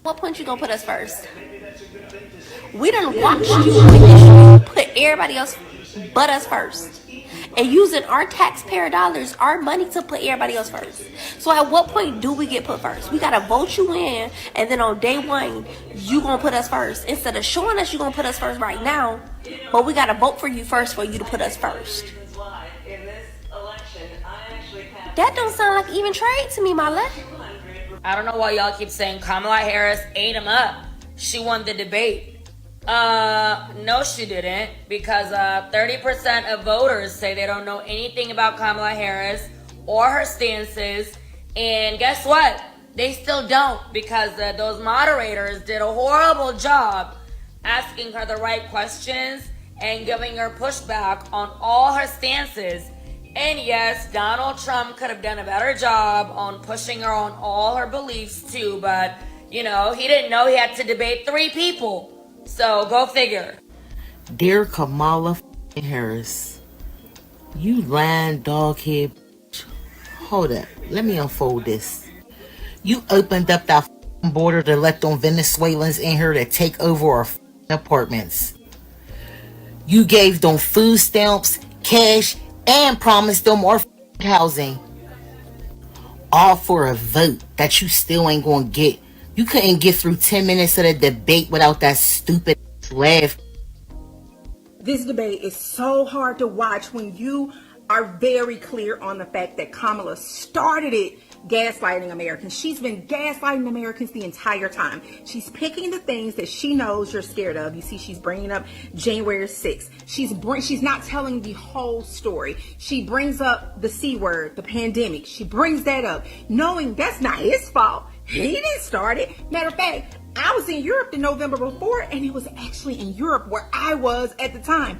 What point you gonna put us first? We done watched you put everybody else but us first. And using our taxpayer dollars, our money to put everybody else first. So at what point do we get put first? We gotta vote you in, and then on day one, you gonna put us first. Instead of showing us you gonna put us first right now, but we gotta vote for you first for you to put us first. That don't sound like even trade to me, my love. I don't know why y'all keep saying Kamala Harris ate him up. She won the debate. No, she didn't, because 30% of voters say they don't know anything about Kamala Harris or her stances, and guess what? They still don't, because those moderators did a horrible job asking her the right questions and giving her pushback on all her stances. And yes, Donald Trump could have done a better job on pushing her on all her beliefs too, but you know, he didn't know he had to debate 3 people. So, go figure. Dear Kamala Harris, you lying doghead. Hold up. Let me unfold this. You opened up that border to let them Venezuelans in here to take over our apartments. You gave them food stamps, cash, and promised them our housing. All for a vote that you still ain't gonna get. You couldn't get through 10 minutes of the debate without that stupid laugh. This debate is so hard to watch when you are very clear on the fact that Kamala started it gaslighting Americans. She's been gaslighting Americans the entire time. She's picking the things that she knows you're scared of. You see, she's bringing up January 6th. She's not telling the whole story. She brings up the C word, the pandemic. She brings that up, knowing that's not his fault. He didn't start it. Matter of fact, I was in Europe the November before, and it was actually in Europe where I was at the time.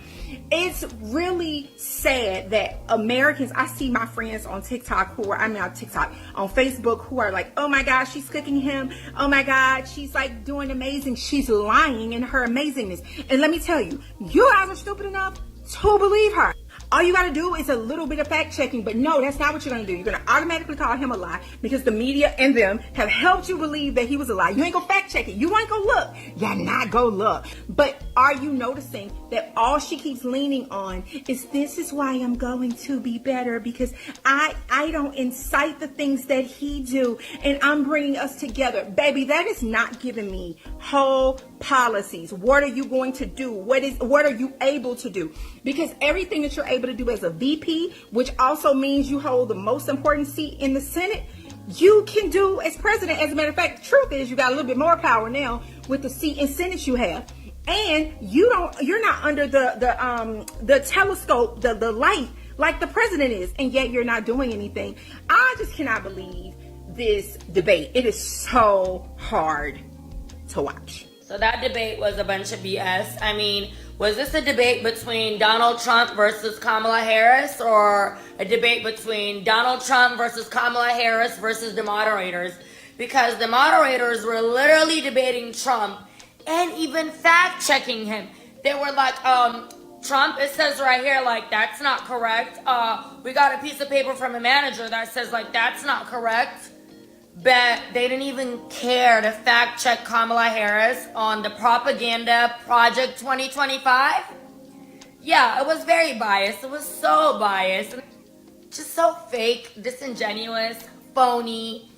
It's really sad that Americans, I see my friends on TikTok on Facebook who are like, oh my God, she's cooking him. Oh my God, she's like doing amazing. She's lying in her amazingness. And let me tell you, you guys are stupid enough to believe her. All you got to do is a little bit of fact checking, but no, that's not what you're going to do. You're going to automatically call him a lie because the media and them have helped you believe that he was a lie. You ain't going to fact check it. You ain't going to look. You're not going to look. But are you noticing that all she keeps leaning on is this is why I'm going to be better because I don't incite the things that he do and I'm bringing us together. Baby, that is not giving me whole policies. What are you going to do? What are you able to do? Because everything that you're able to do as a VP, which also means you hold the most important seat in the Senate, you can do as president. As a matter of fact, the truth is you got a little bit more power now with the seat in Senate you have. And you're not under the telescope, the light like the president is, and yet you're not doing anything. I just cannot believe this debate. It is so hard to watch. So that debate was a bunch of BS. I mean, was this a debate between Donald Trump versus Kamala Harris, or a debate between Donald Trump versus Kamala Harris versus the moderators? Because the moderators were literally debating Trump and even fact checking him. They were like, Trump, it says right here, like, that's not correct. We got a piece of paper from a manager that says, like, that's not correct. But they didn't even care to fact check Kamala Harris on the propaganda Project 2025. Yeah, it was very biased. It was so biased. Just so fake, disingenuous, phony,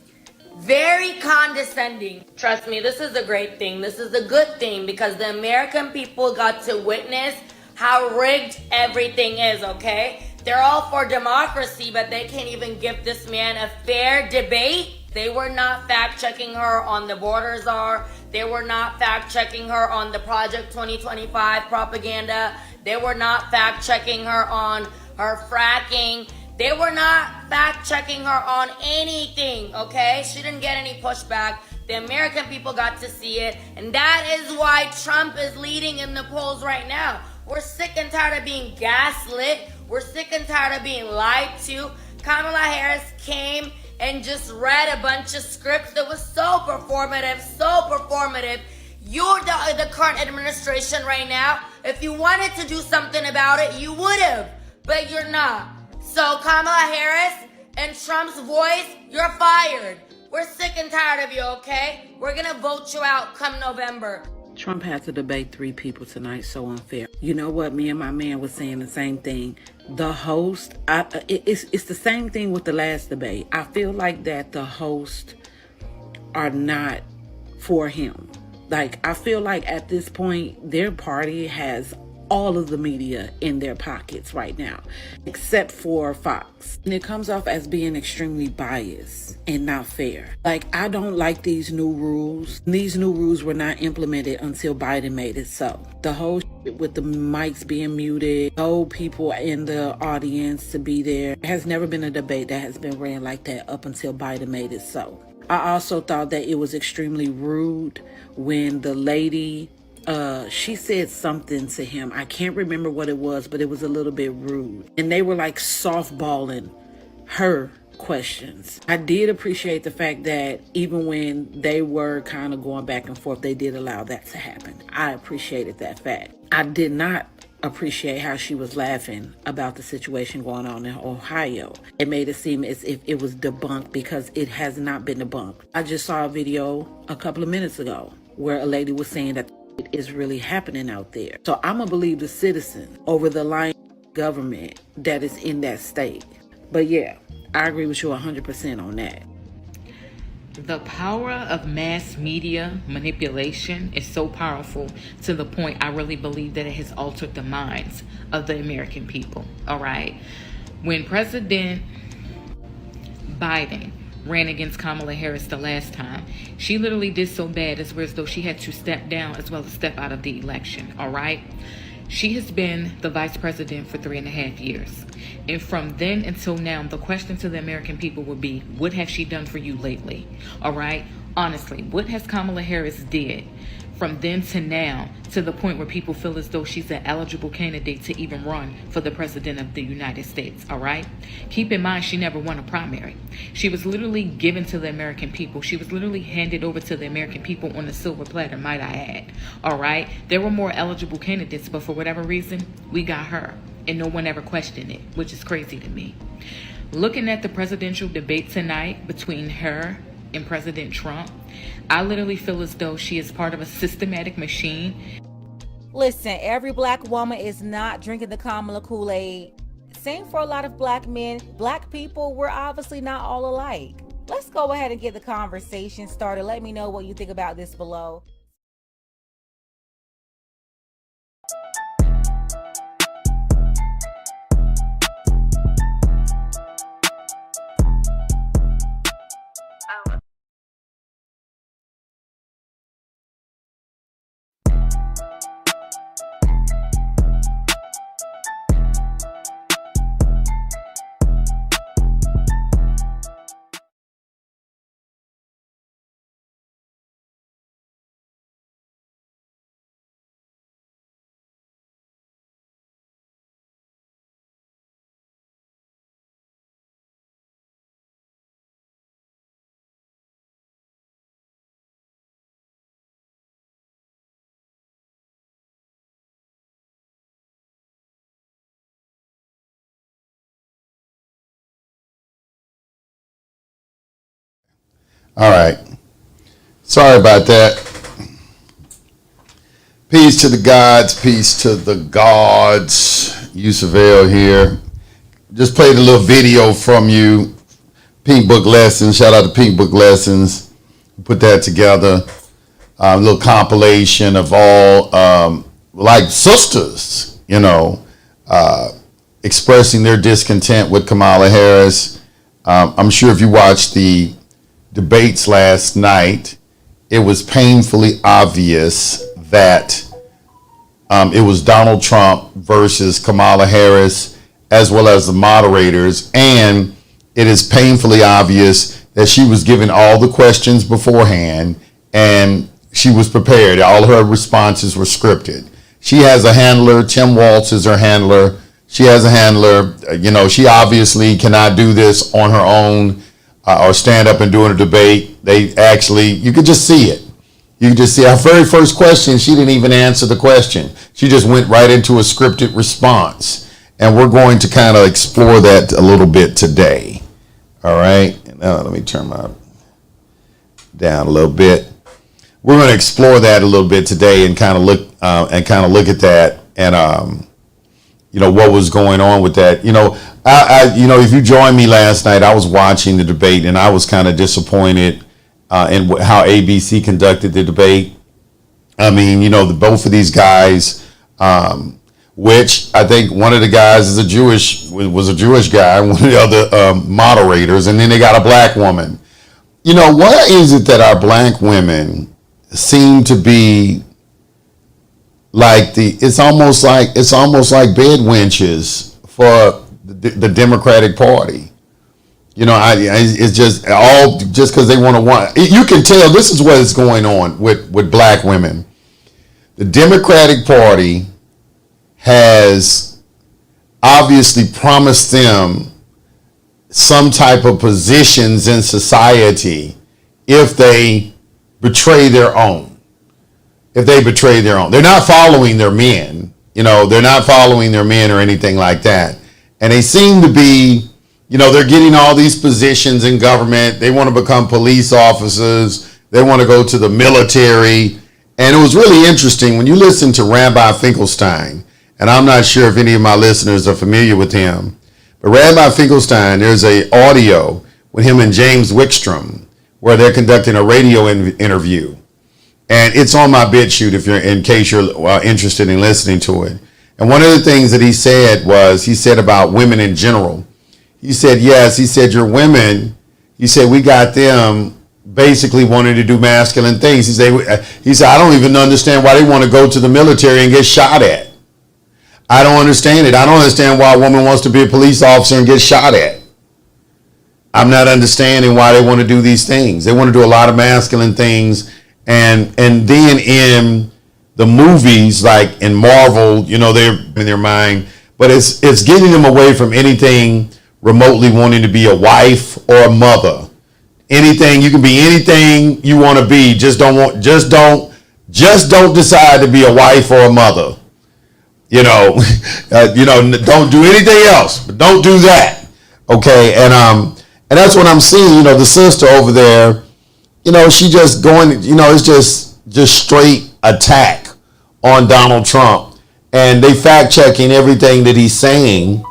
very condescending. Trust me, this is a great thing. This is a good thing because the American people got to witness how rigged everything is, okay? They're all for democracy, but they can't even give this man a fair debate. They were not fact-checking her on the border czar. They were not fact-checking her on the Project 2025 propaganda. They were not fact-checking her on her fracking. They were not fact-checking her on anything, okay? She didn't get any pushback. The American people got to see it, and that is why Trump is leading in the polls right now. We're sick and tired of being gaslit. We're sick and tired of being lied to. Kamala Harris came and just read a bunch of scripts that was so performative, so performative. You're the current administration right now. If you wanted to do something about it, you would have, but you're not. So Kamala Harris and Trump's voice, you're fired. We're sick and tired of you, okay? We're gonna vote you out come November. Trump had to debate 3 people tonight, so unfair. You know what? Me and my man was saying the same thing. The host, it's the same thing with the last debate. I feel like that the hosts are not for him. Like, I feel like at this point, their party has all of the media in their pockets right now, except for Fox. And it comes off as being extremely biased and not fair. Like, I don't like these new rules. These new rules were not implemented until Biden made it so. The whole with the mics being muted, no people in the audience to be there. There has never been a debate that has been ran like that up until Biden made it so. I also thought that it was extremely rude when the lady she said something to him. I can't remember what it was, but it was a little bit rude. And they were like softballing her questions. I did appreciate the fact that even when they were kind of going back and forth, they did allow that to happen. I appreciated that fact. I did not appreciate how she was laughing about the situation going on in Ohio. It made it seem as if it was debunked because it has not been debunked. I just saw a video a couple of minutes ago where a lady was saying that it is really happening out there. So I'm gonna believe the citizen over the lying government that is in that state. But yeah, I agree with you 100% on that. The power of mass media manipulation is so powerful to the point I really believe that it has altered the minds of the American people. All right. When President Biden ran against Kamala Harris the last time, she literally did so bad as though she had to step down as well as step out of the election. All right. She has been the vice president for 3.5 years. And from then until now, the question to the American people would be, what has she done for you lately? All right. Honestly, what has Kamala Harris did from then to now to the point where people feel as though she's an eligible candidate to even run for the president of the United States? All right. Keep in mind, she never won a primary. She was literally given to the American people. She was literally handed over to the American people on a silver platter, might I add. All right. There were more eligible candidates, but for whatever reason, we got her. And no one ever questioned it, which is crazy to me. Looking at the presidential debate tonight between her and President Trump, I literally feel as though she is part of a systematic machine. Listen, every black woman is not drinking the Kamala Kool-Aid. Same for a lot of black men. Black people, we're obviously not all alike. Let's go ahead and get the conversation started. Let me know what you think about this below. All right. Sorry about that. Peace to the gods. Peace to the gods. Yusef here. Just played a little video from you. Pink Book Lessons. Shout out to Pink Book Lessons. Put that together. A little compilation of all like sisters, you know, expressing their discontent with Kamala Harris. I'm sure if you watched the debates last night, it was painfully obvious that it was Donald Trump versus Kamala Harris, as well as the moderators, and it is painfully obvious that she was given all the questions beforehand and she was prepared. All her responses were scripted. She has a handler. Tim Waltz is her handler. She has a handler. You know, she obviously cannot do this on her own or stand up and do a debate. They actually, you could just see it. You could just see our very first question. She didn't even answer the question. She just went right into a scripted response. And we're going to kind of explore that a little bit today. All right. Now let me turn my down a little bit. We're going to explore that a little bit today and kind of look at that and what was going on with that. If you joined me last night, I was watching the debate and I was kind of disappointed in how ABC conducted the debate. I mean, both of these guys, which I think one of the guys was a Jewish guy, one of the other moderators, and then they got a black woman. Why is it that our black women seem to be like it's almost like bed wenches for the Democratic Party? It's just because they want. You can tell this is what is going on with black women. The Democratic Party has obviously promised them some type of positions in society if they betray their own. They're not following their men. They're not following their men or anything like that. And they seem to be, they're getting all these positions in government. They want to become police officers. They want to go to the military. And it was really interesting when you listen to Rabbi Finkelstein, and I'm not sure if any of my listeners are familiar with him, but Rabbi Finkelstein, there's an audio with him and James Wickstrom where they're conducting a radio interview. And it's on my BitChute in case you're interested in listening to it. And one of the things that he said about women in general. He said, your women, he said, we got them basically wanting to do masculine things. He said, I don't even understand why they want to go to the military and get shot at. I don't understand it. I don't understand why a woman wants to be a police officer and get shot at. I'm not understanding why they want to do these things. They want to do a lot of masculine things. And then in the movies, like in Marvel, they're in their mind, but it's getting them away from anything remotely wanting to be a wife or a mother. Anything, you can be anything you want to be. Just don't decide to be a wife or a mother. Don't do anything else, but don't do that. Okay. And that's what I'm seeing, the sister over there, she just going, it's just straight attack on Donald Trump, and they fact checking everything that he's saying.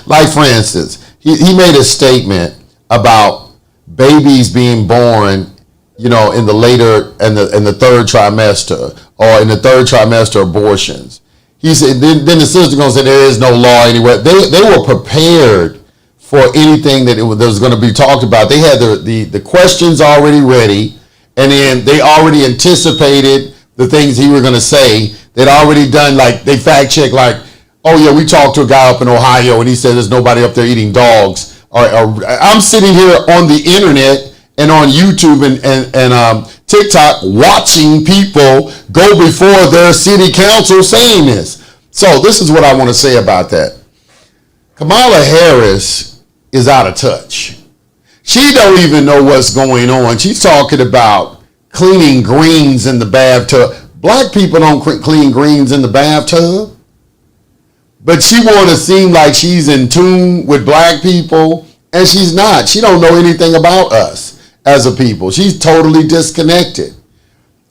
Like, for instance, he made a statement about babies being born, in the third trimester, or in the third trimester abortions. He said, then the sister gonna say there is no law anywhere. They were prepared for anything that was going to be talked about. They had the questions already ready, and then they already anticipated the things he was going to say. They'd already done, like, they fact checked, like, oh yeah, we talked to a guy up in Ohio and he said there's nobody up there eating dogs. Or I'm sitting here on the internet and on YouTube and TikTok watching people go before their city council saying this. So this is what I want to say about that. Kamala Harris is out of touch. She don't even know what's going on. She's talking about cleaning greens in the bathtub. Black people don't clean greens in the bathtub. But she want to seem like she's in tune with black people, and she's not. She don't know anything about us as a people. She's totally disconnected.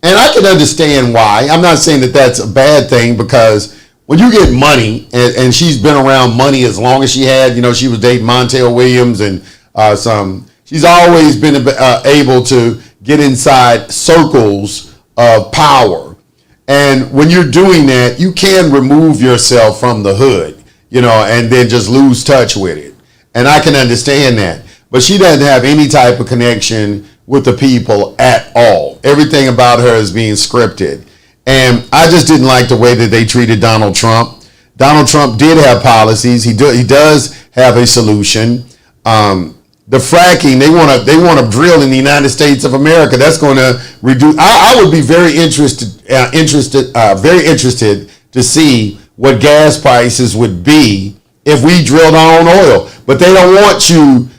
And I can understand why. I'm not saying that that's a bad thing, because when you get money, and she's been around money as long as she had, she was dating Montel Williams and she's always been able to get inside circles of power. And when you're doing that, you can remove yourself from the hood, and then just lose touch with it. And I can understand that. But she doesn't have any type of connection with the people at all. Everything about her is being scripted. And I just didn't like the way that they treated Donald Trump. Donald Trump did have policies. He does have a solution. The fracking, they want to drill in the United States of America. That's going to reduce. I would be very interested to see what gas prices would be if we drilled our own oil. But they don't want you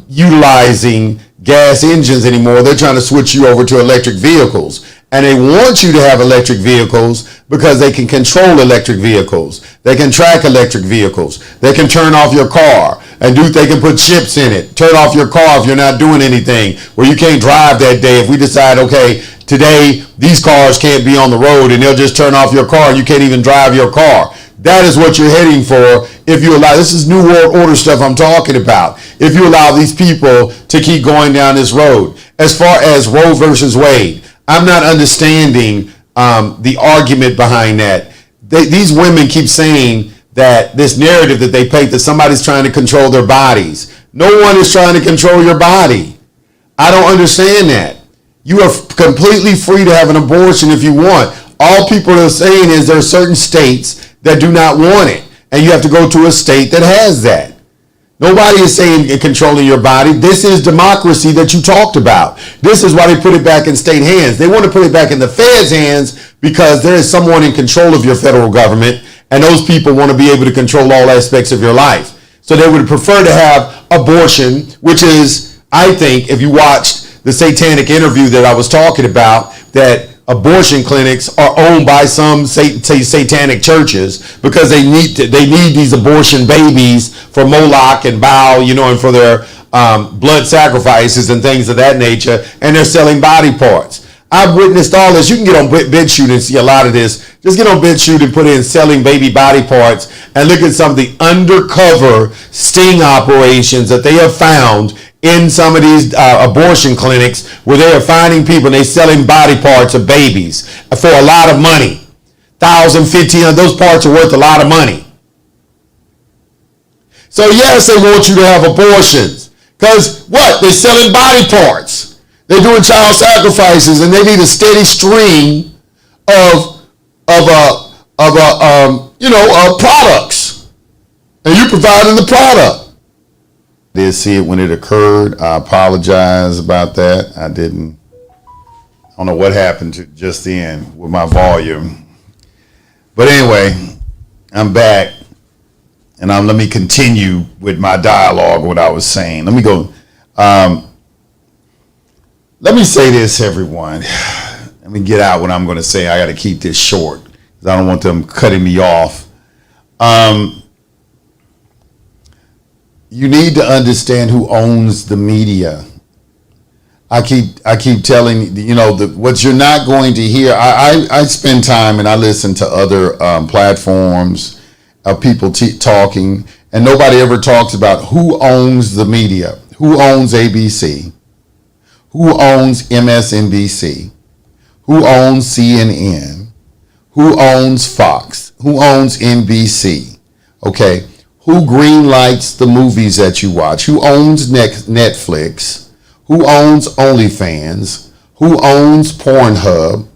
utilizing gas engines anymore. They're trying to switch you over to electric vehicles. And they want you to have electric vehicles because they can control electric vehicles. They can track electric vehicles. They can turn off your car. And they can put chips in it. Turn off your car if you're not doing anything, where you can't drive that day. If we decide, okay, today these cars can't be on the road, and they'll just turn off your car and you can't even drive your car. That is what you're heading for if you allow, this is New World Order stuff I'm talking about, if you allow these people to keep going down this road. As far as Roe versus Wade, I'm not understanding the argument behind that. These women keep saying that this narrative that they paint, that somebody's trying to control their bodies. No one is trying to control your body. I don't understand that. You are completely free to have an abortion if you want. All people are saying is there are certain states that do not want it, and you have to go to a state that has that. Nobody is saying controlling your body. This is democracy that you talked about. This is why they put it back in state hands. They want to put it back in the feds' hands because there is someone in control of your federal government, and those people want to be able to control all aspects of your life. So they would prefer to have abortion, which is, I think, if you watched the satanic interview that I was talking about, that abortion clinics are owned by some satanic churches because they need these abortion babies for Moloch and Baal, and for their blood sacrifices and things of that nature, and they're selling body parts. I've witnessed all this. You can get on BitChute and see a lot of this. Just get on BitChute and put in selling baby body parts and look at some of the undercover sting operations that they have found in some of these abortion clinics, where they are finding people and they're selling body parts of babies for a lot of money. 1,000, 1,500, those parts are worth a lot of money. So yes, they want you to have abortions. Because what? They're selling body parts. They're doing child sacrifices, and they need a steady stream of products. And you providing the product. I did see it when it occurred. I apologize about that. I don't know what happened just then with my volume. But anyway, I'm back. And let me continue with my dialogue, what I was saying. Let me go. Let me say this, everyone. Let me get out what I'm going to say. I got to keep this short because I don't want them cutting me off. You need to understand who owns the media. I keep telling what you're not going to hear. I spend time and I listen to other platforms of people talking, and nobody ever talks about who owns the media, who owns ABC, who owns MSNBC, who owns CNN, who owns Fox, who owns NBC. Okay. Who greenlights the movies that you watch? Who owns Netflix? Who owns OnlyFans? Who owns Pornhub?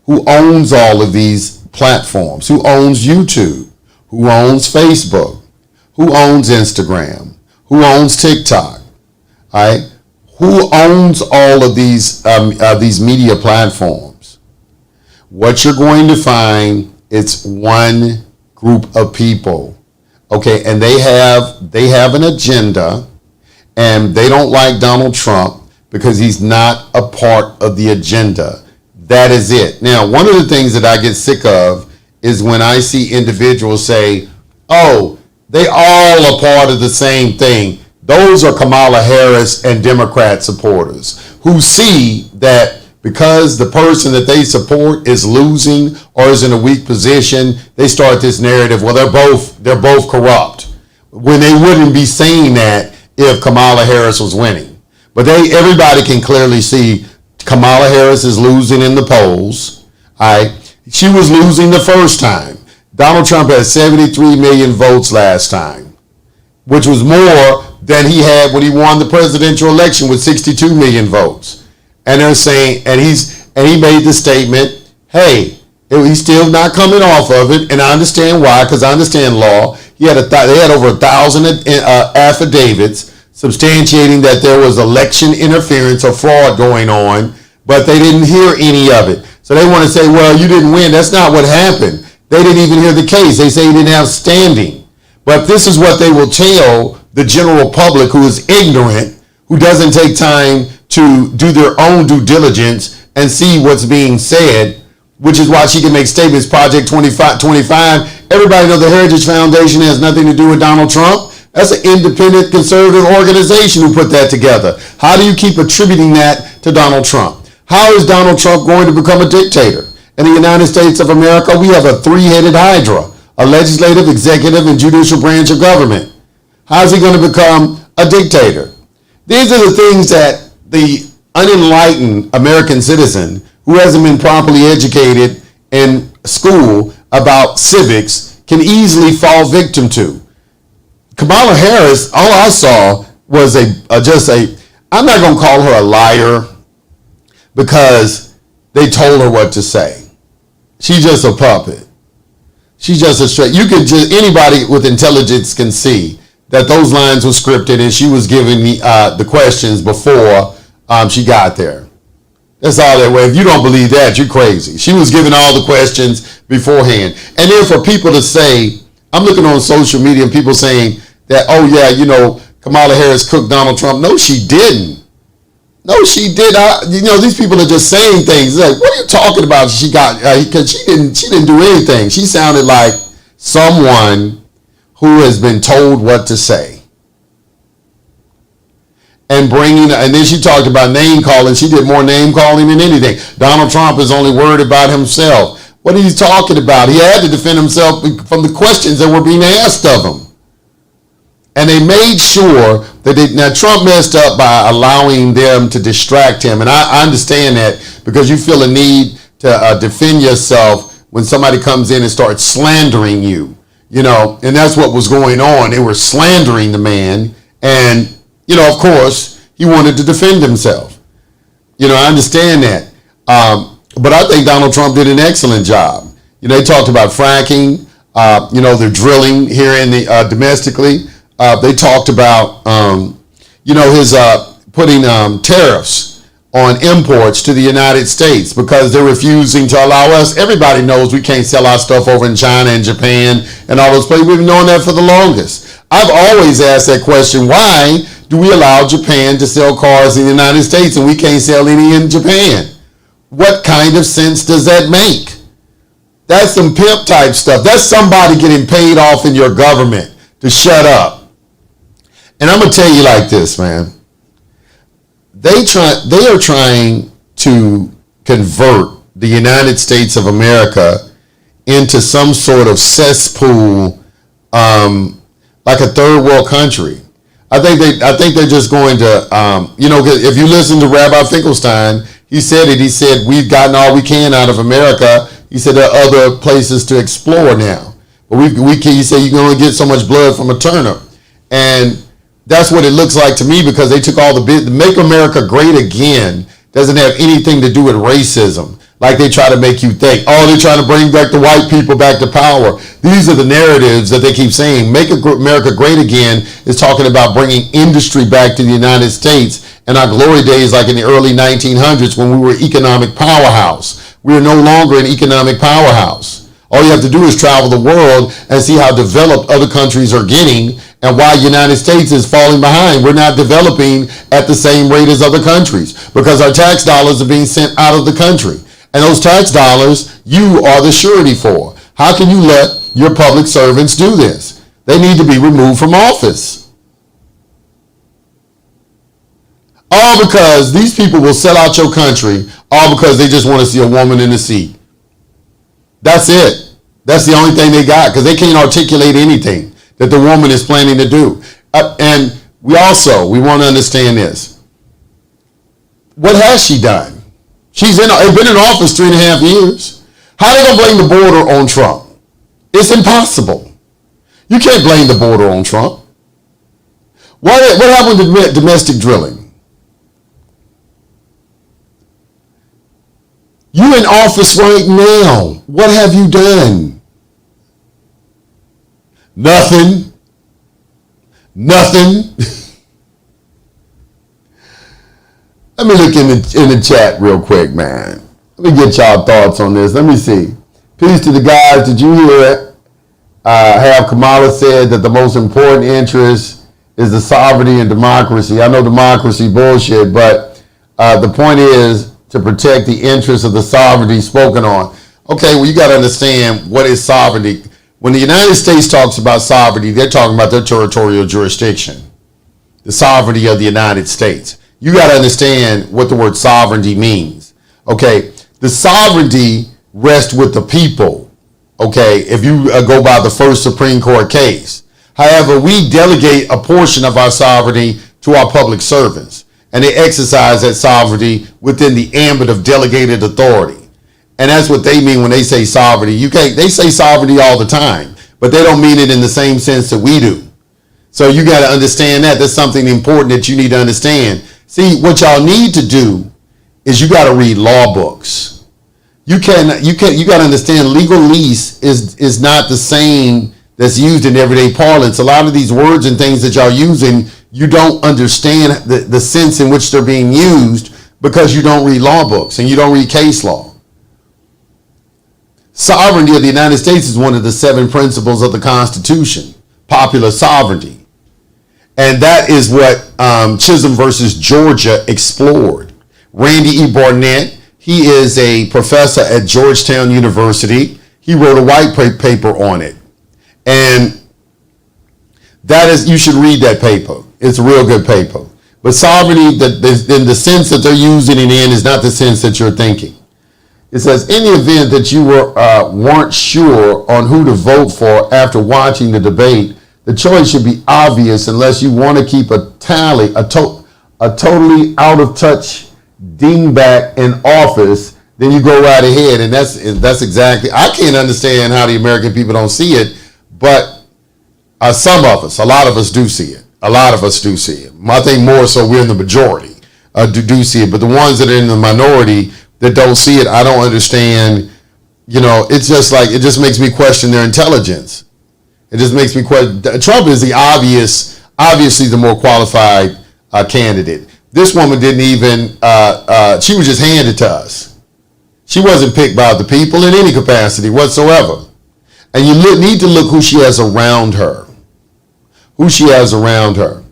Who owns all of these platforms? Who owns YouTube? Who owns Facebook? Who owns Instagram? Who owns TikTok? All right? Who owns all of these media platforms? What you're going to find, it's one group of people. Okay, and they have an agenda, and they don't like Donald Trump because he's not a part of the agenda. That is it. Now, one of the things that I get sick of is when I see individuals say, oh, they all are part of the same thing. Those are Kamala Harris and Democrat supporters who see that because the person that they support is losing or is in a weak position, they start this narrative, well, they're both corrupt, when they wouldn't be saying that if Kamala Harris was winning. But everybody can clearly see Kamala Harris is losing in the polls. All right? She was losing the first time. Donald Trump had 73 million votes last time, which was more than he had when he won the presidential election with 62 million votes. And they're saying, and he made the statement, hey, he's still not coming off of it, and I understand why, because I understand law. They had over 1,000 affidavits substantiating that there was election interference or fraud going on, but they didn't hear any of it. So they want to say, well, you didn't win. That's not what happened. They didn't even hear the case. They say he didn't have standing. But this is what they will tell the general public who is ignorant, who doesn't take time to do their own due diligence and see what's being said, which is why she can make statements. Project 25. Everybody knows the Heritage Foundation has nothing to do with Donald Trump. That's an independent conservative organization who put that together. How do you keep attributing that to Donald Trump? How is Donald Trump going to become a dictator? In the United States of America, we have a three-headed hydra, a legislative, executive, and judicial branch of government. How is he going to become a dictator? These are the things that the unenlightened American citizen who hasn't been properly educated in school about civics can easily fall victim to. Kamala Harris, all I saw was I'm not going to call her a liar because they told her what to say. She's just a puppet. She's just anybody with intelligence can see that those lines were scripted and she was giving the questions before she got there. That's all that way. If you don't believe that, you're crazy. She was giving all the questions beforehand. And then for people to say, I'm looking on social media and people saying that, oh yeah, Kamala Harris cooked Donald Trump. No, she didn't. No, she did. These people are just saying things. Like, what are you talking about? Because she didn't do anything. She sounded like someone who has been told what to say. And then she talked about name calling. She did more name calling than anything. Donald Trump is only worried about himself. What are you talking about? He had to defend himself from the questions that were being asked of him. And they made sure that Trump messed up by allowing them to distract him. And I understand that because you feel a need to defend yourself when somebody comes in and starts slandering you, and that's what was going on. They were slandering the man. And, of course, he wanted to defend himself. I understand that. But I think Donald Trump did an excellent job. They talked about fracking. They're drilling here domestically. They talked about, his putting tariffs on imports to the United States because they're refusing to allow us. Everybody knows we can't sell our stuff over in China and Japan and all those places. We've known that for the longest. I've always asked that question, why do we allow Japan to sell cars in the United States and we can't sell any in Japan? What kind of sense does that make? That's some pimp type stuff. That's somebody getting paid off in your government to shut up. And I'm going to tell you like this, man. They are trying to convert the United States of America into some sort of cesspool, like a third world country. I think they're just going to, if you listen to Rabbi Finkelstein, he said it. He said, we've gotten all we can out of America. He said there are other places to explore now. But he said you can only get so much blood from a turnip. And that's what it looks like to me because they took all the Make America Great Again doesn't have anything to do with racism. Like they try to make you think, they're trying to bring back the white people back to power. These are the narratives that they keep saying. Make America Great Again is talking about bringing industry back to the United States and our glory days like in the early 1900s when we were economic powerhouse. We are no longer an economic powerhouse. All you have to do is travel the world and see how developed other countries are getting and why the United States is falling behind. We're not developing at the same rate as other countries because our tax dollars are being sent out of the country. And those tax dollars, you are the surety for. How can you let your public servants do this? They need to be removed from office. All because these people will sell out your country, all because they just want to see a woman in the seat. That's it. That's the only thing they got because they can't articulate anything that the woman is planning to do. And we want to understand this. What has she done? She's been in office 3.5 years. How are they going to blame the border on Trump? It's impossible. You can't blame the border on Trump. What happened to domestic drilling? You in office right now. What have you done? Nothing. Let me look in the chat real quick, man. Let me get y'all thoughts on this. Let me see. Peace to the guys. Did you hear have Kamala said that the most important interest is the sovereignty and democracy? I know democracy bullshit, but the point is to protect the interests of the sovereignty spoken on. Okay, well, you got to understand what is sovereignty. When the United States talks about sovereignty, they're talking about their territorial jurisdiction, the sovereignty of the United States. You got to understand what the word sovereignty means. Okay, the sovereignty rests with the people. Okay, if you go by the first Supreme Court case. However, we delegate a portion of our sovereignty to our public servants, and they exercise that sovereignty within the ambit of delegated authority. And that's what they mean when they say sovereignty. They say sovereignty all the time, but they don't mean it in the same sense that we do. So you got to understand that. That's something important that you need to understand. See, what y'all need to do is you got to read law books. You got to understand legalese is not the same that's used in everyday parlance. A lot of these words and things that y'all using, you don't understand the sense in which they're being used because you don't read law books and you don't read case law. Sovereignty of the United States is one of the 7 principles of the Constitution, popular sovereignty. And that is what Chisholm versus Georgia explored. Randy E. Barnett, he is a professor at Georgetown University. He wrote a white paper on it. And that is, you should read that paper. It's a real good paper. But sovereignty, in the sense that they're using it in, is not the sense that you're thinking. It says, in the event that you weren't sure on who to vote for after watching the debate, the choice should be obvious unless you want to keep a tally, a totally out of touch dingbat in office, then you go right ahead. And that's exactly, I can't understand how the American people don't see it, but some of us, a lot of us do see it. A lot of us do see it. I think more so we're in the majority do see it, but the ones that are in the minority that don't see it, I don't understand. You know, it's just like, it just makes me question their intelligence. It just makes me question. Trump is the obviously the more qualified candidate. This woman didn't even, she was just handed to us. She wasn't picked by the people in any capacity whatsoever. And you need to look who she has around her. Who she has around her.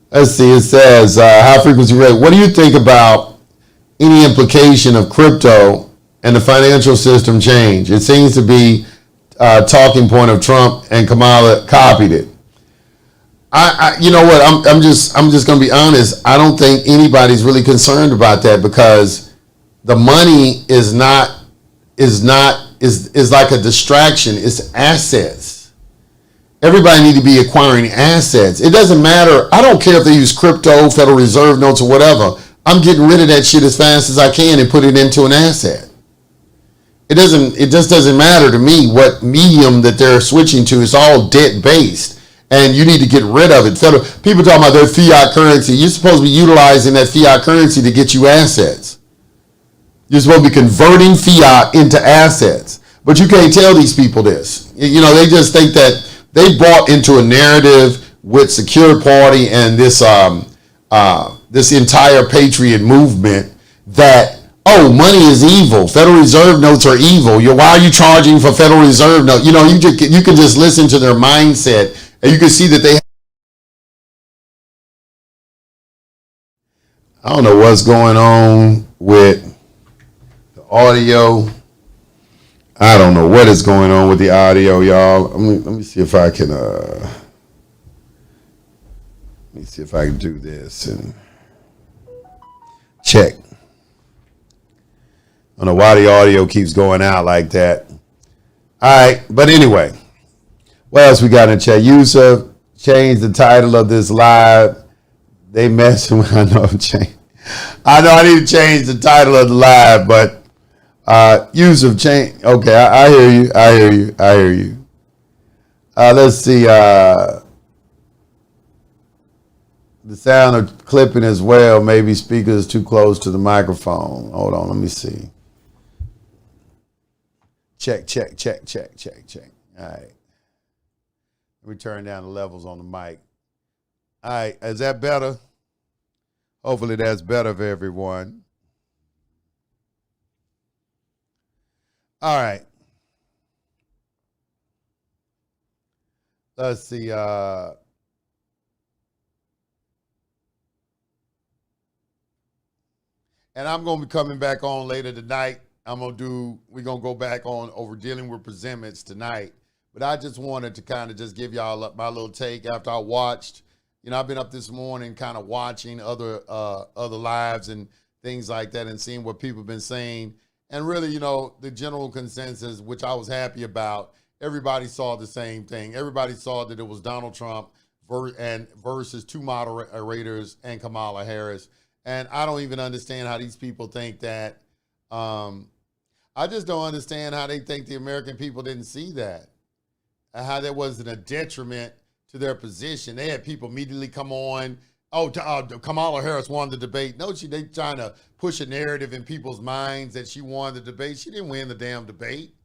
Let's see, it says, high frequency rate. What do you think about any implication of crypto and the financial system change? It seems to be a talking point of Trump, and Kamala copied it. You know what? I'm just going to be honest. I don't think anybody's really concerned about that because the money is like a distraction. It's assets. Everybody need to be acquiring assets. It doesn't matter. I don't care if they use crypto, Federal Reserve notes, or whatever. I'm getting rid of that shit as fast as I can and put it into an asset. It just doesn't matter to me what medium that they're switching to. It's all debt based, and you need to get rid of it. People talking about their fiat currency. You're supposed to be utilizing that fiat currency to get you assets. You're supposed to be converting fiat into assets, but you can't tell these people this. You know, they just think that they bought into a narrative with Secure Party and this entire patriot movement that, oh, money is evil. Federal Reserve notes are evil. Why are you charging for Federal Reserve notes? You know, you can just listen to their mindset, and you can see that they. I don't know what's going on with the audio. I don't know what is going on with the audio, y'all. Let me see if I can. Let me see if I can do this and check. I don't know why the audio keeps going out like that. All right, but anyway, what else we got in chat? Yusef changed the title of this live. They messing with. I know I need to change the title of the live, but Yusef change. Okay, I hear you. Let's see. The sound of clipping as well. Maybe speakers too close to the microphone. Hold on, let me see. Check. All right. Let me turn down the levels on the mic. All right, is that better? Hopefully that's better for everyone. All right. Let's see. And I'm going to be coming back on later tonight we're gonna go back on over dealing with presentments tonight. But I just wanted to kind of just give y'all my little take after I watched. I've been up this morning kind of watching other lives and things like that and seeing what people have been saying. And really, the general consensus, which I was happy about, everybody saw the same thing. Everybody saw that it was Donald Trump versus two moderators and Kamala Harris. And I don't even understand how these people think that. I just don't understand how they think the American people didn't see that. How that wasn't a detriment to their position. They had people immediately come on. Oh, Kamala Harris won the debate. No, they trying to push a narrative in people's minds that she won the debate. She didn't win the damn debate.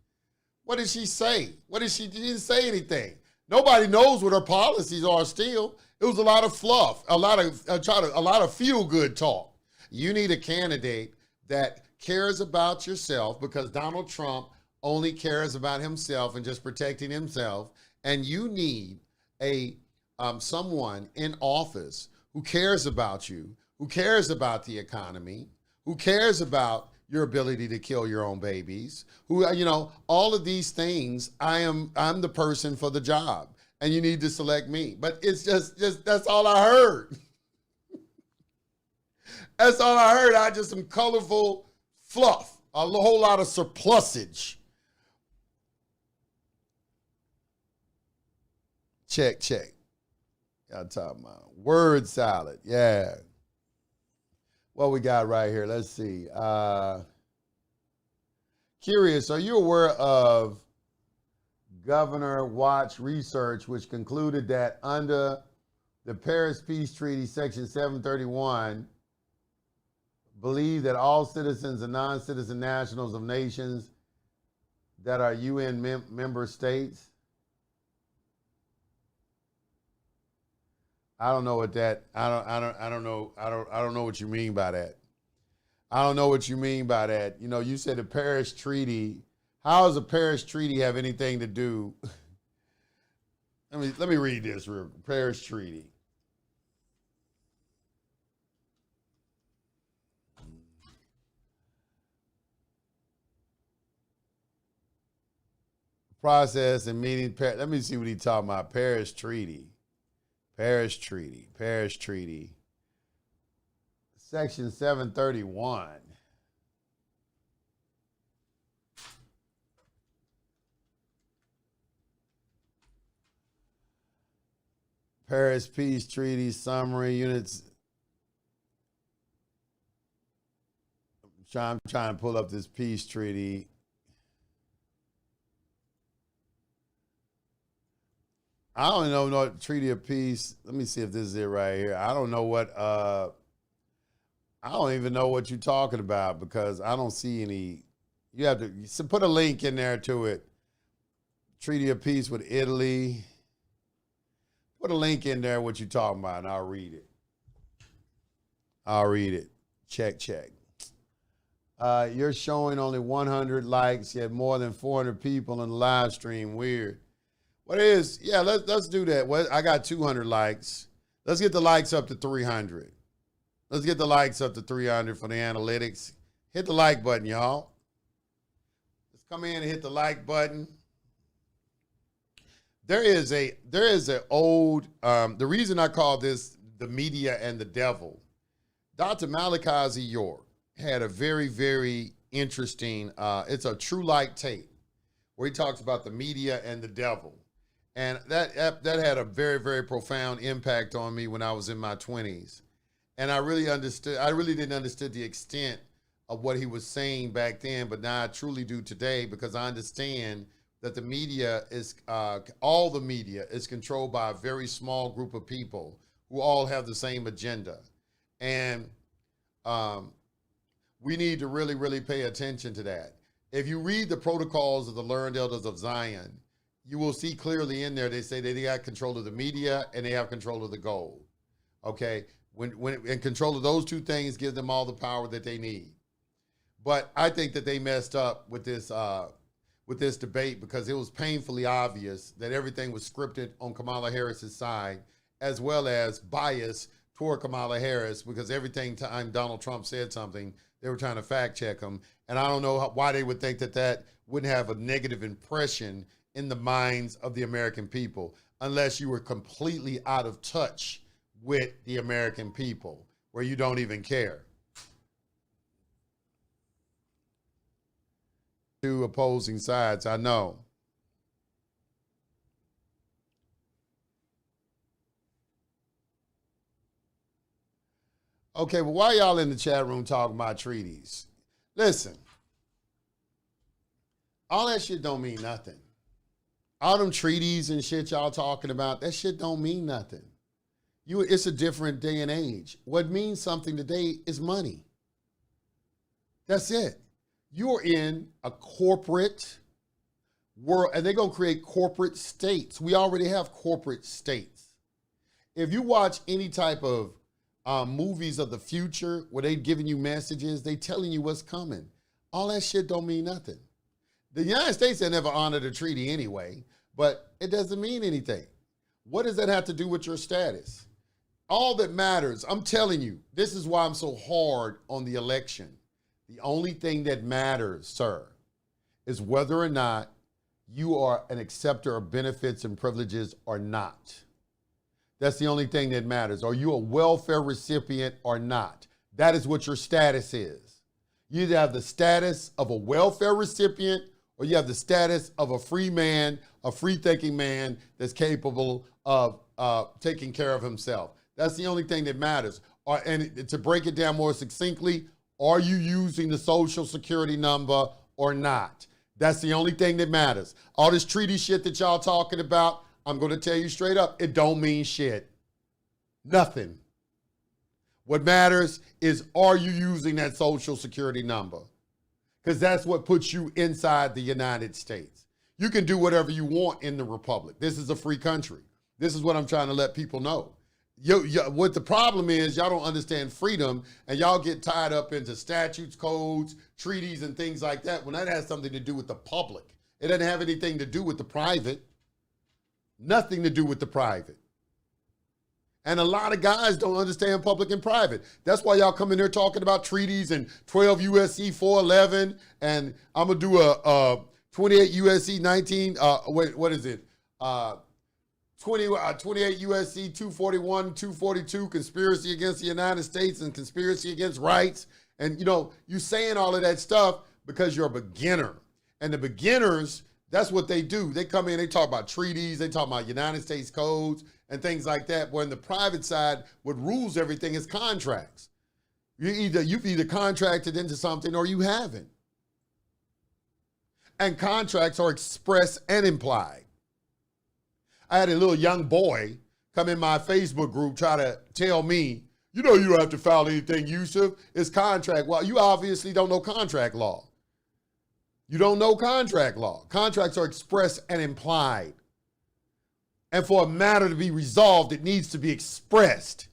What did she say? She didn't say anything. Nobody knows what her policies are still. It was a lot of fluff, a lot of feel-good talk. You need a candidate that cares about yourself, because Donald Trump only cares about himself and just protecting himself. And you need someone in office who cares about you, who cares about the economy, who cares about your ability to kill your own babies, who, all of these things. I'm the person for the job, and you need to select me. But it's just that's all I heard. That's all I heard. I just some colorful fluff, a whole lot of surplusage. Check. Y'all talking about word salad. Yeah. What we got right here? Let's see. Curious, are you aware of Governor Watch research which concluded that under the Paris Peace Treaty, Section 731, believe that all citizens and non-citizen nationals of nations that are UN member states? I don't know what that. I don't know what you mean by that. I don't know what you mean by that. You said the Paris Treaty. How does the Paris Treaty have anything to do? Let me read this real. Paris Treaty. Process and meeting. Let me see what he's talking about. Paris Treaty. Section 731. Paris Peace Treaty Summary Units. I'm trying to pull up this peace treaty. I don't know no Treaty of Peace. Let me see if this is it right here. I don't know what I don't even know what you're talking about, because I don't see any. You have to put a link in there to it. Treaty of Peace with Italy. Put a link in there what you're talking about, and I'll read it. Check. You're showing only 100 likes, yet more than 400 people in the live stream. Weird. What is? Yeah, let's do that. I got 200 likes. Let's get the likes up to 300. Let's get the likes up to 300 for the analytics. Hit the like button, y'all. Let's come in and hit the like button. There is an old, the reason I call this the media and the devil. Dr. Malachi York had a very, very interesting, it's a True Light tape where he talks about the media and the devil. And that had a very, very profound impact on me when I was in my 20s. And I really didn't understand the extent of what he was saying back then, but now I truly do today, because I understand that the media is, all the media is controlled by a very small group of people who all have the same agenda. And we need to really, really pay attention to that. If you read the protocols of the Learned Elders of Zion, you will see clearly in there, they say that they got control of the media and they have control of the gold. Okay? When in control of those two things gives them all the power that they need. But I think that they messed up with this debate, because it was painfully obvious that everything was scripted on Kamala Harris's side, as well as bias toward Kamala Harris, because every time Donald Trump said something, They were trying to fact check them. And I don't know why they would think that that wouldn't have a negative impression in the minds of the American people unless you were completely out of touch with the American people, where you don't even care. Two opposing sides, I know. Okay, well, why y'all in the chat room talking about treaties? Listen, all that shit don't mean nothing. All them treaties and shit y'all talking about, that shit don't mean nothing. It's a different day and age. What means something today is money. That's it. You're in a corporate world, and they're going to create corporate states. We already have corporate states. If you watch any type of movies of the future where they giving you messages, they telling you what's coming. All that shit don't mean nothing. The United States had never honored a treaty anyway, but it doesn't mean anything. What does that have to do with your status? All that matters, I'm telling you, this is why I'm so hard on the election. The only thing that matters, sir, is whether or not you are an acceptor of benefits and privileges or not. That's the only thing that matters. Are you a welfare recipient or not? That is what your status is. You either have the status of a welfare recipient or you have the status of a free man, a free-thinking man that's capable of taking care of himself. That's the only thing that matters. And to break it down more succinctly, are you using the Social Security number or not? That's the only thing that matters. All this treaty shit that y'all talking about, I'm going to tell you straight up, it don't mean shit. Nothing. What matters is, are you using that Social Security number? Because that's what puts you inside the United States. You can do whatever you want in the Republic. This is a free country. This is what I'm trying to let people know. What the problem is, y'all don't understand freedom, and y'all get tied up into statutes, codes, treaties, and things like that when that has something to do with the public. It doesn't have anything to do with the private. Nothing to do with the private. And a lot of guys don't understand public and private. That's why y'all come in here talking about treaties and 12 USC 411, and I'm going to do a 28 USC 19, what is it? 28 USC 241, 242, conspiracy against the United States and conspiracy against rights. And, you saying all of that stuff because you're a beginner. And the beginners, that's what they do. They come in, they talk about treaties, they talk about United States codes and things like that. Where in the private side, what rules everything is contracts. You've either contracted into something or you haven't. And contracts are express and implied. I had a little young boy come in my Facebook group try to tell me, you don't have to file anything, Yusef. It's contract. Well, you obviously don't know contract law. You don't know contract law. Contracts are express and implied. And for a matter to be resolved, it needs to be expressed.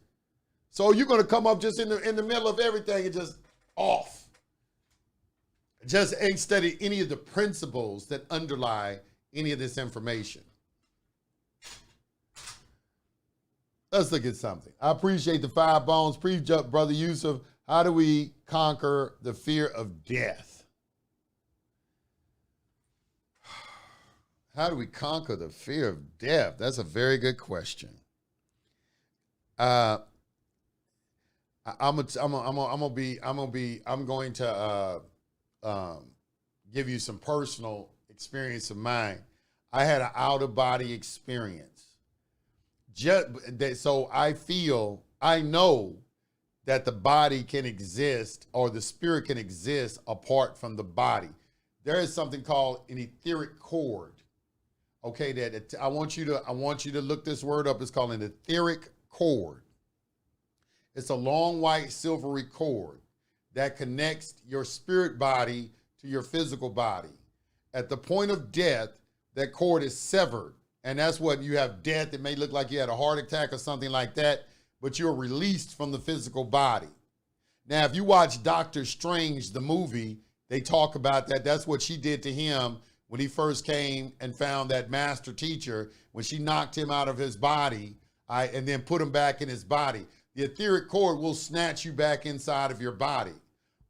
So you're going to come up just in the middle of everything and just off. Just ain't studied any of the principles that underlie any of this information. Let's look at something. I appreciate the 5 bones. Brother Yusef, how do we conquer the fear of death? How do we conquer the fear of death? That's a very good question. I'm going to give you some personal experience of mine. I had an out-of-body experience. So I know that the body can exist, or the spirit can exist apart from the body. There is something called an etheric cord. Okay, that I want you to look this word up. It's called an etheric cord. It's a long white silvery cord that connects your spirit body to your physical body. At the point of death, that cord is severed. And that's what you have death. It may look like you had a heart attack or something like that, but you're released from the physical body. Now, if you watch Doctor Strange, the movie, they talk about that. That's what she did to him when he first came and found that master teacher, when she knocked him out of his body and then put him back in his body. The etheric cord will snatch you back inside of your body.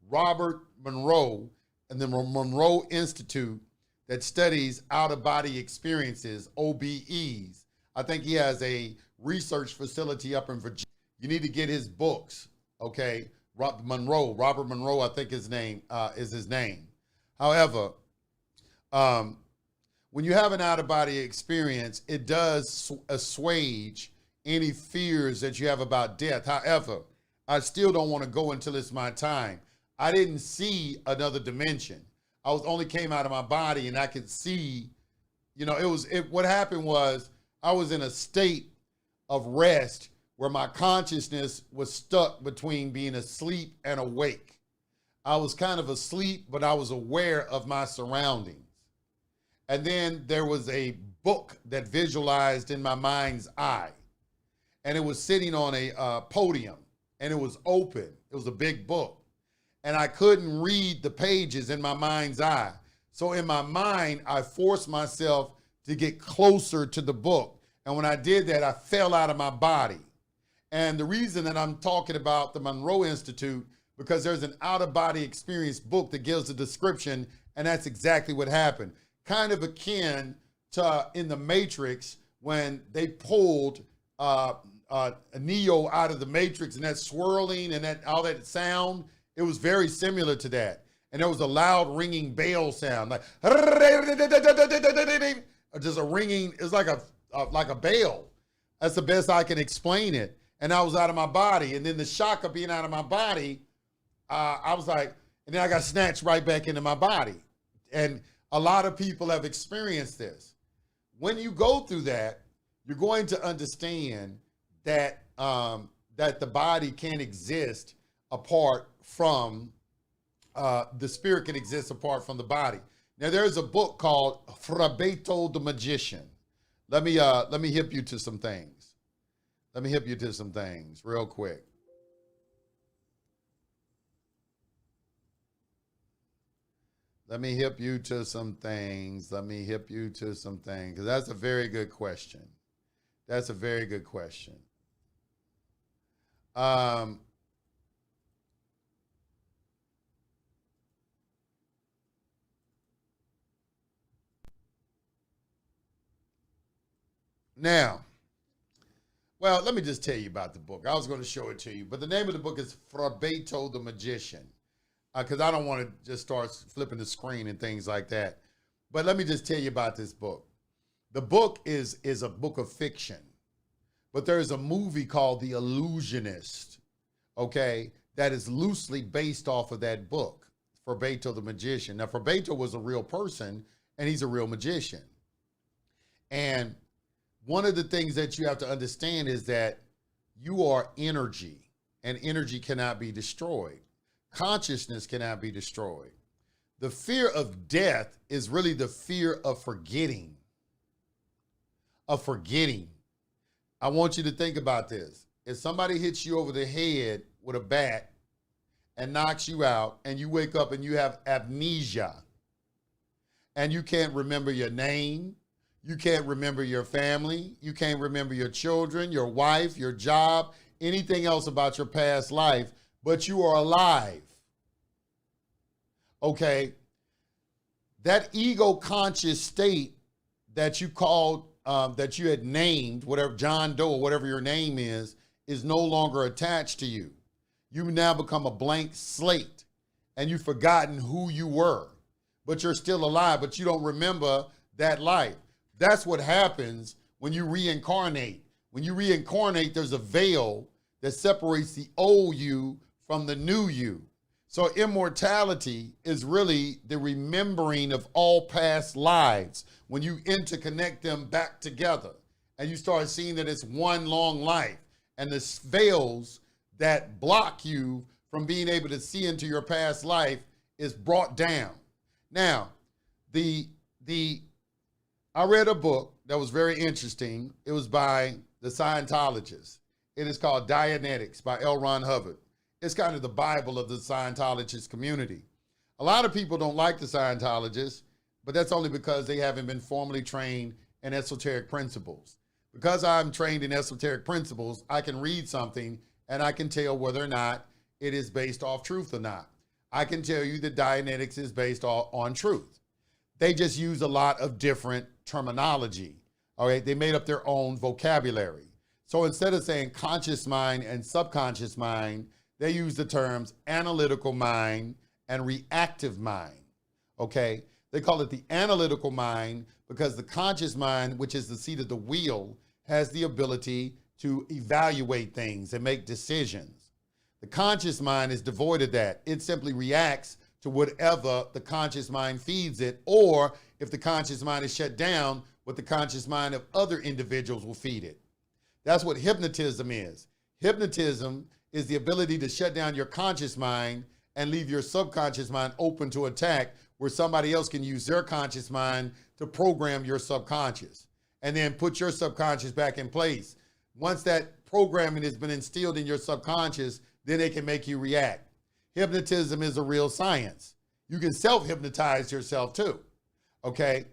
Robert Monroe and the Monroe Institute that studies out-of-body experiences, OBEs. I think he has a research facility up in Virginia. You need to get his books, okay? Robert Monroe, I think his name is his name. However, when you have an out-of-body experience, it does assuage any fears that you have about death. However, I still don't want to go until it's my time. I didn't see another dimension. I only came out of my body and I could see, what happened was I was in a state of rest where my consciousness was stuck between being asleep and awake. I was kind of asleep, but I was aware of my surroundings. And then there was a book that visualized in my mind's eye. And it was sitting on a podium and it was open. It was a big book. And I couldn't read the pages in my mind's eye. So in my mind, I forced myself to get closer to the book. And when I did that, I fell out of my body. And the reason that I'm talking about the Monroe Institute, because there's an out-of-body experience book that gives a description, and that's exactly what happened. Kind of akin to in the Matrix when they pulled Neo out of the Matrix and that swirling and that all that sound. It was very similar to that. And there was a loud ringing bell sound, like just a ringing. It's like a bell. That's the best I can explain it. And I was out of my body. And then the shock of being out of my body, I was like, and then I got snatched right back into my body. And a lot of people have experienced this. When you go through that, you're going to understand that that the body can't exist apart from the spirit can exist apart from the body. Now there's a book called Frabeto the Magician. Let me hip you to some things. Let me hip you to some things real quick. Let me hip you to some things. Because that's a very good question. That's a very good question. Now, well, let me just tell you about the book. I was going to show it to you, but the name of the book is Frabeto the Magician, because I don't want to just start flipping the screen and things like that. But let me just tell you about this book. The book is a book of fiction, but there is a movie called The Illusionist, okay, that is loosely based off of that book, Frabeto the Magician. Now, Frabeto was a real person, and he's a real magician. And one of the things that you have to understand is that you are energy, and energy cannot be destroyed. Consciousness cannot be destroyed. The fear of death is really the fear of forgetting. I want you to think about this. If somebody hits you over the head with a bat and knocks you out, and you wake up and you have amnesia, and you can't remember your name, you can't remember your family, you can't remember your children, your wife, your job, anything else about your past life, but you are alive. Okay? That ego conscious state that you called, that you had named, whatever, John Doe or whatever your name is no longer attached to you. You now become a blank slate, and you've forgotten who you were, but you're still alive, but you don't remember that life. That's what happens when you reincarnate. When you reincarnate, there's a veil that separates the old you from the new you. So immortality is really the remembering of all past lives. When you interconnect them back together and you start seeing that it's one long life, and the veils that block you from being able to see into your past life is brought down. Now, I read a book that was very interesting. It was by the Scientologists. It is called Dianetics by L. Ron Hubbard. It's kind of the Bible of the Scientologist community. A lot of people don't like the Scientologists, but that's only because they haven't been formally trained in esoteric principles. Because I'm trained in esoteric principles, I can read something and I can tell whether or not it is based off truth or not. I can tell you that Dianetics is based on truth. They just use a lot of different terminology. All right, they made up their own vocabulary. So instead of saying conscious mind and subconscious mind, they use the terms analytical mind and reactive mind. Okay, they call it the analytical mind because the conscious mind, which is the seat of the wheel, has the ability to evaluate things and make decisions. The conscious mind is devoid of that. It simply reacts to whatever the conscious mind feeds it, or if the conscious mind is shut down, what the conscious mind of other individuals will feed it. That's what hypnotism is. Hypnotism is the ability to shut down your conscious mind and leave your subconscious mind open to attack, where somebody else can use their conscious mind to program your subconscious and then put your subconscious back in place. Once that programming has been instilled in your subconscious, then it can make you react. Hypnotism is a real science. You can self-hypnotize yourself too, okay?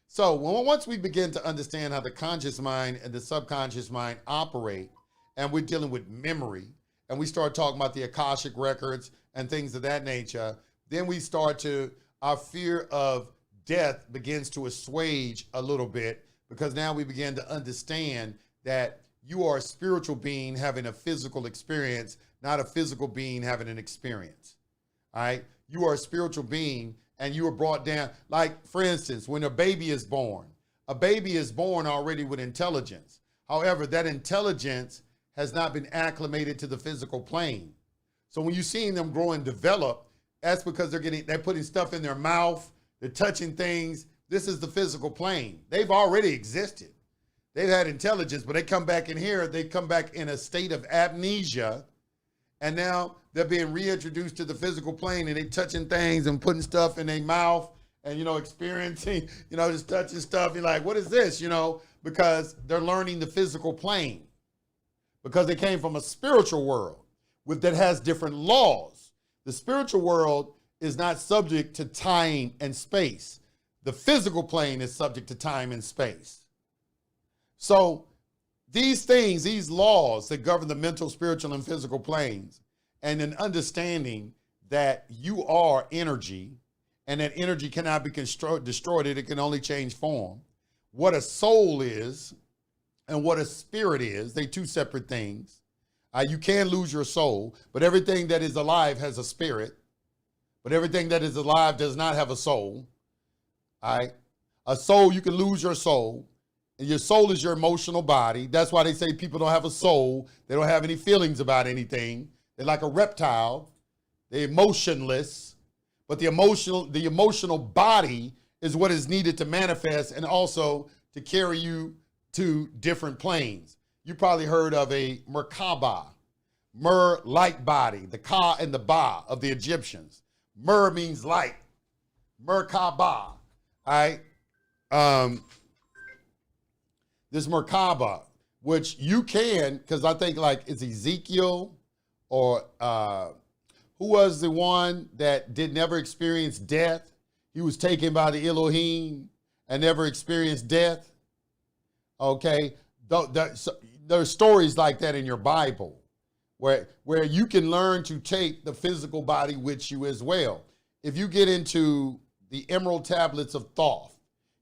So once we begin to understand how the conscious mind and the subconscious mind operate, and we're dealing with memory, and we start talking about the Akashic records and things of that nature, then we start to, our fear of death begins to assuage a little bit, because now we begin to understand that you are a spiritual being having a physical experience, not a physical being having an experience. All right? You are a spiritual being and you are brought down. Like, for instance, when a baby is born already with intelligence. However, that intelligence has not been acclimated to the physical plane. So when you're seeing them grow and develop, that's because they're putting stuff in their mouth, they're touching things. This is the physical plane. They've already existed. They've had intelligence, but they come back in here, they come back in a state of amnesia, and now they're being reintroduced to the physical plane, and they touching things and putting stuff in their mouth and, experiencing, just touching stuff. You're like, what is this? Because they're learning the physical plane, because they came from a spiritual world that has different laws. The spiritual world is not subject to time and space. The physical plane is subject to time and space. So these things, these laws that govern the mental, spiritual, and physical planes, and an understanding that you are energy and that energy cannot be destroyed, it can only change form. What a soul is and what a spirit is, they two separate things. You can lose your soul, but everything that is alive has a spirit, but everything that is alive does not have a soul. All right? A soul, you can lose your soul. And your soul is your emotional body. That's why they say people don't have a soul. They don't have any feelings about anything. They're like a reptile. They're emotionless. But the emotional body is what is needed to manifest and also to carry you to different planes. You probably heard of a Merkaba. Mer, light body. The Ka and the Ba of the Egyptians. Mer means light. Merkaba. All right? This Merkaba, which you can, because I think like it's Ezekiel or who was the one that never experience death? He was taken by the Elohim and never experienced death. Okay, there's stories like that in your Bible where you can learn to take the physical body with you as well. If you get into the Emerald Tablets of Thoth,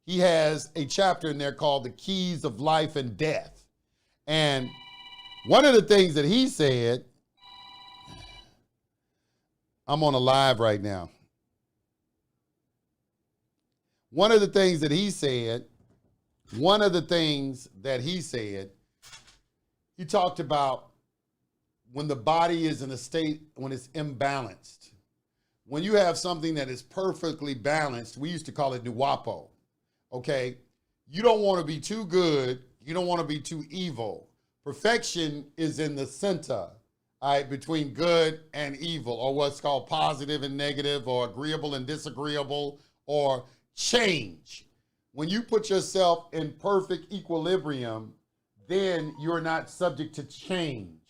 he has a chapter in there called The Keys of Life and Death. And one of the things that he said, I'm on a live right now. One of the things that he said, he talked about when the body is in a state, when it's imbalanced. When you have something that is perfectly balanced, we used to call it Nuwapo. Okay, you don't want to be too good. You don't want to be too evil. Perfection is in the center, all right, between good and evil, or what's called positive and negative, or agreeable and disagreeable, or change. When you put yourself in perfect equilibrium, then you're not subject to change.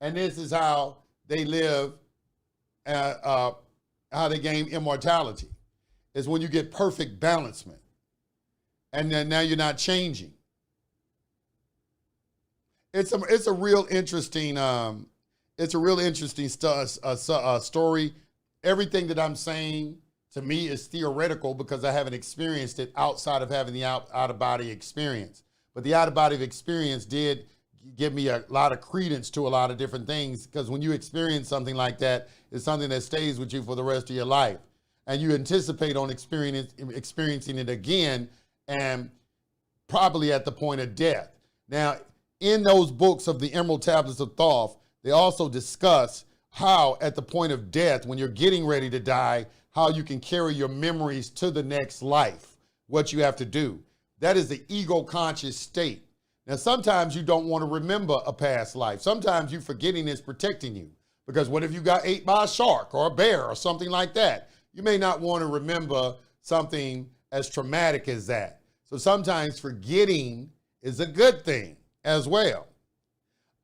And this is how they live, how they gain immortality, is when you get perfect balancement. And then now you're not changing. It's a real interesting story. everything that I'm saying to me is theoretical because I haven't experienced it outside of having the out-of-body experience. But the out-of-body experience did give me a lot of credence to a lot of different things, because when you experience something like that, it's something that stays with you for the rest of your life. And you anticipate on experiencing it again, and probably at the point of death. Now, in those books of the Emerald Tablets of Thoth, they also discuss how at the point of death, when you're getting ready to die, how you can carry your memories to the next life, what you have to do. That is the ego conscious state. Now, sometimes you don't want to remember a past life. Sometimes you forgetting is protecting you, because what if you got ate by a shark or a bear or something like that? You may not want to remember something as traumatic as that. So sometimes forgetting is a good thing as well.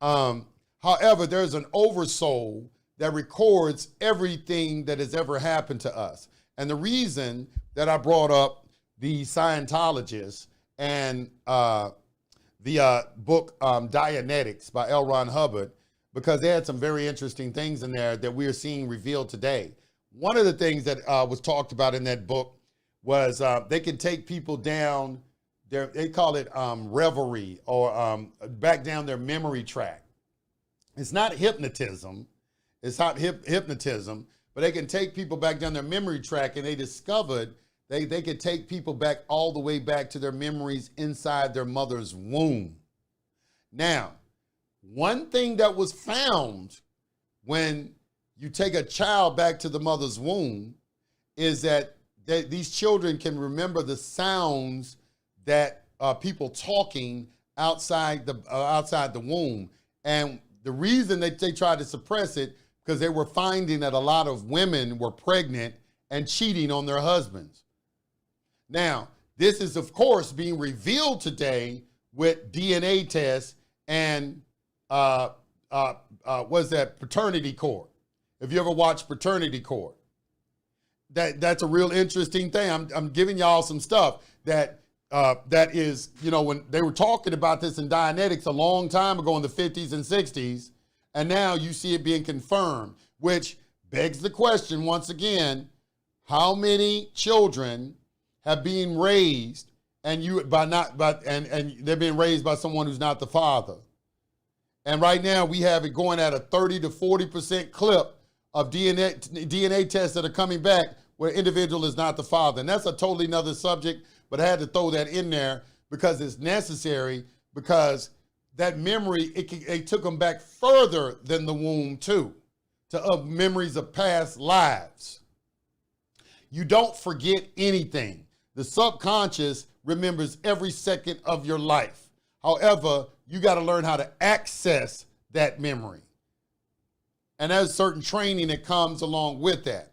However, there's an oversoul that records everything that has ever happened to us. And the reason that I brought up the Scientologists and the book Dianetics by L. Ron Hubbard, because they had some very interesting things in there that we're seeing revealed today. One of the things that was talked about in that book was they can take people down, they call it reverie, or back down their memory track. It's not hypnotism. It's not hypnotism, but they can take people back down their memory track, and they discovered they could take people back all the way back to their memories inside their mother's womb. Now, one thing that was found when you take a child back to the mother's womb is that these children can remember the sounds that people talking outside the womb. And the reason they tried to suppress it, because they were finding that a lot of women were pregnant and cheating on their husbands. Now, this is, of course, being revealed today with DNA tests and what's that, paternity court. If you ever watched Paternity Court, that's a real interesting thing. I'm giving y'all some stuff that is, when they were talking about this in Dianetics a long time ago in the 50s and 60s, and now you see it being confirmed, which begs the question once again: how many children have been raised and they're being raised by someone who's not the father? And right now we have it going at a 30 to 40% clip of DNA tests that are coming back where individual is not the father. And that's a totally another subject, but I had to throw that in there because it's necessary, because that memory, it took them back further than the womb too, to memories of past lives. You don't forget anything. The subconscious remembers every second of your life. However, you got to learn how to access that memory. And there's certain training that comes along with that.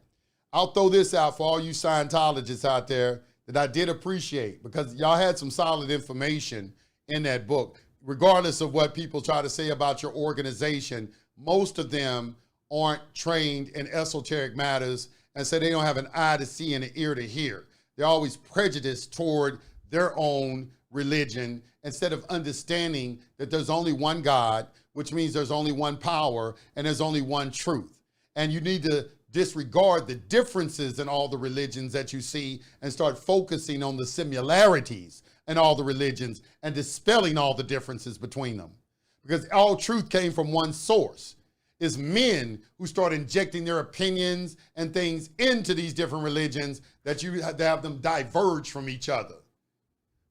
I'll throw this out for all you Scientologists out there that I did appreciate, because y'all had some solid information in that book. Regardless of what people try to say about your organization, most of them aren't trained in esoteric matters, and so they don't have an eye to see and an ear to hear. They're always prejudiced toward their own religion instead of understanding that there's only one God, which means there's only one power and there's only one truth. And you need to disregard the differences in all the religions that you see and start focusing on the similarities in all the religions and dispelling all the differences between them. Because all truth came from one source. It's men who start injecting their opinions and things into these different religions that you have to have them diverge from each other.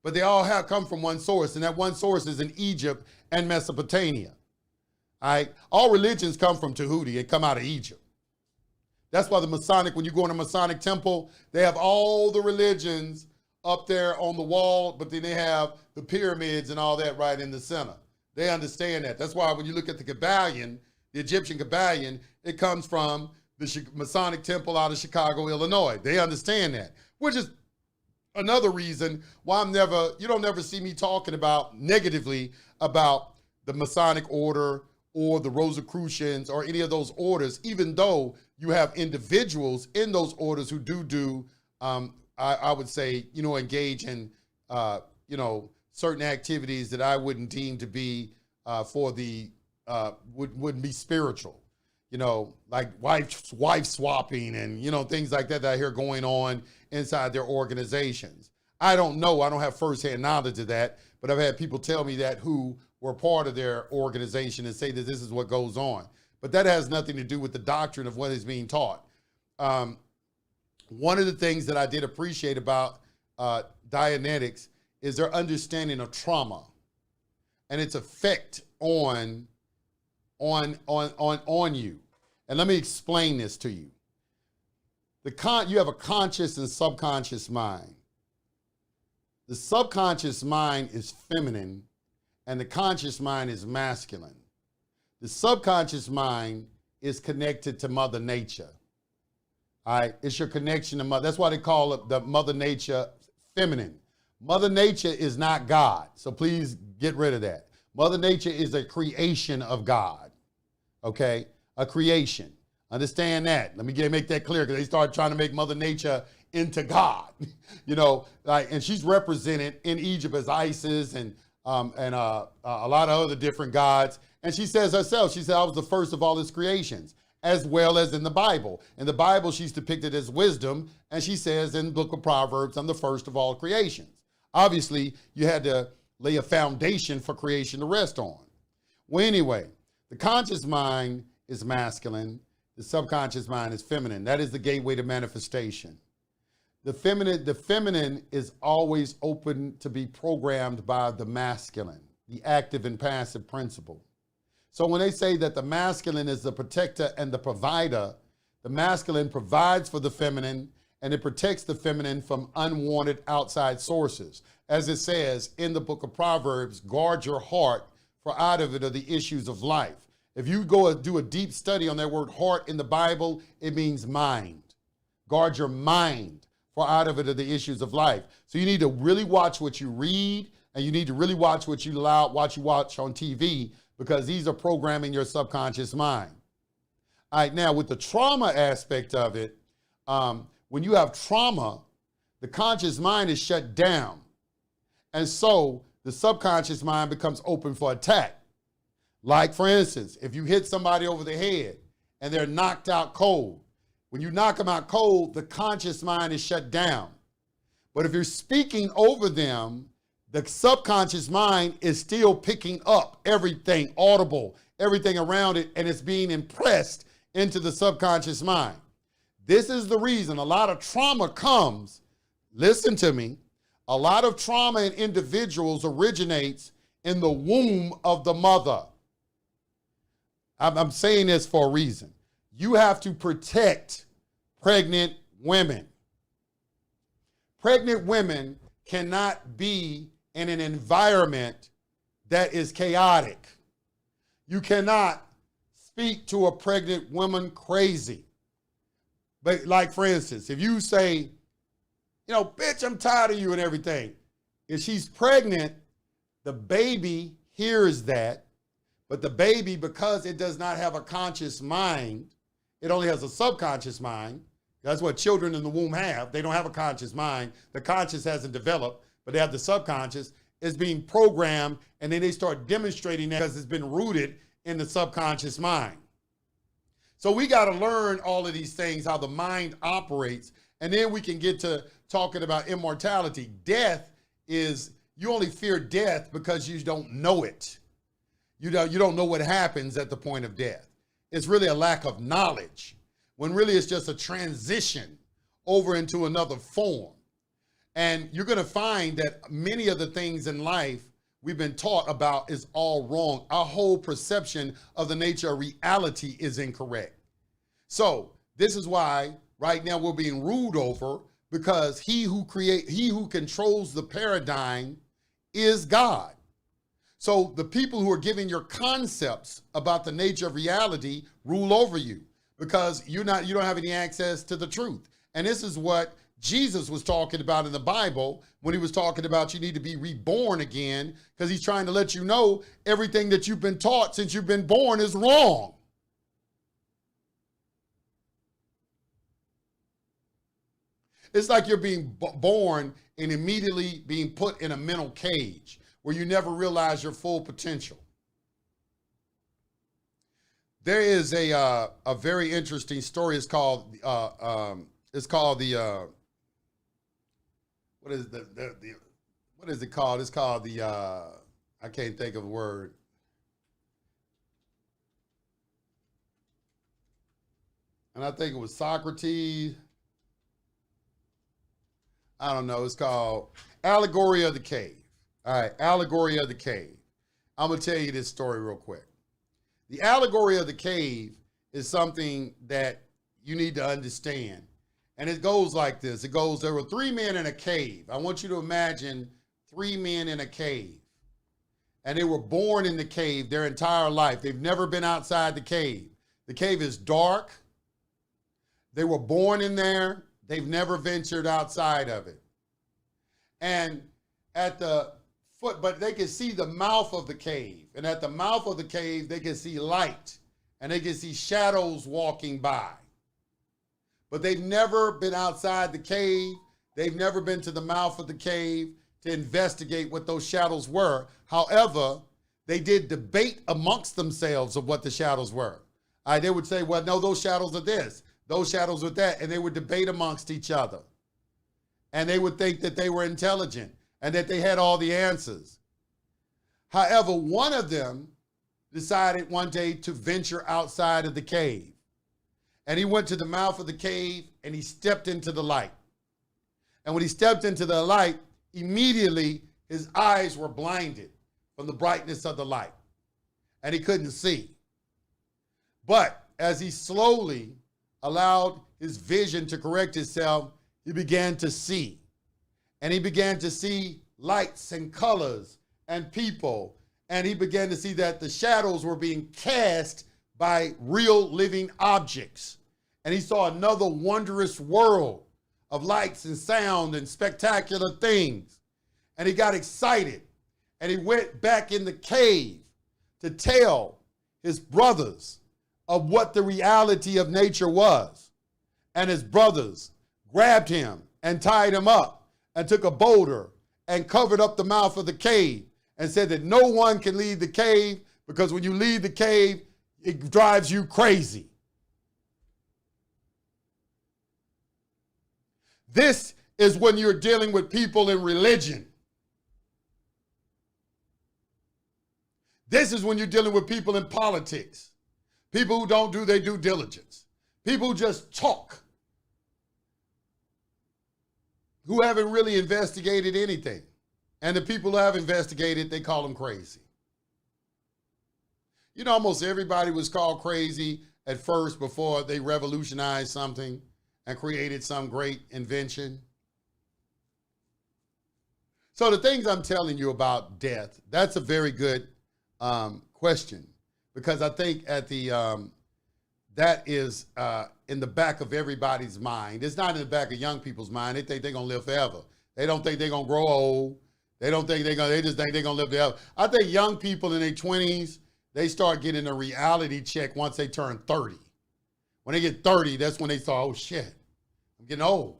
But they all have come from one source, and that one source is in Egypt and Mesopotamia. All right? All religions come from Tahuti. They come out of Egypt. That's why the Masonic, when you go in a Masonic temple, they have all the religions up there on the wall, but then they have the pyramids and all that right in the center. They understand that. That's why when you look at the Kabbalion, the Egyptian Kabbalion, it comes from the Masonic temple out of Chicago, Illinois. They understand that, which is another reason why you don't never see me talking about negatively about the Masonic order or the Rosicrucians or any of those orders, even though you have individuals in those orders who do I would say, engage in, certain activities that I wouldn't deem to be wouldn't be spiritual. like wife swapping and, things like that I hear going on inside their organizations. I don't know. I don't have firsthand knowledge of that, but I've had people tell me that who were part of their organization and say that this is what goes on. But that has nothing to do with the doctrine of what is being taught. One of the things that I did appreciate about Dianetics is their understanding of trauma and its effect on you. And let me explain this to you. You have a conscious and subconscious mind. The subconscious mind is feminine and the conscious mind is masculine. The subconscious mind is connected to Mother Nature. All right, it's your connection to Mother. That's why they call it the Mother Nature feminine. Mother Nature is not God, so please get rid of that. Mother Nature is a creation of God, okay? A creation. Understand that. Let me make that clear, because they started trying to make Mother Nature into God, and she's represented in Egypt as Isis and a lot of other different gods. And she says herself, she said, I was the first of all his creations, as well as in the Bible. In the Bible, she's depicted as wisdom, and she says in the book of Proverbs, I'm the first of all creations. Obviously, you had to lay a foundation for creation to rest on. Well, anyway, the conscious mind is masculine. The subconscious mind is feminine. That is the gateway to manifestation. The feminine is always open to be programmed by the masculine, the active and passive principle. So when they say that the masculine is the protector and the provider, the masculine provides for the feminine and it protects the feminine from unwanted outside sources. As it says in the book of Proverbs, guard your heart, for out of it are the issues of life. If you go and do a deep study on that word heart in the Bible, it means mind. Guard your mind, for out of it are the issues of life. So you need to really watch what you read, and you need to really watch what you watch on TV, because these are programming your subconscious mind. All right, now with the trauma aspect of it, when you have trauma, the conscious mind is shut down. And so the subconscious mind becomes open for attack. Like, for instance, if you hit somebody over the head and they're knocked out cold, when you knock them out cold, the conscious mind is shut down. But if you're speaking over them, the subconscious mind is still picking up everything audible, everything around it, and it's being impressed into the subconscious mind. This is the reason a lot of trauma comes. Listen to me. A lot of trauma in individuals originates in the womb of the mother. I'm saying this for a reason. You have to protect pregnant women. Pregnant women cannot be in an environment that is chaotic. You cannot speak to a pregnant woman crazy. But like, for instance, if you say, bitch, I'm tired of you and everything. If she's pregnant, the baby hears that, but the baby, because it does not have a conscious mind, it only has a subconscious mind. That's what children in the womb have. They don't have a conscious mind. The conscious hasn't developed, but they have the subconscious. It's being programmed, and then they start demonstrating that because it's been rooted in the subconscious mind. So we got to learn all of these things, how the mind operates, and then we can get to talking about immortality. Death is, you only fear death because you don't know it. You don't know what happens at the point of death. It's really a lack of knowledge, when really it's just a transition over into another form. And you're going to find that many of the things in life we've been taught about is all wrong. Our whole perception of the nature of reality is incorrect. So this is why right now we're being ruled over, because he who controls the paradigm is God. So the people who are giving your concepts about the nature of reality rule over you, because you don't have any access to the truth. And this is what Jesus was talking about in the Bible when he was talking about you need to be reborn again, because he's trying to let you know everything that you've been taught since you've been born is wrong. It's like you're being born and immediately being put in a mental cage where you never realize your full potential. There is a very interesting story. It's called the what is the what is it called? It's called the I can't think of the word. And I think it was Socrates. I don't know. It's called Allegory of the Cave. All right, Allegory of the Cave. I'm going to tell you this story real quick. The Allegory of the Cave is something that you need to understand. And it goes like this. It goes, there were 3 men in a cave. I want you to imagine 3 men in a cave. And they were born in the cave their entire life. They've never been outside the cave. The cave is dark. They were born in there. They've never ventured outside of it. And at the foot, but they can see the mouth of the cave. And at the mouth of the cave, they can see light. And they can see shadows walking by. But they've never been outside the cave. They've never been to the mouth of the cave to investigate what those shadows were. However, they did debate amongst themselves of what the shadows were. They would say, well, no, those shadows are this. Those shadows were that. And they would debate amongst each other. And they would think that they were intelligent and that they had all the answers. However, one of them decided one day to venture outside of the cave. And he went to the mouth of the cave and he stepped into the light. And when he stepped into the light, immediately his eyes were blinded from the brightness of the light. And he couldn't see. But as he slowly allowed his vision to correct itself, he began to see. And he began to see lights and colors and people. And he began to see that the shadows were being cast by real living objects. And he saw another wondrous world of lights and sound and spectacular things. And he got excited. And he went back in the cave to tell his brothers of what the reality of nature was. And his brothers grabbed him and tied him up and took a boulder and covered up the mouth of the cave and said that no one can leave the cave because when you leave the cave, it drives you crazy. This is when you're dealing with people in religion. This is when you're dealing with people in politics. People who don't do their due diligence. People who just talk. Who haven't really investigated anything. And the people who have investigated, they call them crazy. You know, almost everybody was called crazy at first before they revolutionized something and created some great invention. So the things I'm telling you about death, that's a very good question. Because I think at the that is in the back of everybody's mind. It's not in the back of young people's mind. They think they're going to live forever. They don't think they're going to grow old. They don't think they just think they're going to live forever. I think young people in their 20s, they start getting a reality check once they turn 30. When they get 30, that's when they start, oh shit, I'm getting old.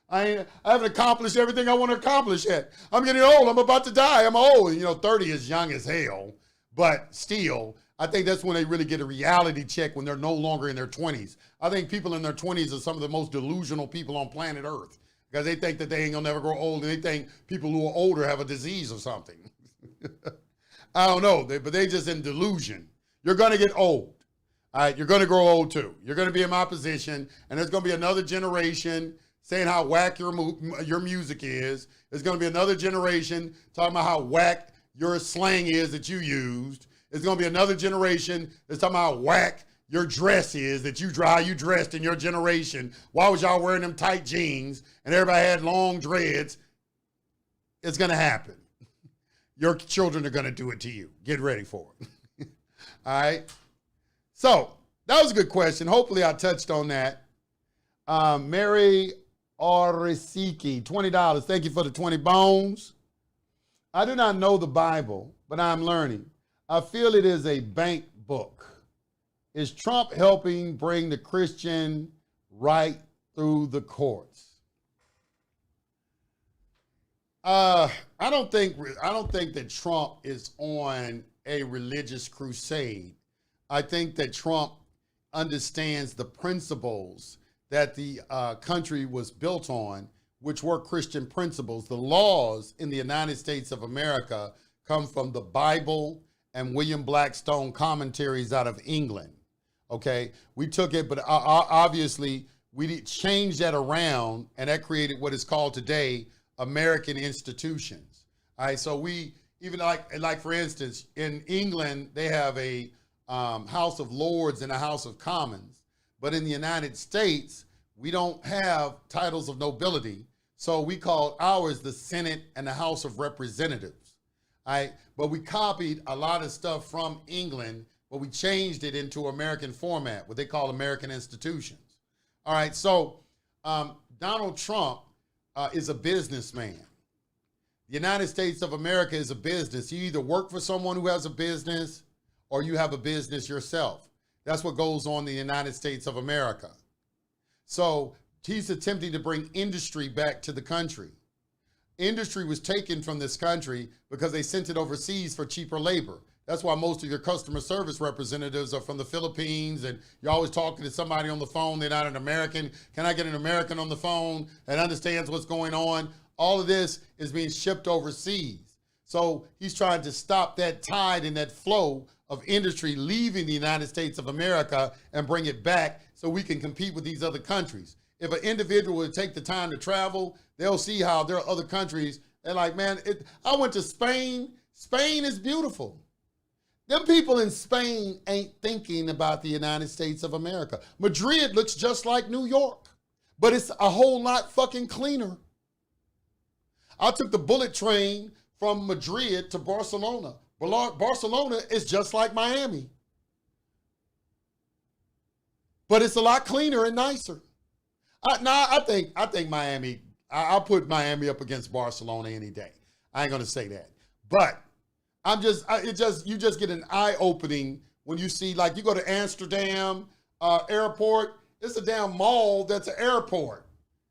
I haven't accomplished everything I want to accomplish yet. I'm getting old. I'm about to die. I'm old. You know, 30 is young as hell. But still, I think that's when they really get a reality check when they're no longer in their 20s. I think people in their 20s are some of the most delusional people on planet Earth because they think that they ain't gonna never grow old and they think people who are older have a disease or something. I don't know, but they just in delusion. You're gonna get old. All right, you're gonna grow old too. You're gonna be in my position and there's gonna be another generation saying how whack your music is. There's gonna be another generation talking about how whack your slang is that you used. It's going to be another generation that's talking about how whack your dress is that you dressed in your generation. Why was y'all wearing them tight jeans and everybody had long dreads? It's going to happen. Your children are going to do it to you. Get ready for it. All right. So that was a good question. Hopefully I touched on that. Mary Orisiki, $20. Thank you for the 20 bones. I do not know the Bible, but I'm learning. I feel it is a bank book. Is Trump helping bring the Christian right through the courts? I don't think that Trump is on a religious crusade. I think that Trump understands the principles that the country was built on, which were Christian principles. The laws in the United States of America come from the Bible and William Blackstone commentaries out of England. Okay, we took it, but obviously we changed that around, and that created what is called today American institutions. All right, so we even like for instance, in England they have a House of Lords and a House of Commons, but in the United States we don't have titles of nobility, so we call ours the Senate and the House of Representatives. All right, but we copied a lot of stuff from England, but we changed it into American format, what they call American institutions. All right, so Donald Trump is a businessman. The United States of America is a business. You either work for someone who has a business or you have a business yourself. That's what goes on in the United States of America. So he's attempting to bring industry back to the country. Industry was taken from this country because they sent it overseas for cheaper labor. That's why most of your customer service representatives are from the Philippines, and you're always talking to somebody on the phone. They're not an American. Can I get an American on the phone that understands what's going on? All of this is being shipped overseas. So he's trying to stop that tide and that flow of industry leaving the United States of America and bring it back so we can compete with these other countries. If an individual would take the time to travel, they'll see how there are other countries. They're like, man, I went to Spain. Spain is beautiful. Them people in Spain ain't thinking about the United States of America. Madrid looks just like New York, but it's a whole lot fucking cleaner. I took the bullet train from Madrid to Barcelona. Barcelona is just like Miami, but it's a lot cleaner and nicer. I think Miami, I'll put Miami up against Barcelona any day. I ain't gonna say that, but you just get an eye opening when you see, like, you go to Amsterdam airport. It's a damn mall that's an airport.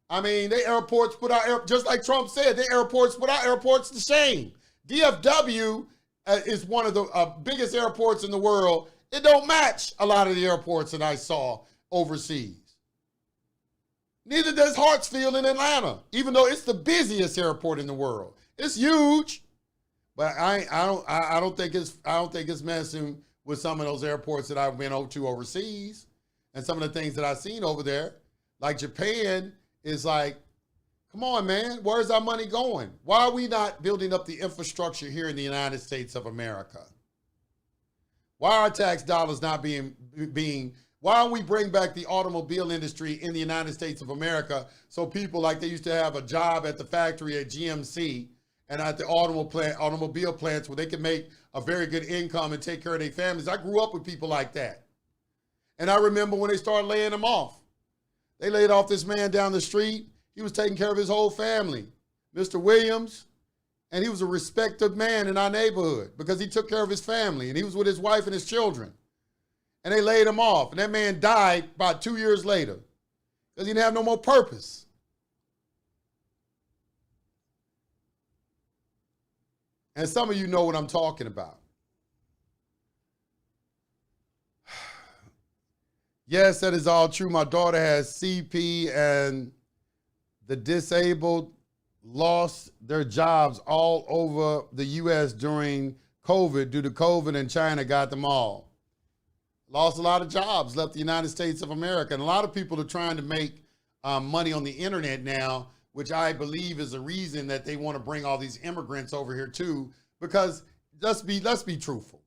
I mean, they airports put our just like Trump said, they airports put our airports to shame. DFW is one of the biggest airports in the world. It don't match a lot of the airports that I saw overseas. Neither does Hartsfield in Atlanta, even though it's the busiest airport in the world. It's huge. But I don't think it's messing with some of those airports that I've been over to overseas, and some of the things that I've seen over there. Like Japan is like, come on, man, where's our money going? Why are we not building up the infrastructure here in the United States of America? Why are our tax dollars not being? Why don't we bring back the automobile industry in the United States of America so people, like they used to have a job at the factory at GMC and at the automobile plants where they can make a very good income and take care of their families. I grew up with people like that. And I remember when they started laying them off. They laid off this man down the street. He was taking care of his whole family, Mr. Williams, and he was a respected man in our neighborhood because he took care of his family and he was with his wife and his children. And they laid him off, and that man died about 2 years later because he didn't have no more purpose. And some of you know what I'm talking about. Yes, that is all true. My daughter has CP, and the disabled lost their jobs all over the U.S. during COVID. Due to COVID, and China got them all. Lost a lot of jobs, left the United States of America. And a lot of people are trying to make money on the internet now, which I believe is a reason that they want to bring all these immigrants over here too, because let's be truthful.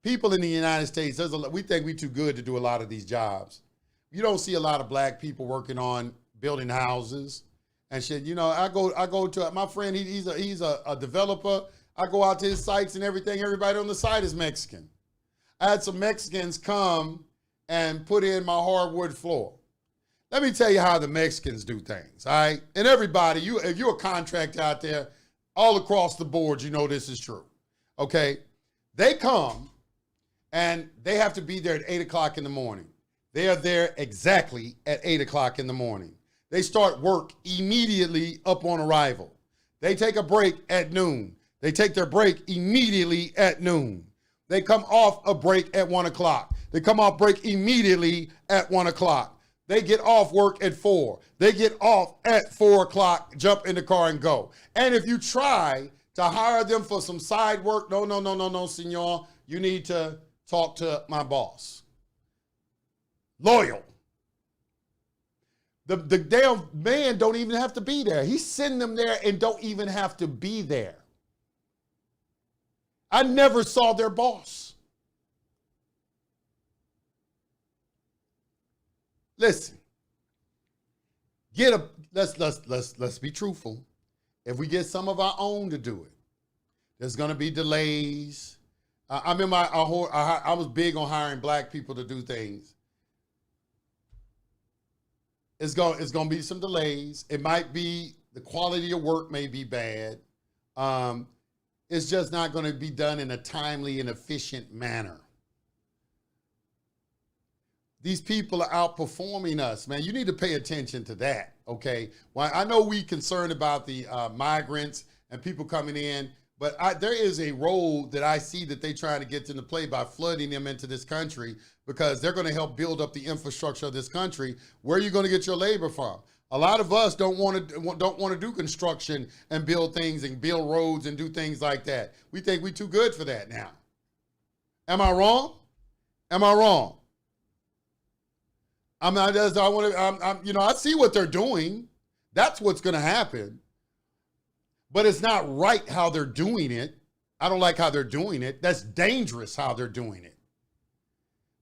People in the United States, we think we're too good to do a lot of these jobs. You don't see a lot of black people working on building houses and shit. You know, I go to my friend, he's a developer. I go out to his sites and everything. Everybody on the site is Mexican. I had some Mexicans come and put in my hardwood floor. Let me tell you how the Mexicans do things, all right? And everybody, if you're a contractor out there, all across the board, you know this is true, okay? They come and they have to be there at 8 o'clock in the morning. They are there exactly at 8 o'clock in the morning. They start work immediately upon arrival. They take a break at noon. They take their break immediately at noon. They come off a break at 1 o'clock. They come off break immediately at 1 o'clock. They get off work at 4. They get off at 4 o'clock, jump in the car and go. And if you try to hire them for some side work, no, senor. You need to talk to my boss. Loyal. The damn man don't even have to be there. He's sending them there and don't even have to be there. I never saw their boss. Listen. Let's be truthful. If we get some of our own to do it, there's going to be delays. I remember I was big on hiring black people to do things. It's going to be some delays. It might be the quality of work may be bad. It's just not going to be done in a timely and efficient manner. These people are outperforming us, man. You need to pay attention to that, okay? Well, I know we concerned about the migrants and people coming in, but there is a role that I see that they trying to get into play by flooding them into this country because they're going to help build up the infrastructure of this country. Where are you going to get your labor from? A lot of us don't want to do construction and build things and build roads and do things like that. We think we're too good for that now. Am I wrong? Am I wrong? I see what they're doing. That's what's going to happen. But it's not right how they're doing it. I don't like how they're doing it. That's dangerous how they're doing it.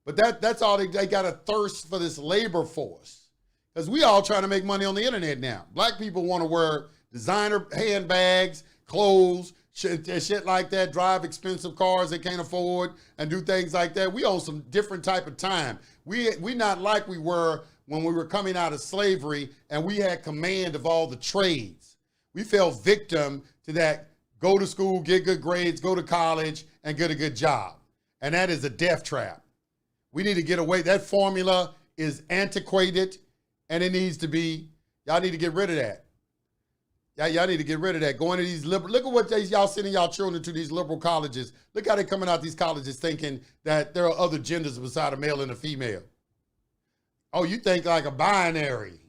But that's all they got a thirst for this labor force. Because we all trying to make money on the internet now. Black people want to wear designer handbags, clothes, shit like that, drive expensive cars they can't afford, and do things like that. We on some different type of time. We not like we were when we were coming out of slavery and we had command of all the trades. We fell victim to that. Go to school, get good grades, go to college, and get a good job. And that is a death trap. We need to get away. That formula is antiquated, and it needs to be, y'all need to get rid of that. Y'all need to get rid of that. Going to these liberal, look at what y'all sending y'all children to these liberal colleges. Look how they're coming out these colleges thinking that there are other genders beside a male and a female. Oh, you think like a binary.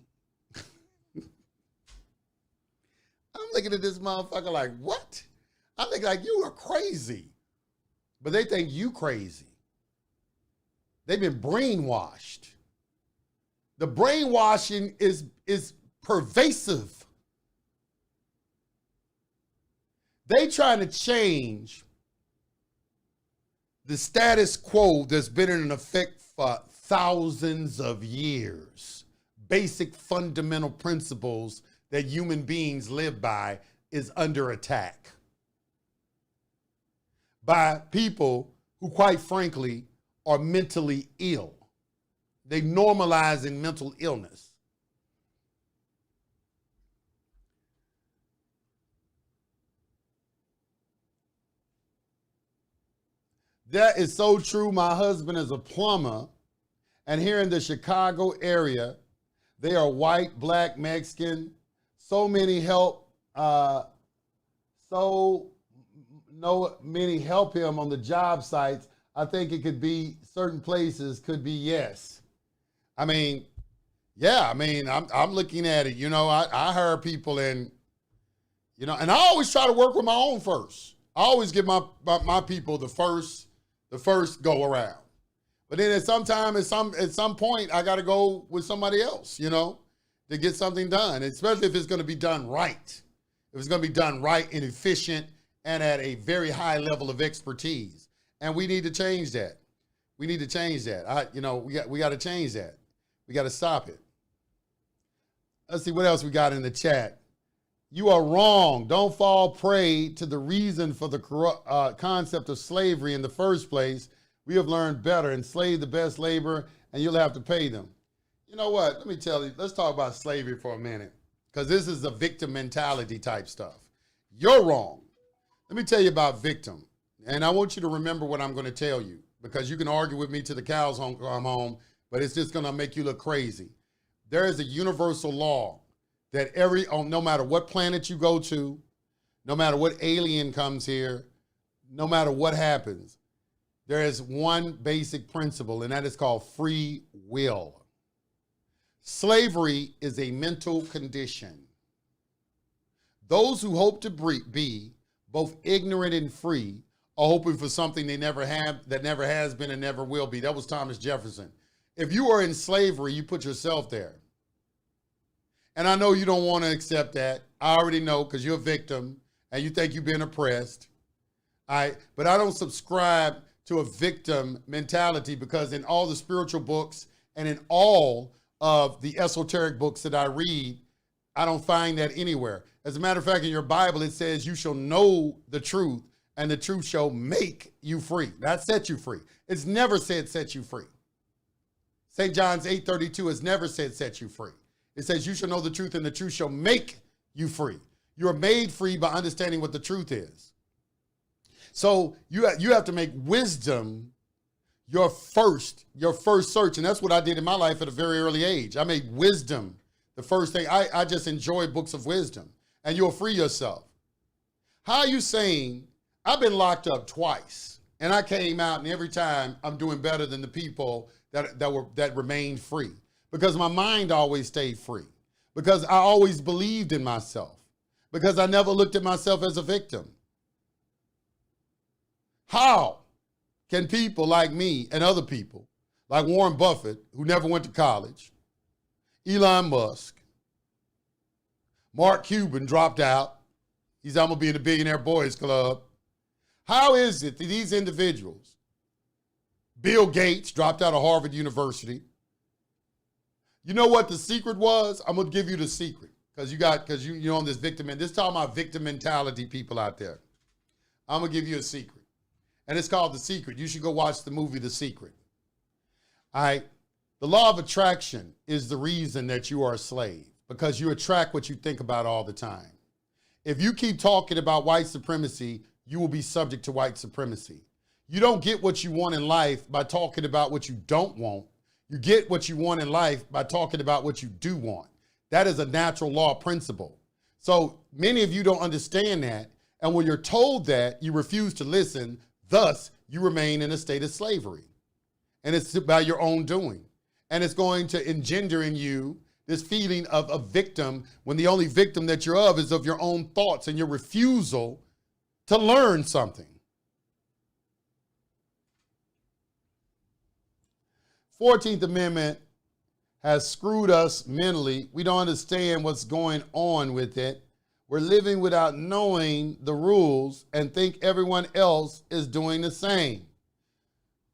I'm looking at this motherfucker like, what? I think like you are crazy. But they think you crazy. They've been brainwashed. The brainwashing is pervasive. They trying to change the status quo that's been in effect for thousands of years. Basic fundamental principles that human beings live by is under attack by people who, quite frankly, are mentally ill. They normalizing mental illness. That is so true. My husband is a plumber, and here in the Chicago area, they are white, black, Mexican. So many help. Many help him on the job sites. I think it could be certain places could be yes. I mean, yeah. I mean, I'm looking at it. You know, I hire people and, you know, and I always try to work with my own first. I always give my people the first go around. But then at some point, I got to go with somebody else, you know, to get something done, especially if it's going to be done right. If it's going to be done right and efficient and at a very high level of expertise. And we need to change that. We need to change that. We got to change that. We got to stop it. Let's see what else we got in the chat. You are wrong. Don't fall prey to the reason for the concept of slavery in the first place. We have learned better. Enslave the best labor, and you'll have to pay them. You know what? Let me tell you. Let's talk about slavery for a minute, because this is the victim mentality type stuff. You're wrong. Let me tell you about victim. And I want you to remember what I'm going to tell you, because you can argue with me till the cows come home, but it's just going to make you look crazy. There is a universal law that no matter what planet you go to, no matter what alien comes here, no matter what happens, there is one basic principle, and that is called free will. Slavery is a mental condition. Those who hope to be both ignorant and free are hoping for something they never have, that never has been and never will be. That was Thomas Jefferson. If you are in slavery, you put yourself there. And I know you don't want to accept that. I already know, because you're a victim and you think you've been oppressed. But I don't subscribe to a victim mentality, because in all the spiritual books and in all of the esoteric books that I read, I don't find that anywhere. As a matter of fact, in your Bible, it says you shall know the truth and the truth shall make you free. Not set you free. It's never said set you free. St. John's 8:32 has never said set you free. It says you shall know the truth and the truth shall make you free. You are made free by understanding what the truth is. So you have to make wisdom your first search. And that's what I did in my life at a very early age. I made wisdom the first thing. I just enjoy books of wisdom, and you'll free yourself. How are you saying, I've been locked up twice and I came out, and every time I'm doing better than the people that remained free? Because my mind always stayed free. Because I always believed in myself. Because I never looked at myself as a victim. How can people like me and other people, like Warren Buffett, who never went to college, Elon Musk, Mark Cuban dropped out, he's I'm gonna be in the Billionaire Boys Club. How is it that these individuals, Bill Gates dropped out of Harvard University? You know what the secret was? I'm gonna give you the secret, because you're on this victim, and this talking about victim mentality people out there. I'm gonna give you a secret, and it's called The Secret. You should go watch the movie The Secret. All right, the law of attraction is the reason that you are a slave, because you attract what you think about all the time. If you keep talking about white supremacy, you will be subject to white supremacy. You don't get what you want in life by talking about what you don't want. You get what you want in life by talking about what you do want. That is a natural law principle. So many of you don't understand that. And when you're told that, you refuse to listen. Thus, you remain in a state of slavery. And it's by your own doing. And it's going to engender in you this feeling of a victim, when the only victim that you're of is of your own thoughts and your refusal to learn something. 14th Amendment has screwed us mentally. We don't understand what's going on with it. We're living without knowing the rules and think everyone else is doing the same.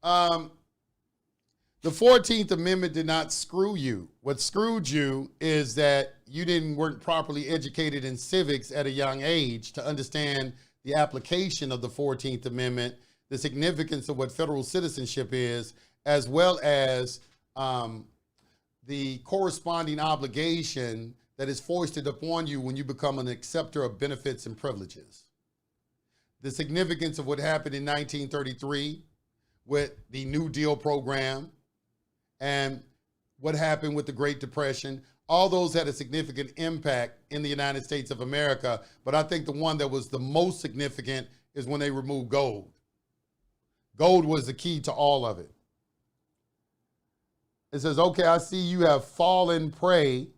The 14th Amendment did not screw you. What screwed you is that you weren't properly educated in civics at a young age to understand the application of the 14th Amendment, the significance of what federal citizenship is, as well as the corresponding obligation that is foisted upon you when you become an acceptor of benefits and privileges. The significance of what happened in 1933 with the New Deal program, and what happened with the Great Depression, all those had a significant impact in the United States of America. But I think the one that was the most significant is when they removed gold. Gold was the key to all of it. It says, okay, I see you have fallen prey.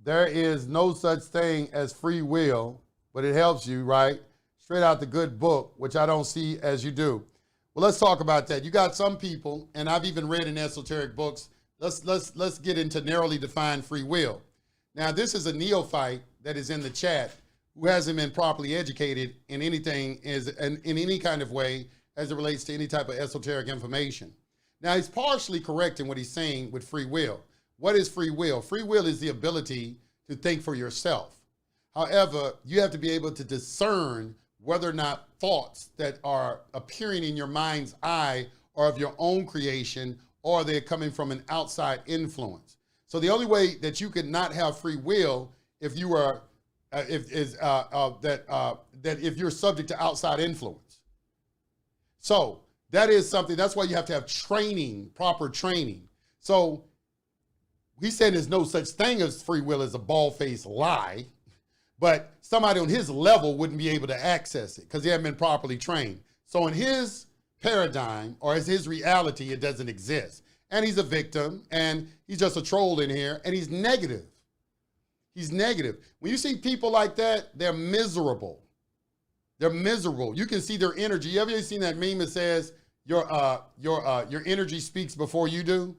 There is no such thing as free will, but it helps you, right? Straight out the good book, which I don't see as you do. Well, let's talk about that. You got some people, and I've even read in esoteric books, let's get into narrowly defined free will. Now, this is a neophyte that is in the chat who hasn't been properly educated in anything, in any kind of way as it relates to any type of esoteric information. Now, he's partially correct in what he's saying with free will. What is free will? Free will is the ability to think for yourself. However, you have to be able to discern whether or not thoughts that are appearing in your mind's eye are of your own creation, or they're coming from an outside influence. So the only way that you could not have free will if you are if you're subject to outside influence. So that is something. That's why you have to have training, proper training. So he said there's no such thing as free will as a bald-faced lie. But somebody on his level wouldn't be able to access it because they haven't been properly trained. So in his paradigm or as his reality, it doesn't exist. And he's a victim and he's just a troll in here and he's negative. He's negative. When you see people like that, they're miserable. They're miserable. You can see their energy. You ever seen that meme that says your energy speaks before you do?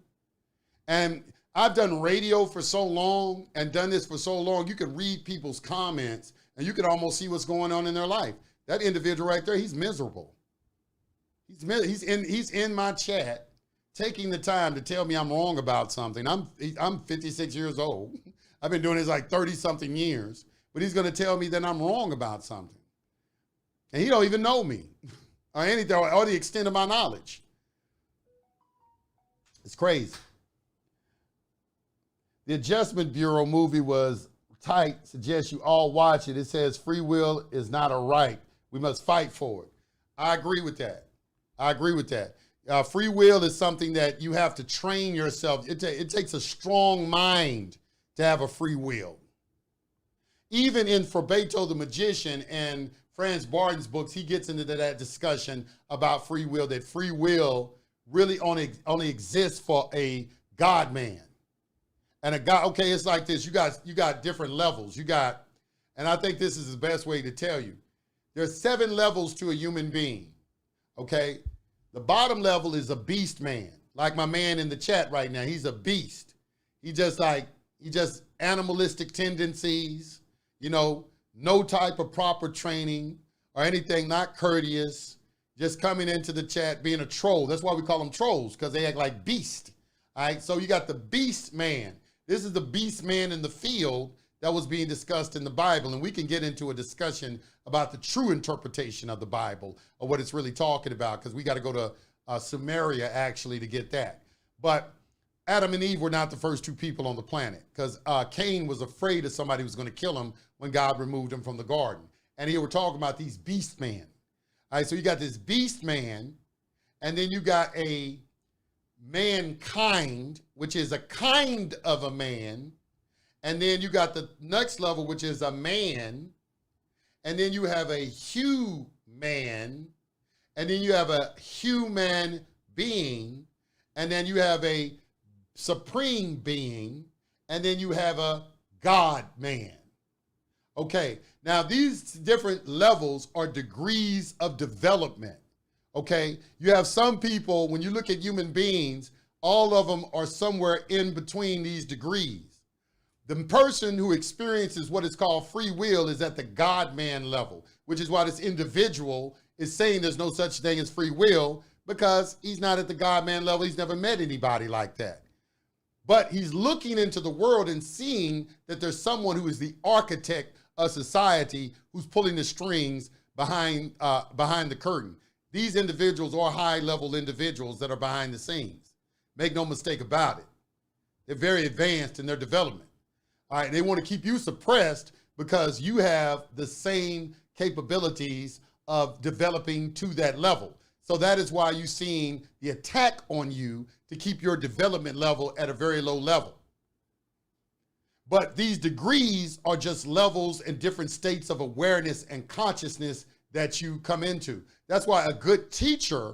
And I've done radio for so long and done this for so long, you can read people's comments and you can almost see what's going on in their life. That individual right there, he's miserable. He's in my chat taking the time to tell me I'm wrong about something. I'm 56 years old. I've been doing this like 30 something years, but he's going to tell me that I'm wrong about something. And he don't even know me or anything or the extent of my knowledge. It's crazy. The Adjustment Bureau movie was tight. Suggest you all watch it. It says free will is not a right. We must fight for it. I agree with that. I agree with that. Free will is something that you have to train yourself. It takes a strong mind to have a free will. Even in For Beto the Magician and Franz Barton's books, he gets into that discussion about free will, that free will really only exists for a God man. And a God, okay, it's like this. You got different levels. And I think this is the best way to tell you. There's 7 levels to a human being. Okay? The bottom level is a beast man. Like my man in the chat right now, he's a beast. He just animalistic tendencies, no type of proper training or anything, not courteous, just coming into the chat being a troll. That's why we call them trolls, because they act like beast. All right, so you got the beast man. This is the beast man in the field that was being discussed in the Bible. And we can get into a discussion about the true interpretation of the Bible or what it's really talking about, because we got to go to Sumeria actually to get that. But Adam and Eve were not the first 2 people on the planet, because Cain was afraid of somebody who was going to kill him when God removed him from the garden. And here we're talking about these beast men. All right, so you got this beast man, and then you got a mankind, which is a kind of a man. And then you got the next level, which is a man. And then you have a human. And then you have a human being. And then you have a supreme being. And then you have a God man. Okay, now these different levels are degrees of development. Okay, you have some people, when you look at human beings, all of them are somewhere in between these degrees. The person who experiences what is called free will is at the God-man level, which is why this individual is saying there's no such thing as free will, because he's not at the God-man level. He's never met anybody like that. But he's looking into the world and seeing that there's someone who is the architect of society who's pulling the strings behind the curtain. These individuals are high-level individuals that are behind the scenes. Make no mistake about it. They're very advanced in their development. All right, they want to keep you suppressed because you have the same capabilities of developing to that level. So that is why you're seeing the attack on you to keep your development level at a very low level. But these degrees are just levels and different states of awareness and consciousness that you come into. That's why a good teacher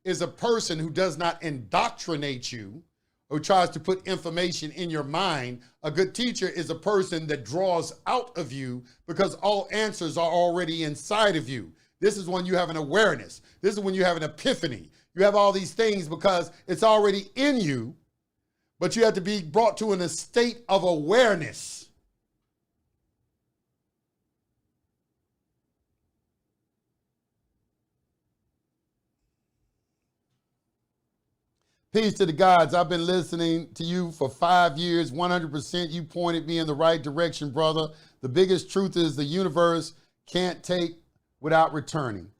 is a person who does not indoctrinate you or tries to put information in your mind. A good teacher is a person that draws out of you because all answers are already inside of you. This is when you have an awareness. This is when you have an epiphany. You have all these things because it's already in you, but you have to be brought to a state of awareness. Peace to the gods. I've been listening to you for 5 years. 100% you pointed me in the right direction, brother. The biggest truth is the universe can't take without returning.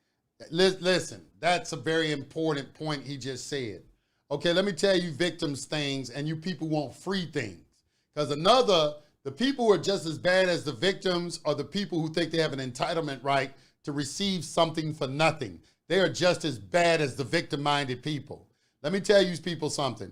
Listen, that's a very important point he just said. Okay, let me tell you victims things, and you people want free things. Because the people who are just as bad as the victims are the people who think they have an entitlement right to receive something for nothing. They are just as bad as the victim-minded people. Let me tell you people something.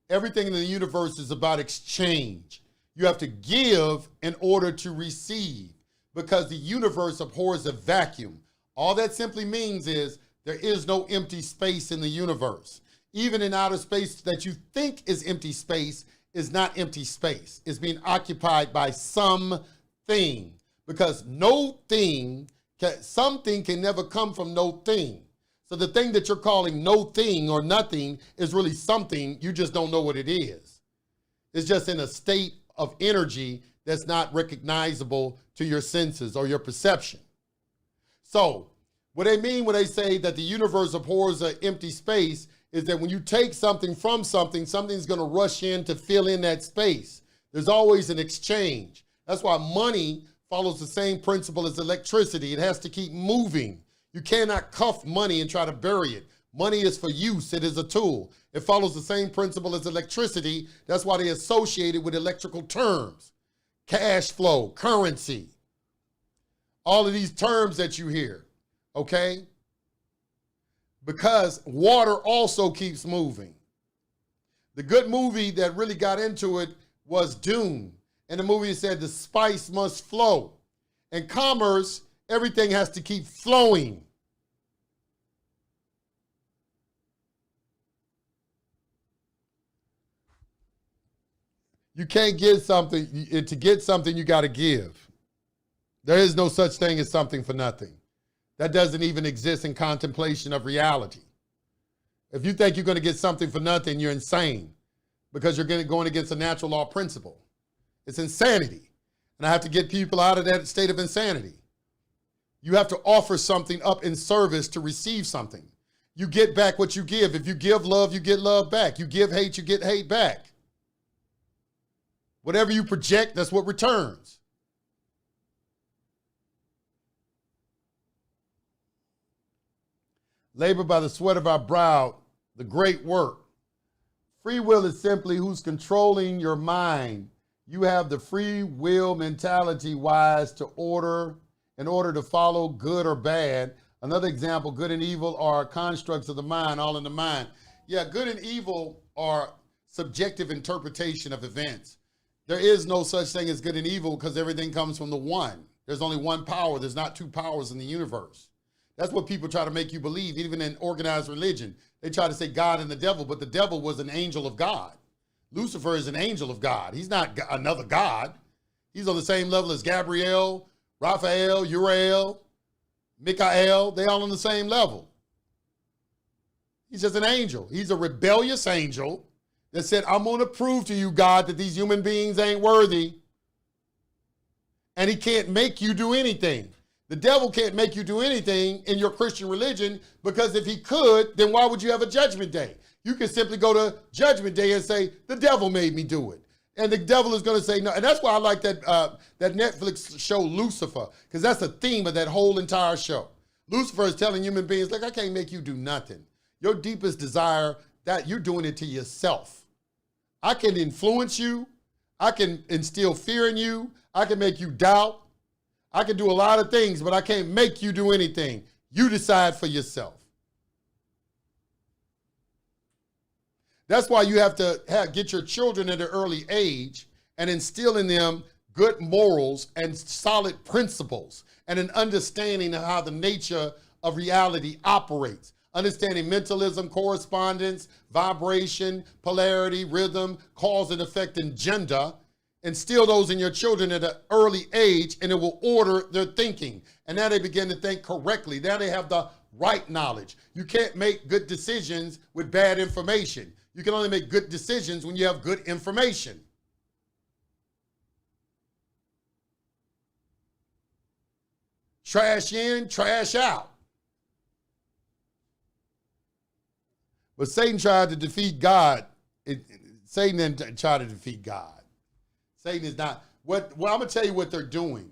Everything in the universe is about exchange. You have to give in order to receive, because the universe abhors a vacuum. All that simply means is There is no empty space in the universe. Even in outer space that you think is empty space is not empty space. It's being occupied by something, because something can never come from no thing. So the thing that you're calling no thing or nothing is really something. You just don't know what it is. It's just in a state of energy that's not recognizable to your senses or your perception. So what they mean when they say that the universe abhors an empty space is that when you take something from something, something's going to rush in to fill in that space. There's always an exchange. That's why money follows the same principle as electricity. It has to keep moving. You cannot cuff money and try to bury it. Money is for use. It is a tool. It follows the same principle as electricity. That's why they associate it with electrical terms. Cash flow, currency. All of these terms that you hear, okay? Because water also keeps moving. The good movie that really got into it was Dune. And the movie said the spice must flow. In commerce, everything has to keep flowing. You can't get something. To get something, you got to give. There is no such thing as something for nothing. That doesn't even exist in contemplation of reality. If you think you're going to get something for nothing, you're insane, because you're going against a natural law principle. It's insanity. And I have to get people out of that state of insanity. You have to offer something up in service to receive something. You get back what you give. If you give love, you get love back. You give hate, you get hate back. Whatever you project, that's what returns. Labor by the sweat of our brow, the great work. Free will is simply who's controlling your mind. You have the free will mentality wise in order to follow good or bad. Another example, good and evil are constructs of the mind, all in the mind. Yeah, good and evil are subjective interpretation of events. There is no such thing as good and evil because everything comes from the one. There's only one power. There's not two powers in the universe. That's what people try to make you believe, even in organized religion. They try to say God and the devil, but the devil was an angel of God. Lucifer is an angel of God. He's not another God. He's on the same level as Gabriel, Raphael, Uriel, Michael. They all on the same level. He's just an angel. He's a rebellious angel that said, I'm going to prove to you, God, that these human beings ain't worthy. And he can't make you do anything. The devil can't make you do anything in your Christian religion, because if he could, then why would you have a judgment day? You can simply go to judgment day and say, the devil made me do it. And the devil is going to say no. And that's why I like that Netflix show Lucifer, because that's the theme of that whole entire show. Lucifer is telling human beings, look, I can't make you do nothing. Your deepest desire, that you're doing it to yourself. I can influence you. I can instill fear in you. I can make you doubt. I can do a lot of things, but I can't make you do anything. You decide for yourself. That's why you have to get your children at an early age and instill in them good morals and solid principles and an understanding of how the nature of reality operates. Understanding mentalism, correspondence, vibration, polarity, rhythm, cause and effect, and gender. Instill those in your children at an early age, and it will order their thinking. And now they begin to think correctly. Now they have the right knowledge. You can't make good decisions with bad information. You can only make good decisions when you have good information. Trash in, trash out. But Satan tried to defeat God. Satan didn't try to defeat God. Satan is not. Well, I'm going to tell you what they're doing.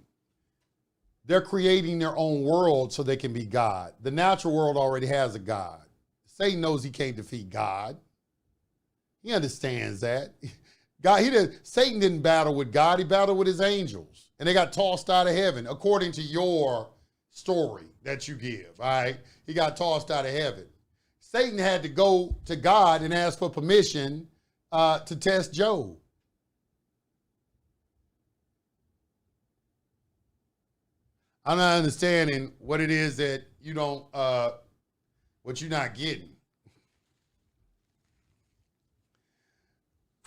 They're creating their own world so they can be God. The natural world already has a God. Satan knows he can't defeat God. He understands that. Satan didn't battle with God. He battled with his angels. And they got tossed out of heaven, according to your story that you give. All right? He got tossed out of heaven. Satan had to go to God and ask for permission to test Job. I'm not understanding what it is that you don't what you're not getting.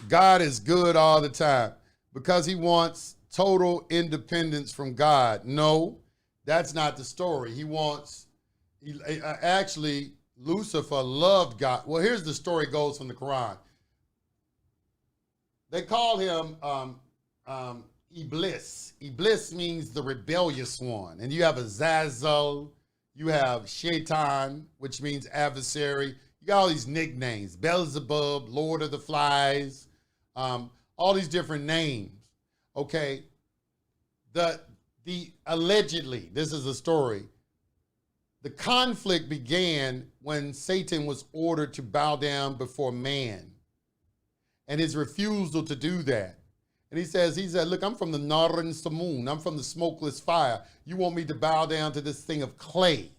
God is good all the time because he wants total independence from God. No, that's not the story. Actually, Lucifer loved God. Well, here's the story goes from the Quran. They call him Iblis. Iblis means the rebellious one. And you have Azazel, you have Shaitan, which means adversary. You got all these nicknames, Beelzebub, Lord of the Flies, all these different names. Okay. The allegedly, this is a story. The conflict began when Satan was ordered to bow down before man and his refusal to do that. And he said, look, I'm from the Nar and Samoon. I'm from the smokeless fire. You want me to bow down to this thing of clay?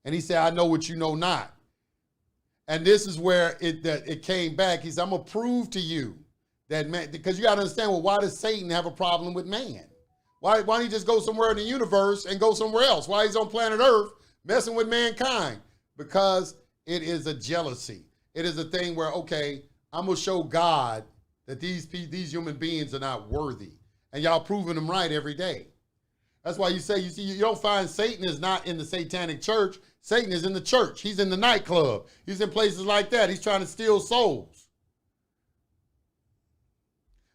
And he said, I know what you know not. And this is where it came back. He said, I'm going to prove to you that man, because you got to understand, well, why does Satan have a problem with man? Why don't he just go somewhere in the universe and go somewhere else? Why he's on planet Earth messing with mankind? Because it is a jealousy. It is a thing where, okay, I'm going to show God that these human beings are not worthy. And y'all proving them right every day. That's why you don't find Satan is not in the satanic church. Satan is in the church. He's in the nightclub. He's in places like that. He's trying to steal souls.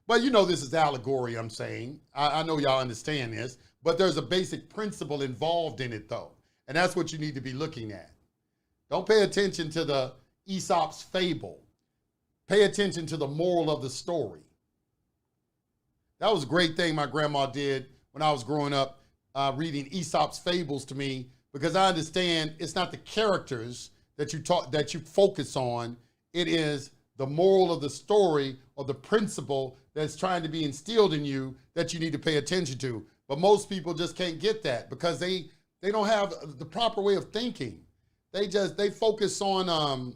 But you know this is allegory, I'm saying. I know y'all understand this. But there's a basic principle involved in it, though. And that's what you need to be looking at. Don't pay attention to the Aesop's fable. Pay attention to the moral of the story. That was a great thing my grandma did when I was growing up, reading Aesop's fables to me, because I understand it's not the characters that you focus on. It is the moral of the story or the principle that's trying to be instilled in you that you need to pay attention to. But most people just can't get that because they don't have the proper way of thinking. They focus on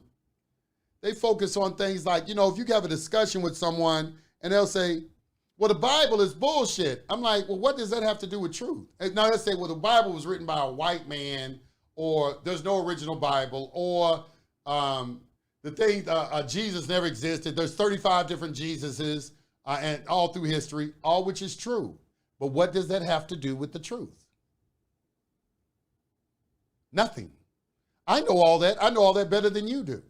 things like, if you have a discussion with someone and they'll say, well, the Bible is bullshit. I'm like, well, what does that have to do with truth? And now let's say, well, the Bible was written by a white man, or there's no original Bible, or Jesus never existed. There's 35 different Jesuses and all through history, all which is true. But what does that have to do with the truth? Nothing. I know all that. I know all that better than you do.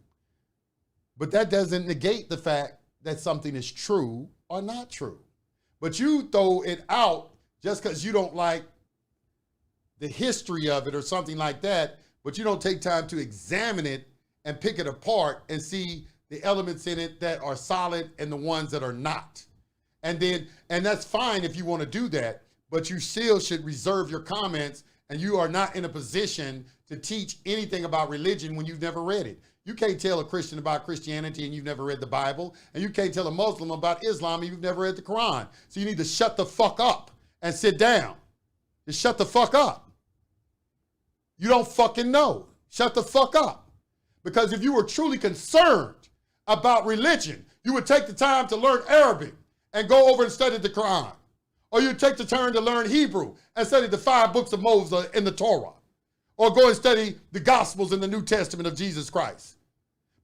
But that doesn't negate the fact that something is true or not true. But you throw it out just because you don't like the history of it or something like that, but you don't take time to examine it and pick it apart and see the elements in it that are solid and the ones that are not. And that's fine if you want to do that, but you still should reserve your comments, and you are not in a position to teach anything about religion when you've never read it. You can't tell a Christian about Christianity and you've never read the Bible, and you can't tell a Muslim about Islam and you've never read the Quran. So you need to shut the fuck up and sit down. Just shut the fuck up. You don't fucking know. Shut the fuck up. Because if you were truly concerned about religion, you would take the time to learn Arabic and go over and study the Quran. Or you'd take the turn to learn Hebrew and study the 5 books of Moses in the Torah. Or go and study the Gospels in the New Testament of Jesus Christ.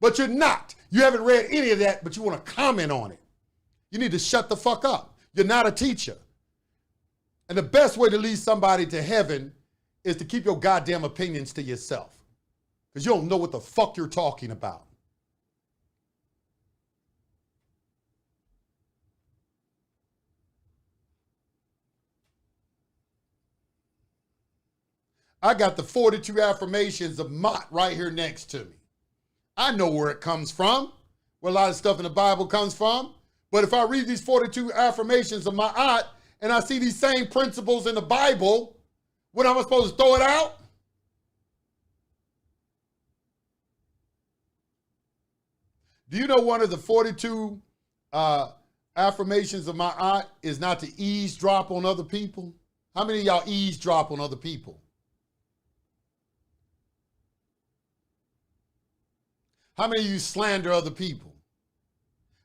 But you're not. You haven't read any of that, but you want to comment on it. You need to shut the fuck up. You're not a teacher. And the best way to lead somebody to heaven is to keep your goddamn opinions to yourself. Because you don't know what the fuck you're talking about. I got the 42 affirmations of Mott right here next to me. I know where it comes from, where a lot of stuff in the Bible comes from. But if I read these 42 affirmations of Mott and I see these same principles in the Bible, what am I supposed to throw it out? Do you know one of the 42 affirmations of Mott is not to eavesdrop on other people? How many of y'all eavesdrop on other people? How many of you slander other people?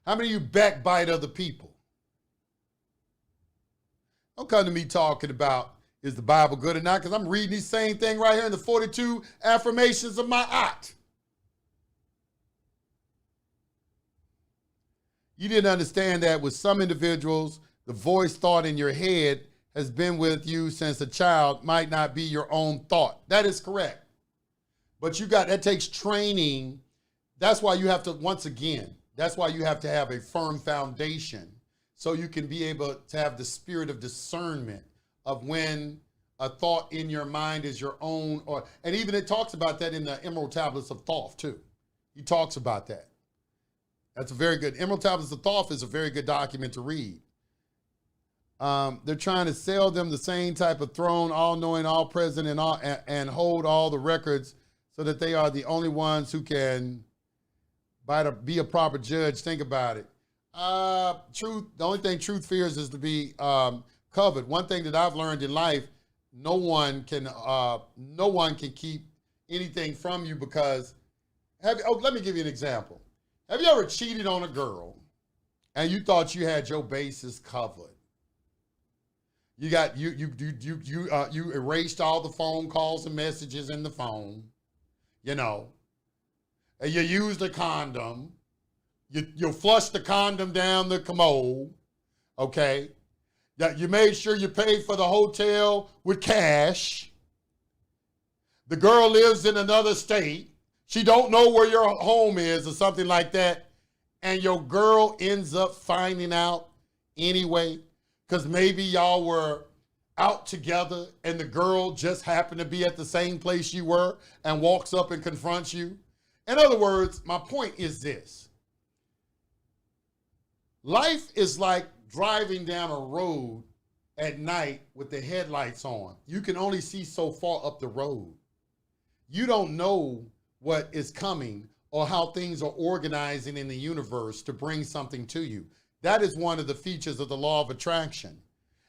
How many of you backbite other people? Don't come to me talking about Is the Bible good or not? Because I'm reading these same thing right here in the 42 affirmations of my act. You didn't understand that with some individuals, the voice thought in your head has been with you since a child might not be your own thought. That is correct. But that takes training. That's why you have to, once again, that's why you have to have a firm foundation so you can be able to have the spirit of discernment of when a thought in your mind is your own, and even it talks about that in the Emerald Tablets of Thoth too. He talks about that. That's a very good, Emerald Tablets of Thoth is a very good document to read. They're trying to sell them the same type of throne, all-knowing, all-present, and hold all the records so that they are the only ones who can be a proper judge. Think about it. The only thing truth fears is to be covered. One thing that I've learned in life, no one can keep anything from you because, let me give you an example. Have you ever cheated on a girl and you thought you had your bases covered? You erased all the phone calls and messages in the phone, and you used a condom. You flushed the condom down the commode, okay? You made sure you paid for the hotel with cash. The girl lives in another state. She don't know where your home is or something like that. And your girl ends up finding out anyway, because maybe y'all were out together and the girl just happened to be at the same place you were and walks up and confronts you. In other words, my point is this. Life is like driving down a road at night with the headlights on. You can only see so far up the road. You don't know what is coming or how things are organizing in the universe to bring something to you. That is one of the features of the law of attraction,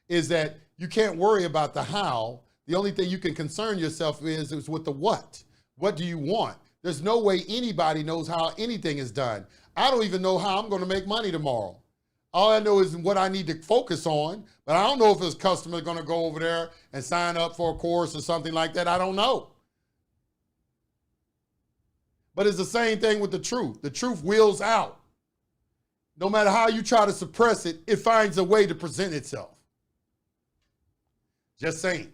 is that you can't worry about the how. The only thing you can concern yourself is with the what. What do you want? There's no way anybody knows how anything is done. I don't even know how I'm going to make money tomorrow. All I know is what I need to focus on, but I don't know if this customer is going to go over there and sign up for a course or something like that. I don't know. But it's the same thing with the truth. The truth wheels out. No matter how you try to suppress it, it finds a way to present itself. Just saying.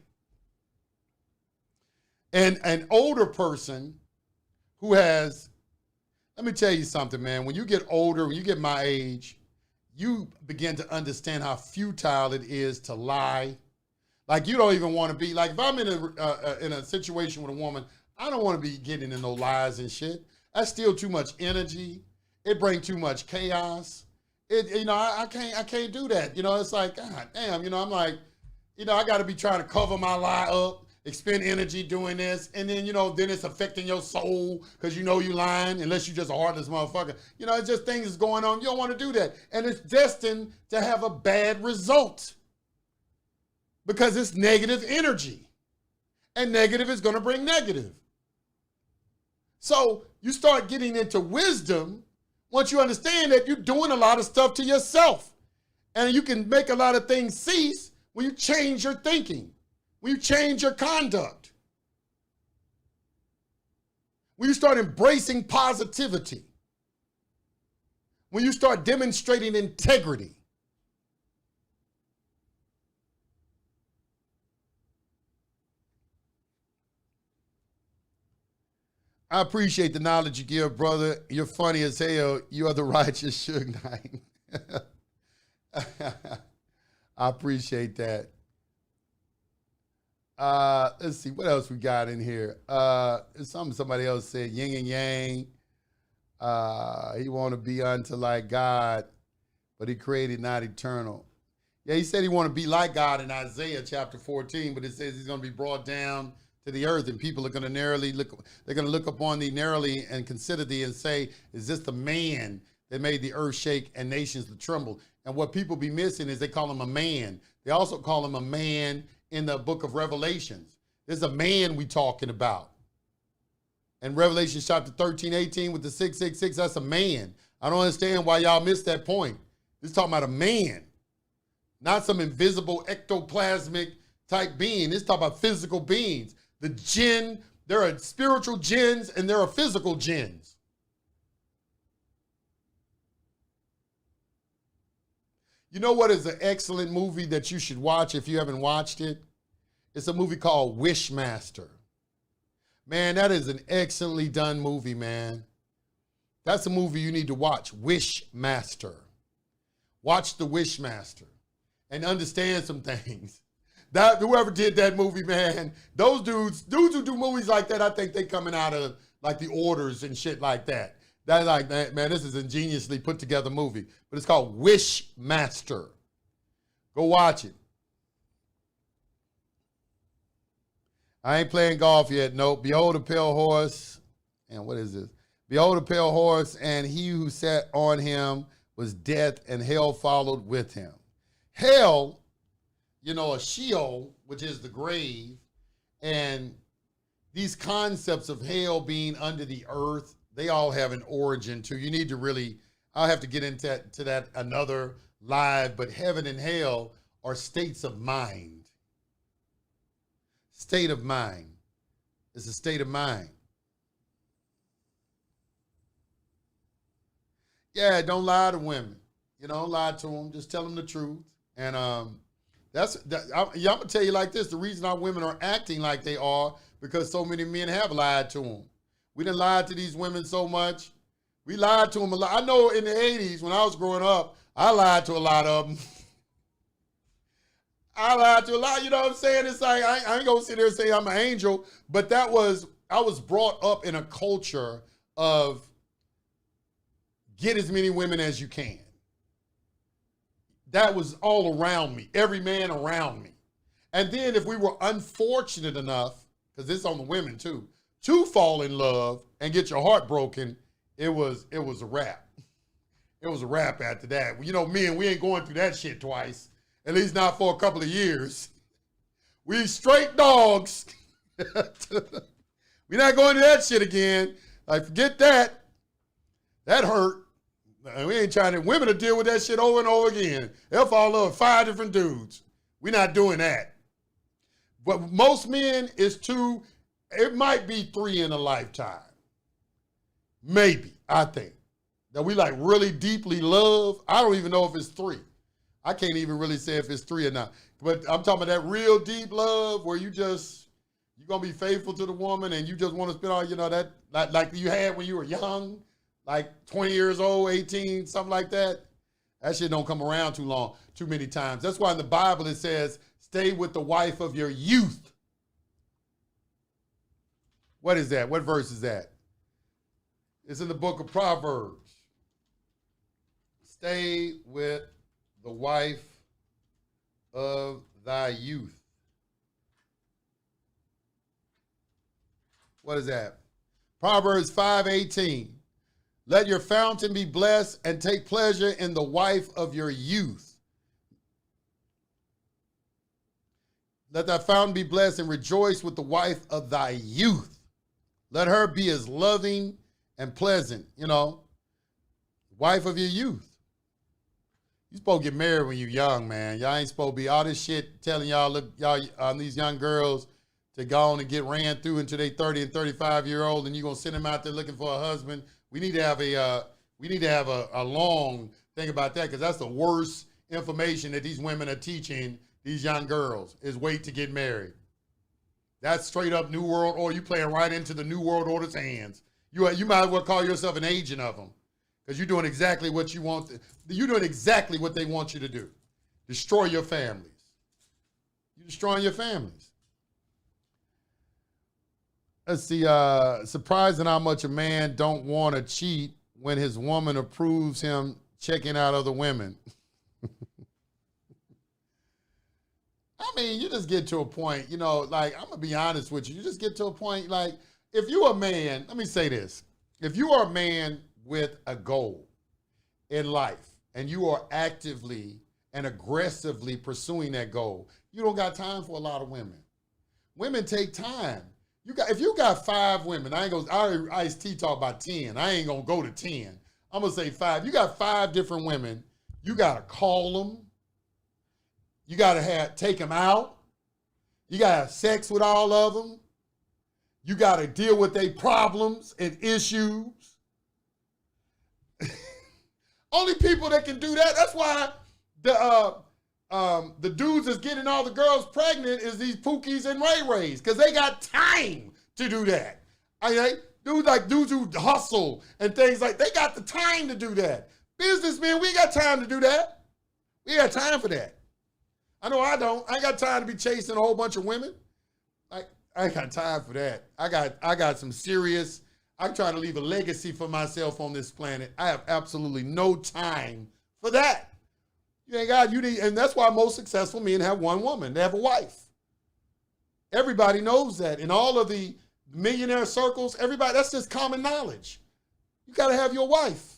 And an older person who has, let me tell you something, man. When you get older, when you get my age, you begin to understand how futile it is to lie. Like you don't even want to be, like if I'm in a situation with a woman, I don't want to be getting into no lies and shit. That's still too much energy. It brings too much chaos. I can't do that. It's like, God damn, I'm like, I got to be trying to cover my lie up, expend energy doing this. And then, then it's affecting your soul because you lying unless you just a heartless motherfucker. It's just things is going on. You don't want to do that. And it's destined to have a bad result because it's negative energy. And negative is going to bring negative. So you start getting into wisdom once you understand that you're doing a lot of stuff to yourself. And you can make a lot of things cease when you change your thinking, when you change your conduct, when you start embracing positivity, when you start demonstrating integrity. I appreciate the knowledge you give, brother. You're funny as hell. You are the righteous Suge Knight. I appreciate that. Let's see. What else we got in here? Somebody else said yin and yang. He want to be unto like God, but he created not eternal. Yeah, he said he want to be like God in Isaiah chapter 14, but it says he's going to be brought down to the earth, and people are going to look upon thee narrowly and consider thee and say, is this the man that made the earth shake and nations to tremble? And what people be missing is they call him a man. They also call him a man in the book of Revelations. There's a man we talking about. And Revelation chapter 13, 18 with the 666, that's a man. I don't understand why y'all missed that point. This is talking about a man, not some invisible ectoplasmic type being. It's talking about physical beings. The jinn, there are spiritual jinns and there are physical jinns. You know what is an excellent movie that you should watch if you haven't watched it? It's a movie called Wishmaster. Man, that is an excellently done movie, man. That's a movie you need to watch, Wishmaster. Watch the Wishmaster and understand some things. That whoever did that movie, man, those dudes who do movies like that, I think they coming out of like the orders and shit like that. That's like, man, this is an ingeniously put together movie. But it's called Wishmaster. Go watch it. I ain't playing golf yet. Nope. Behold a pale horse. And what is this? Behold a pale horse, and he who sat on him was death, and hell followed with him. Hell, you know, a Sheol, which is the grave, and these concepts of hell being under the earth, they all have an origin too. You need to really, I'll have to get into that another live, but heaven and hell are states of mind. State of mind. It's a state of mind. Yeah, don't lie to women. You know, don't lie to them. Just tell them the truth. And I'm gonna tell you like this: the reason our women are acting like they are because so many men have lied to them. We done lied to these women so much. We lied to them a lot. I know in the 80s when I was growing up, I lied to a lot of them. I lied to a lot. You know what I'm saying? It's like I ain't gonna sit there and say I'm an angel, but I was brought up in a culture of get as many women as you can. That was all around me, every man around me. And then if we were unfortunate enough, because this is on the women too, to fall in love and get your heart broken, it was a wrap. It was a wrap after that. You know, men, we ain't going through that shit twice, at least not for a couple of years. We straight dogs. We're not going to that shit again. Like, forget that. That hurt. We ain't trying to, women to deal with that shit over and over again. They'll fall in love with 5 different dudes. We're not doing that. But most men is 2, it might be 3 in a lifetime. Maybe, I think. That we like really deeply love. I don't even know if it's 3. I can't even really say if it's 3 or not. But I'm talking about that real deep love where you're going to be faithful to the woman and you just want to spend all, you know, that like you had when you were young. Like 20 years old, 18, something like that. That shit don't come around too many times. That's why in the Bible it says, stay with the wife of your youth. What is that? What verse is that? It's in the book of Proverbs. Stay with the wife of thy youth. What is that? Proverbs 5:18. Let your fountain be blessed and take pleasure in the wife of your youth. Let thy fountain be blessed and rejoice with the wife of thy youth. Let her be as loving and pleasant, you know, wife of your youth. You supposed to get married when you're young, man. Y'all ain't supposed to be all this shit telling y'all, look, y'all, these young girls to go on and get ran through until they 30 and 35-year-old and you're going to send them out there looking for a husband. We need to have a long thing about that because that's the worst information that these women are teaching these young girls is wait to get married. That's straight up New World Order. You playing right into the New World Order's hands. You might as well call yourself an agent of them because you're doing exactly what you want. You're doing exactly what they want you to do. Destroy your families. You're destroying your families. Let's see, surprising how much a man don't want to cheat when his woman approves him checking out other women. I mean, you just get to a point, you know, like, I'm going to be honest with you. You just get to a point, like, if you're a man, let me say this. If you are a man with a goal in life and you are actively and aggressively pursuing that goal, you don't got time for a lot of women. Women take time. If you got 5 women, I heard Ice-T talk about 10. I ain't gonna go to 10. I'm gonna say 5. You got 5 different women. You gotta call them. You gotta take them out. You got to have sex with all of them. You got to deal with their problems and issues. Only people that can do that. That's why the dudes that's getting all the girls pregnant is these Pookies and Ray Rays, because they got time to do that. Dudes who hustle and things like, they got the time to do that. Businessmen, we got time to do that. We got time for that. I know I don't. I ain't got time to be chasing a whole bunch of women. I ain't got time for that. I got some serious, I'm trying to leave a legacy for myself on this planet. I have absolutely no time for that. And that's why most successful men have one woman. They have a wife. Everybody knows that. In all of the millionaire circles, everybody, that's just common knowledge. You got to have your wife.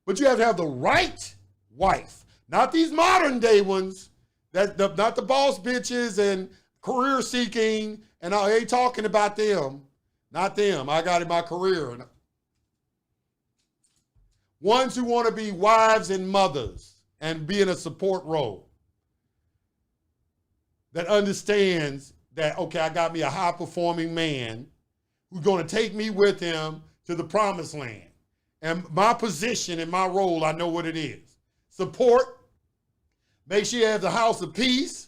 But you have to have the right wife. Not these modern day ones, not the boss bitches and career seeking, and I ain't talking about them. Not them. I got in my career. Ones who want to be wives and mothers and be in a support role. That understands that, okay, I got me a high-performing man who's going to take me with him to the promised land. And my position and my role, I know what it is. Support. Make sure you have the house of peace.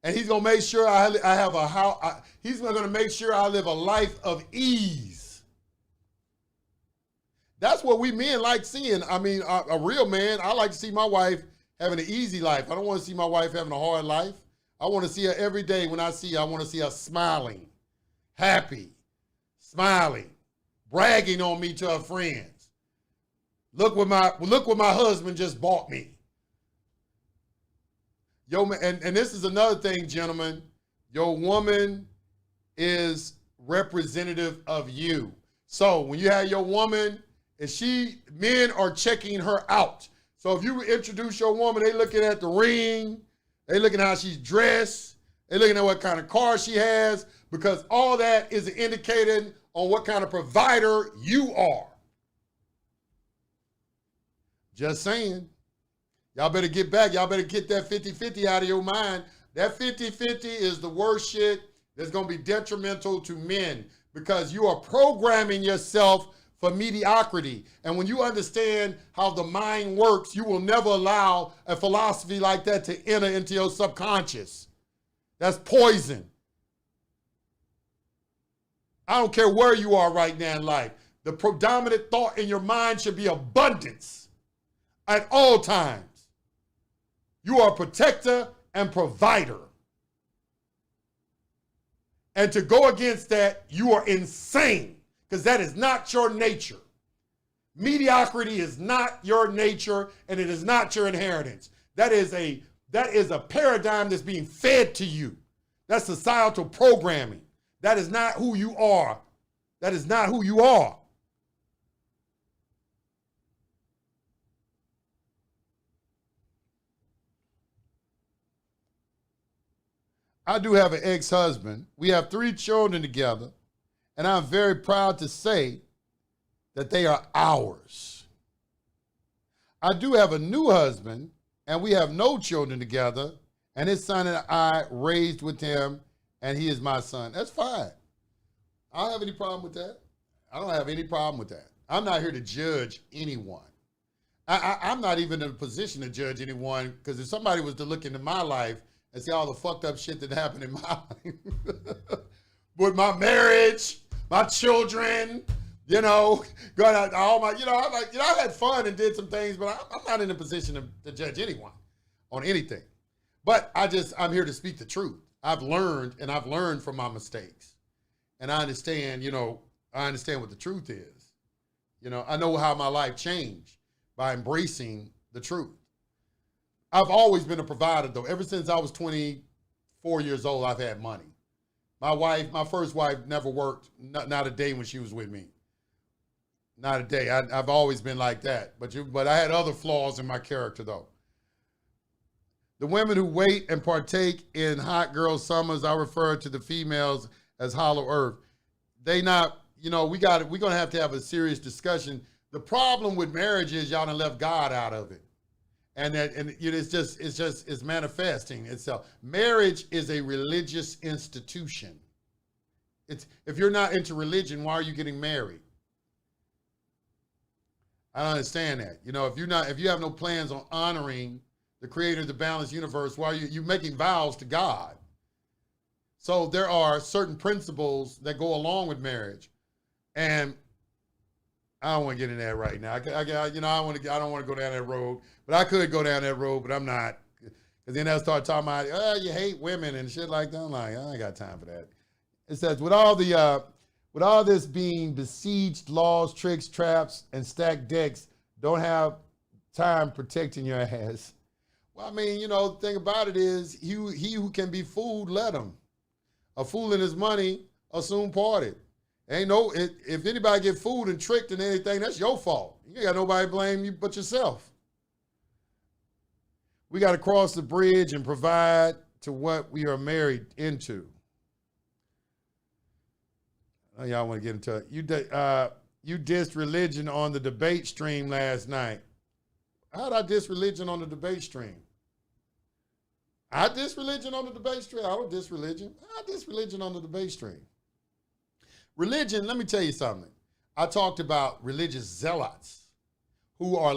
And he's going to make sure I have a house. He's going to make sure I live a life of ease. That's what we men like seeing. I mean, a real man, I like to see my wife having an easy life. I don't want to see my wife having a hard life. I want to see her every day. When I see her, I want to see her smiling, happy, smiling, bragging on me to her friends. Look what my husband just bought me. Yo, and this is another thing, gentlemen. Your woman is representative of you. So when you have your woman, men are checking her out. So if you introduce your woman, they looking at the ring, they looking at how she's dressed, they looking at what kind of car she has, because all that is indicating on what kind of provider you are. Just saying. Y'all better get back. Y'all better get that 50-50 out of your mind. That 50-50 is the worst shit that's going to be detrimental to men, because you are programming yourself for mediocrity. And when you understand how the mind works, you will never allow a philosophy like that to enter into your subconscious. That's poison. I don't care where you are right now in life. The predominant thought in your mind should be abundance at all times. You are a protector and provider. And to go against that, you are insane, because that is not your nature. Mediocrity is not your nature, and it is not your inheritance. That is a paradigm that's being fed to you. That's societal programming. That is not who you are. That is not who you are. I do have an ex-husband. We have 3 children together, and I'm very proud to say that they are ours. I do have a new husband, and we have no children together, and his son and I raised with him, and he is my son. That's fine. I don't have any problem with that. I don't have any problem with that. I'm not here to judge anyone. I'm not even in a position to judge anyone, because if somebody was to look into my life and see all the fucked up shit that happened in my life, with my marriage, my children, going out, all my, I had fun and did some things, but I'm not in a position to judge anyone on anything. But I'm here to speak the truth. I've learned from my mistakes. And I understand, what the truth is. I know how my life changed by embracing the truth. I've always been a provider, though. Ever since I was 24 years old, I've had money. My first wife never worked, not a day when she was with me. Not a day. I've always been like that. But I had other flaws in my character, though. The women who wait and partake in hot girl summers, I refer to the females as hollow earth. They not, we're going to have a serious discussion. The problem with marriage is y'all done left God out of it. and it's manifesting itself. Marriage is a religious institution. If you're not into religion, why are you getting married? I don't understand that. If you have no plans on honoring the creator of the balanced universe, why are you making vows to God? So there are certain principles that go along with marriage, and I don't want to get into that right now. I don't want to go down that road, but I could go down that road, but I'm not, because then they'll start talking about, you hate women and shit like that. I'm like, I ain't got time for that. It says, with all this being besieged, laws, tricks, traps, and stacked decks, don't have time protecting your ass. Well, I mean, the thing about it is, he who can be fooled, let him. A fool in his money, a soon parted. If anybody get fooled and tricked and anything, that's your fault. You ain't got nobody to blame you but yourself. We got to cross the bridge and provide to what we are married into. Oh, y'all want to get into it. You dissed religion on the debate stream last night. How did I diss religion on the debate stream? I diss religion on the debate stream. I don't diss religion. I diss religion on the debate stream. Religion, let me tell you something. I talked about religious zealots who are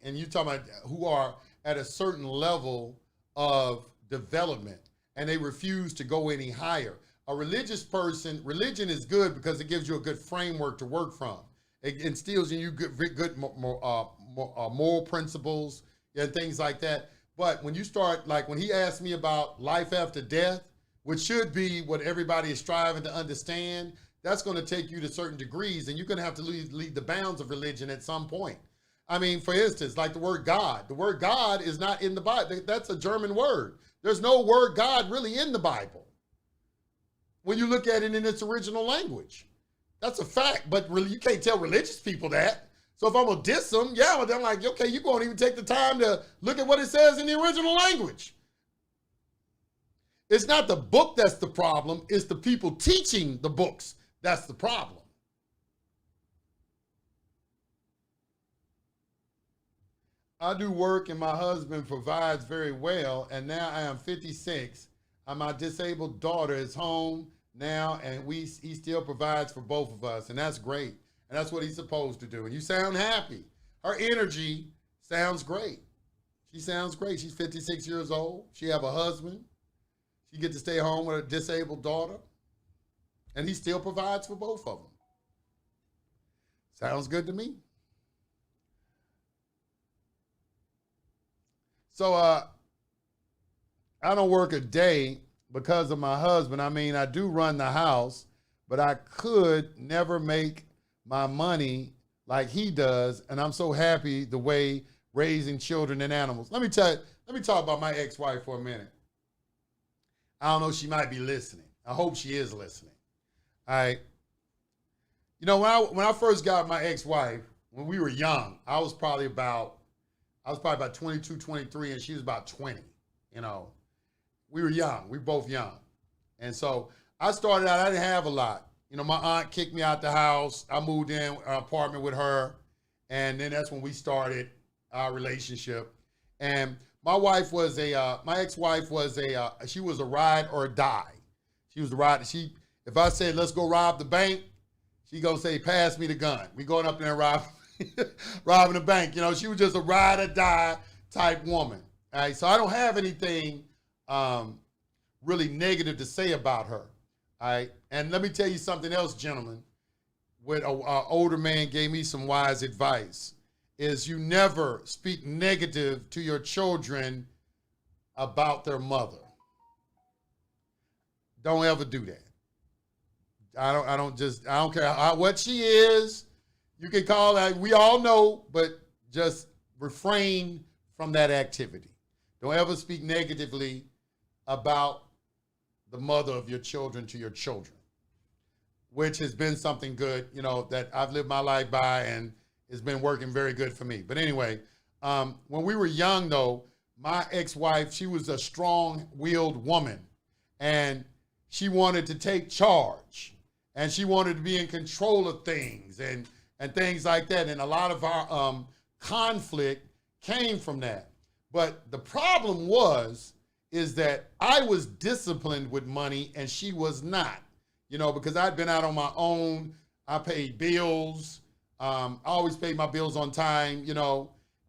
and you talking about who are at a certain level of development and they refuse to go any higher. A religious person, religion is good because it gives you a good framework to work from. It instills in you good moral principles and things like that. But when you start, like when he asked me about life after death, which should be what everybody is striving to understand, that's going to take you to certain degrees, and you're going to have to leave the bounds of religion at some point. I mean, for instance, like the word God. The word God is not in the Bible. That's a German word. There's no word God really in the Bible when you look at it in its original language. That's a fact, but really, you can't tell religious people that. So if I'm going to diss them, yeah, I'm like, okay, you won't even take the time to look at what it says in the original language. It's not the book that's the problem. It's the people teaching the books that's the problem. I do work and my husband provides very well, and now I am 56 and my disabled daughter is home now, and he still provides for both of us, and that's great. And that's what he's supposed to do. And you sound happy. Her energy sounds great. She sounds great. She's 56 years old. She have a husband. She get to stay home with a disabled daughter. And he still provides for both of them. Sounds good to me. So I don't work a day because of my husband. I mean, I do run the house, but I could never make my money like he does, and I'm so happy the way raising children and animals. Let me talk about my ex-wife for a minute. I don't know, she might be listening. I hope she is listening. All right. When I first got my ex-wife, when we were young, I was probably about 22, 23, and she was about 20. We were young. We were both young. And so I started out, I didn't have a lot. My aunt kicked me out the house. I moved in an apartment with her. And then that's when we started our relationship. And my ex-wife was she was a ride or die. She was a ride. If I said, let's go rob the bank, she gonna say, pass me the gun. We going up there and robbing the bank. She was just a ride or die type woman. All right. So I don't have anything really negative to say about her. All right. And let me tell you something else, gentlemen. What an older man gave me some wise advice is you never speak negative to your children about their mother. Don't ever do that. I don't care what she is. You can call that. We all know, but just refrain from that activity. Don't ever speak negatively about the mother of your children to your children, which has been something good, that I've lived my life by, and it's been working very good for me. But anyway, when we were young, though, my ex-wife, she was a strong-willed woman, and she wanted to take charge, and she wanted to be in control of things and things like that. And a lot of our conflict came from that. But the problem is that I was disciplined with money and she was not, because I'd been out on my own. I paid bills. I always paid my bills on time,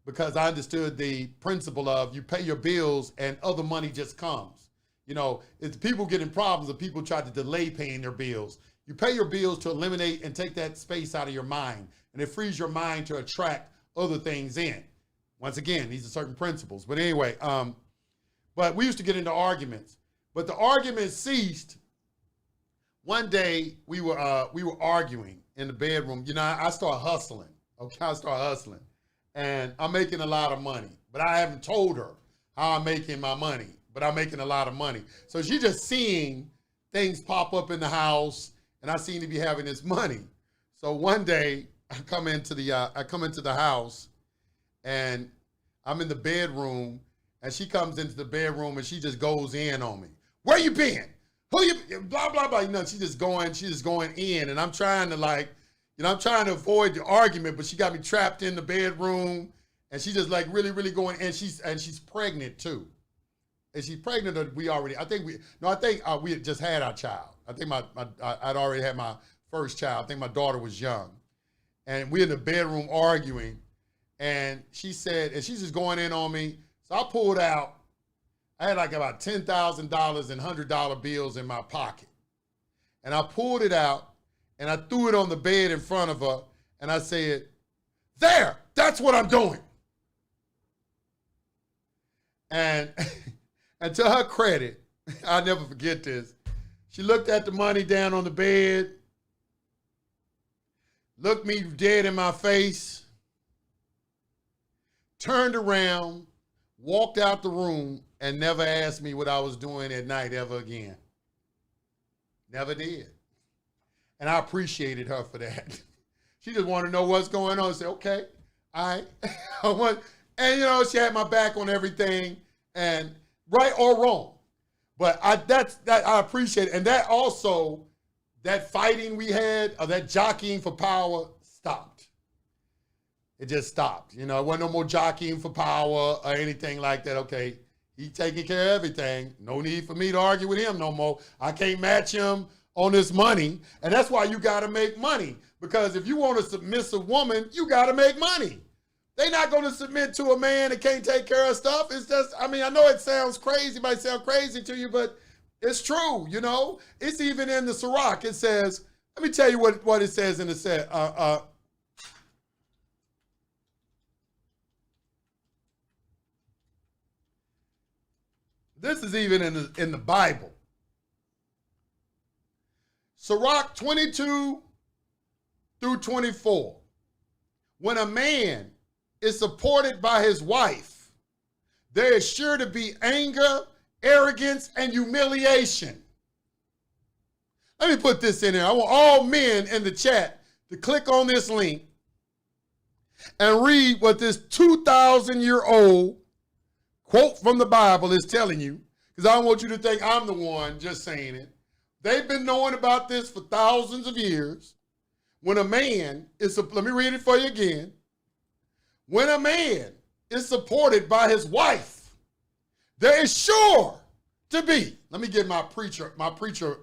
because I understood the principle of you pay your bills and other money just comes. If people get in problems or people try to delay paying their bills, you pay your bills to eliminate and take that space out of your mind, and it frees your mind to attract other things in. Once again, these are certain principles. But anyway, but we used to get into arguments, but the arguments ceased. One day we were arguing in the bedroom. I started hustling. Okay, I started hustling, and I'm making a lot of money, but I haven't told her how I'm making my money, but I'm making a lot of money. So she's just seeing things pop up in the house, and I seem to be having this money. So one day I come into the house, and I'm in the bedroom, and she comes into the bedroom and she just goes in on me. Where you been? Who you, blah, blah, blah. She's just going in, and I'm trying to I'm trying to avoid the argument, but she got me trapped in the bedroom, and she just really, really going, and she's pregnant too. And she's pregnant, or we had just had our child. I think I'd already had my first child. I think my daughter was young. And we're in the bedroom arguing, and she said, and she's just going in on me. So I pulled out, I had about $10,000 and $100 bills in my pocket. And I pulled it out, and I threw it on the bed in front of her, and I said, there, that's what I'm doing. And to her credit, I'll never forget this, she looked at the money down on the bed, looked me dead in my face, turned around, walked out the room, and never asked me what I was doing at night ever again. Never did. And I appreciated her for that. She just wanted to know what's going on. I said, okay, all right. And, she had my back on everything, and right or wrong. But I appreciate it. And that also, that fighting we had, or that jockeying for power, stopped. It just stopped. It wasn't no more jockeying for power or anything like that. Okay, he taking care of everything. No need for me to argue with him no more. I can't match him on this money. And that's why you got to make money. Because if you want a submissive woman, you got to make money. They're not going to submit to a man that can't take care of stuff. It's just, I know it sounds crazy, it might sound crazy to you, but it's true, It's even in the Secrect. It says, let me tell you what it says in the this is even in the Bible. Secrect 22 through 24. When a man is supported by his wife, there is sure to be anger, arrogance, and humiliation. Let me put this in there. I want all men in the chat to click on this link and read what this 2,000-year-old quote from the Bible is telling you, because I don't want you to think I'm the one just saying it. They've been knowing about this for thousands of years. When a man is, let me read it for you again. When a man is supported by his wife, there is sure to be, let me get my preacher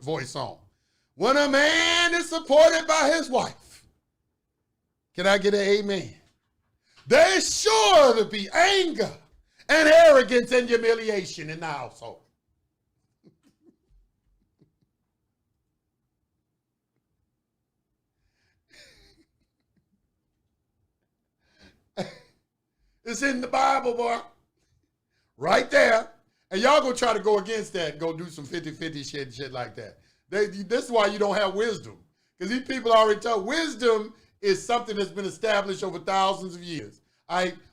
voice on. When a man is supported by his wife, can I get an amen? There is sure to be anger and arrogance and humiliation in the household. It's in the Bible, boy. Right there. And y'all gonna try to go against that and go do some 50-50 shit like that. This is why you don't have wisdom. Because these people already told wisdom is something that's been established over thousands of years.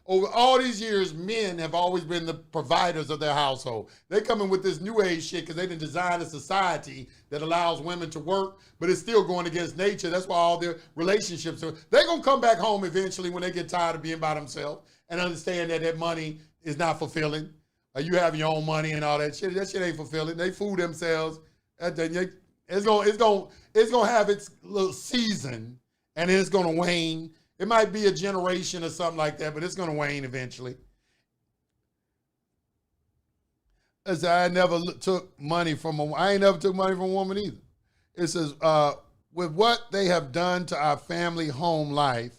Over all these years, men have always been the providers of their household. They come in with this new age shit because they didn't design a society that allows women to work, but it's still going against nature. That's why all their relationships are, they're going to come back home eventually when they get tired of being by themselves and understand that money is not fulfilling. You have your own money and all that shit. That shit ain't fulfilling. They fool themselves. It's gonna have its little season, and then it's gonna wane. It might be a generation or something like that, but it's gonna wane eventually. It says, I never took money from I ain't never took money from a woman either. It says, with what they have done to our family home life,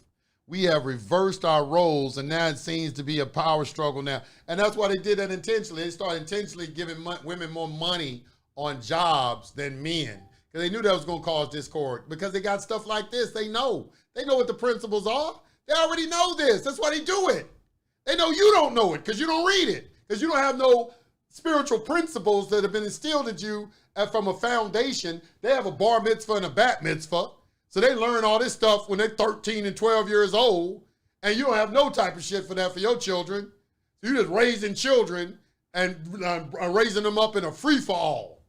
we have reversed our roles, and now it seems to be a power struggle now. And that's why they did that intentionally. They started intentionally giving women more money on jobs than men, because they knew that was going to cause discord. Because they got stuff like this. They know what the principles are. They already know this. That's why they do it. They know you don't know it because you don't read it, because you don't have no spiritual principles that have been instilled in you from a foundation. They have a bar mitzvah and a bat mitzvah. So they learn all this stuff when they're 13 and 12 years old, and you don't have no type of shit for that for your children. So you're just raising children and raising them up in a free-for-all.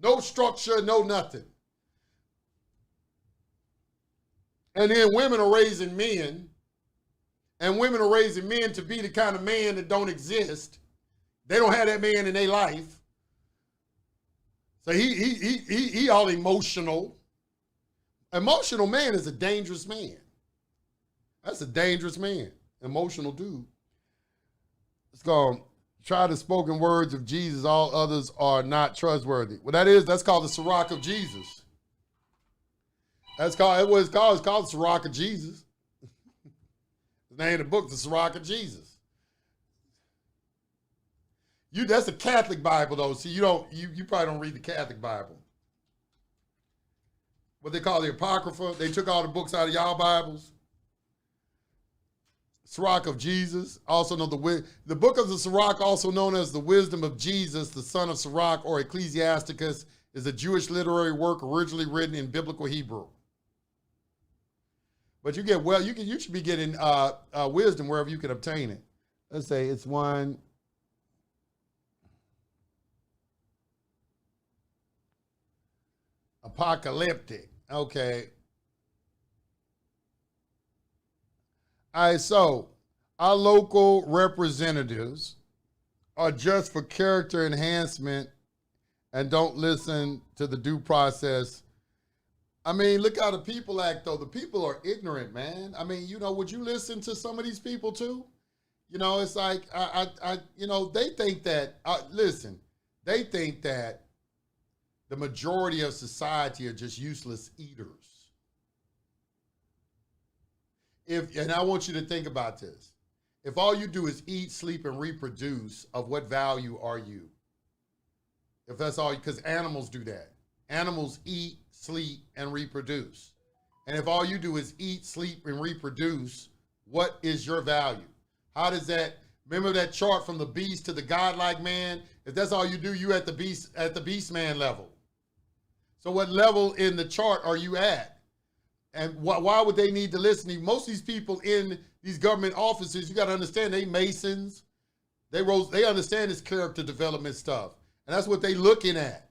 No structure, no nothing. And then women are raising men, and women are raising men to be the kind of man that don't exist. They don't have that man in their life. So he all emotional. Emotional man is a dangerous man. That's a dangerous man. Emotional dude. It's called try the spoken words of Jesus. All others are not trustworthy. Well, that's called the Sirach of Jesus. That's called, it's called the Sirach of Jesus. The name of the book, the Sirach of Jesus. That's a Catholic Bible though. See, you probably don't read the Catholic Bible. What they call the Apocrypha. They took all the books out of y'all Bibles. Sirach of Jesus, also known the book of the Sirach, also known as the Wisdom of Jesus, the son of Sirach, or Ecclesiasticus, is a Jewish literary work originally written in biblical Hebrew. But you should be getting wisdom wherever you can obtain it. Let's say it's one. Apocalyptic. Okay. All right, so our local representatives are just for character enhancement and don't listen to the due process. I mean, look how the people act, though. The people are ignorant, man. I mean, would you listen to some of these people, too? It's like, they think that, they think that the majority of society are just useless eaters. And I want you to think about this. If all you do is eat, sleep, and reproduce, of what value are you? If that's all, because animals do that. Animals eat, sleep, and reproduce. And if all you do is eat, sleep, and reproduce, what is your value? How does that, remember that chart from the beast to the godlike man? If that's all you do, you at the beast man level. So what level in the chart are you at? And why would they need to listen to you? Most of these people in these government offices, you got to understand, they Masons. They understand this character development stuff. And that's what they looking at.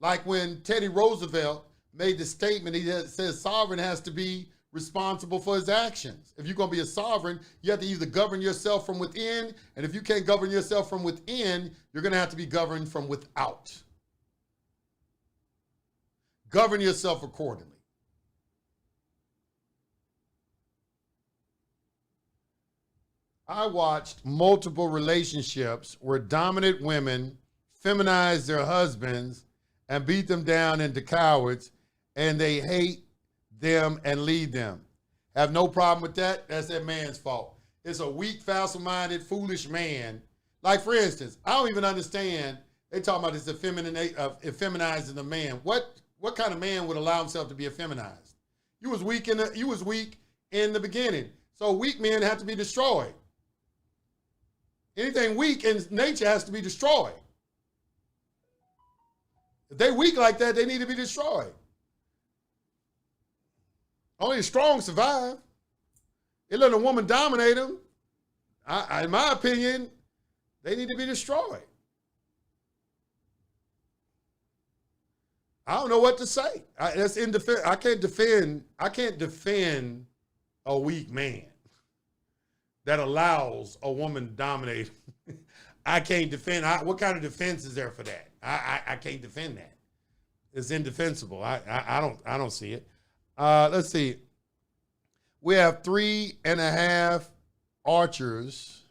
Like when Teddy Roosevelt made the statement, he says sovereign has to be responsible for his actions. If you're going to be a sovereign, you have to either govern yourself from within, and if you can't govern yourself from within, you're going to have to be governed from without. Govern yourself accordingly. I watched multiple relationships where dominant women feminize their husbands and beat them down into cowards, and they hate them and lead them. Have no problem with that. That's that man's fault. It's a weak, facile-minded, foolish man. Like, for instance, I don't even understand. They talk about this effeminizing the man. What kind of man would allow himself to be effeminized? You was weak in the beginning. So weak men have to be destroyed. Anything weak in nature has to be destroyed. If they weak like that, they need to be destroyed. Only the strong survive. They let a woman dominate them. In my opinion, they need to be destroyed. I don't know what to say. That's in defense. I can't defend a weak man that allows a woman to dominate. I can't defend. What kind of defense is there for that? I can't defend that. It's indefensible. I don't see it. Let's see. We have 3.5 archers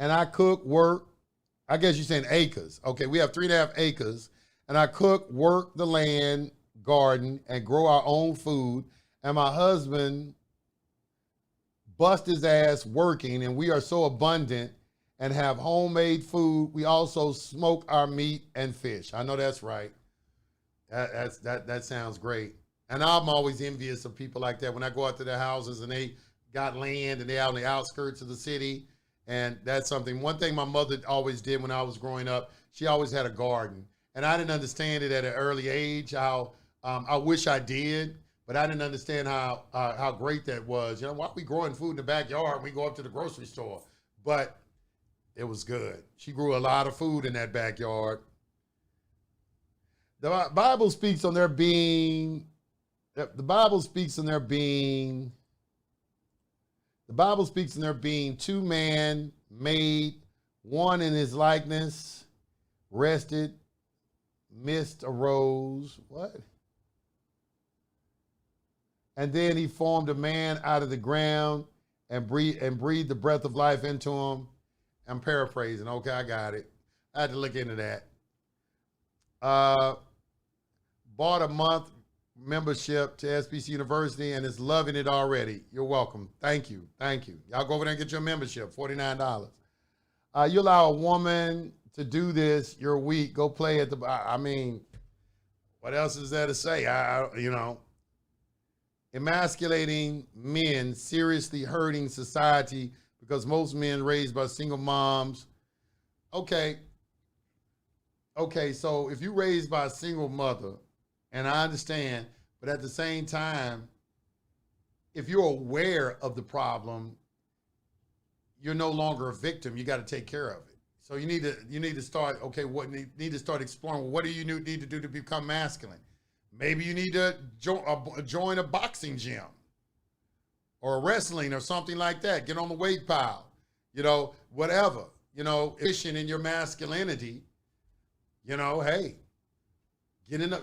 and I cook, work. I guess you're saying acres. Okay, we have 3.5 acres, and I cook, work the land, garden, and grow our own food. And my husband bust his ass working, and we are so abundant and have homemade food. We also smoke our meat and fish. I know that's right. That sounds great. And I'm always envious of people like that when I go out to their houses and they got land and they're out on the outskirts of the city. And that's something. One thing my mother always did when I was growing up, she always had a garden. And I didn't understand it at an early age, how I wish I did, but I didn't understand how great that was. You know, why are we growing food in the backyard when we go up to the grocery store? But it was good. She grew a lot of food in that backyard. The Bible speaks on there being, two men made, one in his likeness, rested, mist arose. What? And then he formed a man out of the ground and breathed the breath of life into him. I'm paraphrasing. Okay, I got it. I had to look into that. Bought a month membership to SBC University and is loving it already. You're welcome. Thank you. Thank you. Y'all go over there and get your membership, $49. You allow a woman to do this, you're weak. Go play at the, I mean, what else is there to say? You know, emasculating men, seriously hurting society because most men raised by single moms. Okay, so if you're raised by a single mother, and I understand, but at the same time, if you're aware of the problem, you're no longer a victim. You got to take care of it. So you need to start, okay, need to start exploring, what do you need to do to become masculine? Maybe you need to join a boxing gym or a wrestling or something like that. Get on the weight pile, you know, whatever, you know, efficient in your masculinity, you know, hey,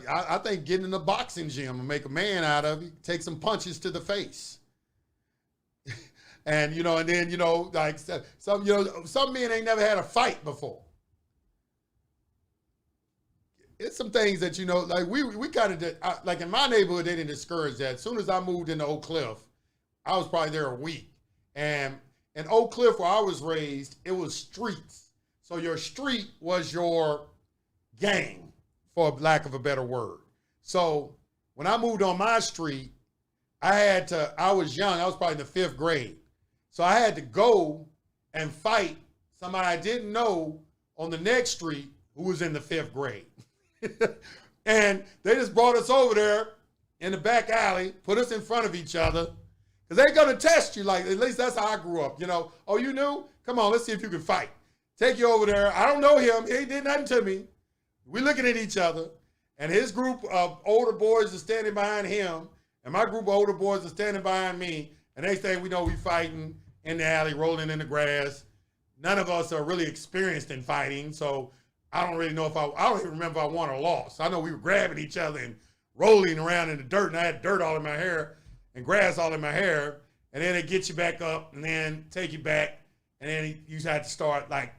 I think getting in the boxing gym and make a man out of you, take some punches to the face. And, you know, and then, you know, like some men ain't never had a fight before. It's some things that, you know, like we kind of did, like in my neighborhood, they didn't discourage that. As soon as I moved into Oak Cliff, I was probably there a week. And in Oak Cliff, where I was raised, it was streets. So your street was your gang, for lack of a better word. So when I moved on my street, I was young, I was probably in the 5th grade. So I had to go and fight somebody I didn't know on the next street who was in the 5th grade. And they just brought us over there in the back alley, put us in front of each other, because they're going to test you. Like, at least that's how I grew up. You know, oh, you knew? Come on, let's see if you can fight. Take you over there. I don't know him. He did nothing to me. We're looking at each other, and his group of older boys are standing behind him, and my group of older boys are standing behind me, and they say, we know we fighting in the alley, rolling in the grass. None of us are really experienced in fighting, so I don't really know I don't even remember if I won or lost. I know we were grabbing each other and rolling around in the dirt, and I had dirt all in my hair and grass all in my hair, and then they get you back up and then take you back, and then you had to start, like,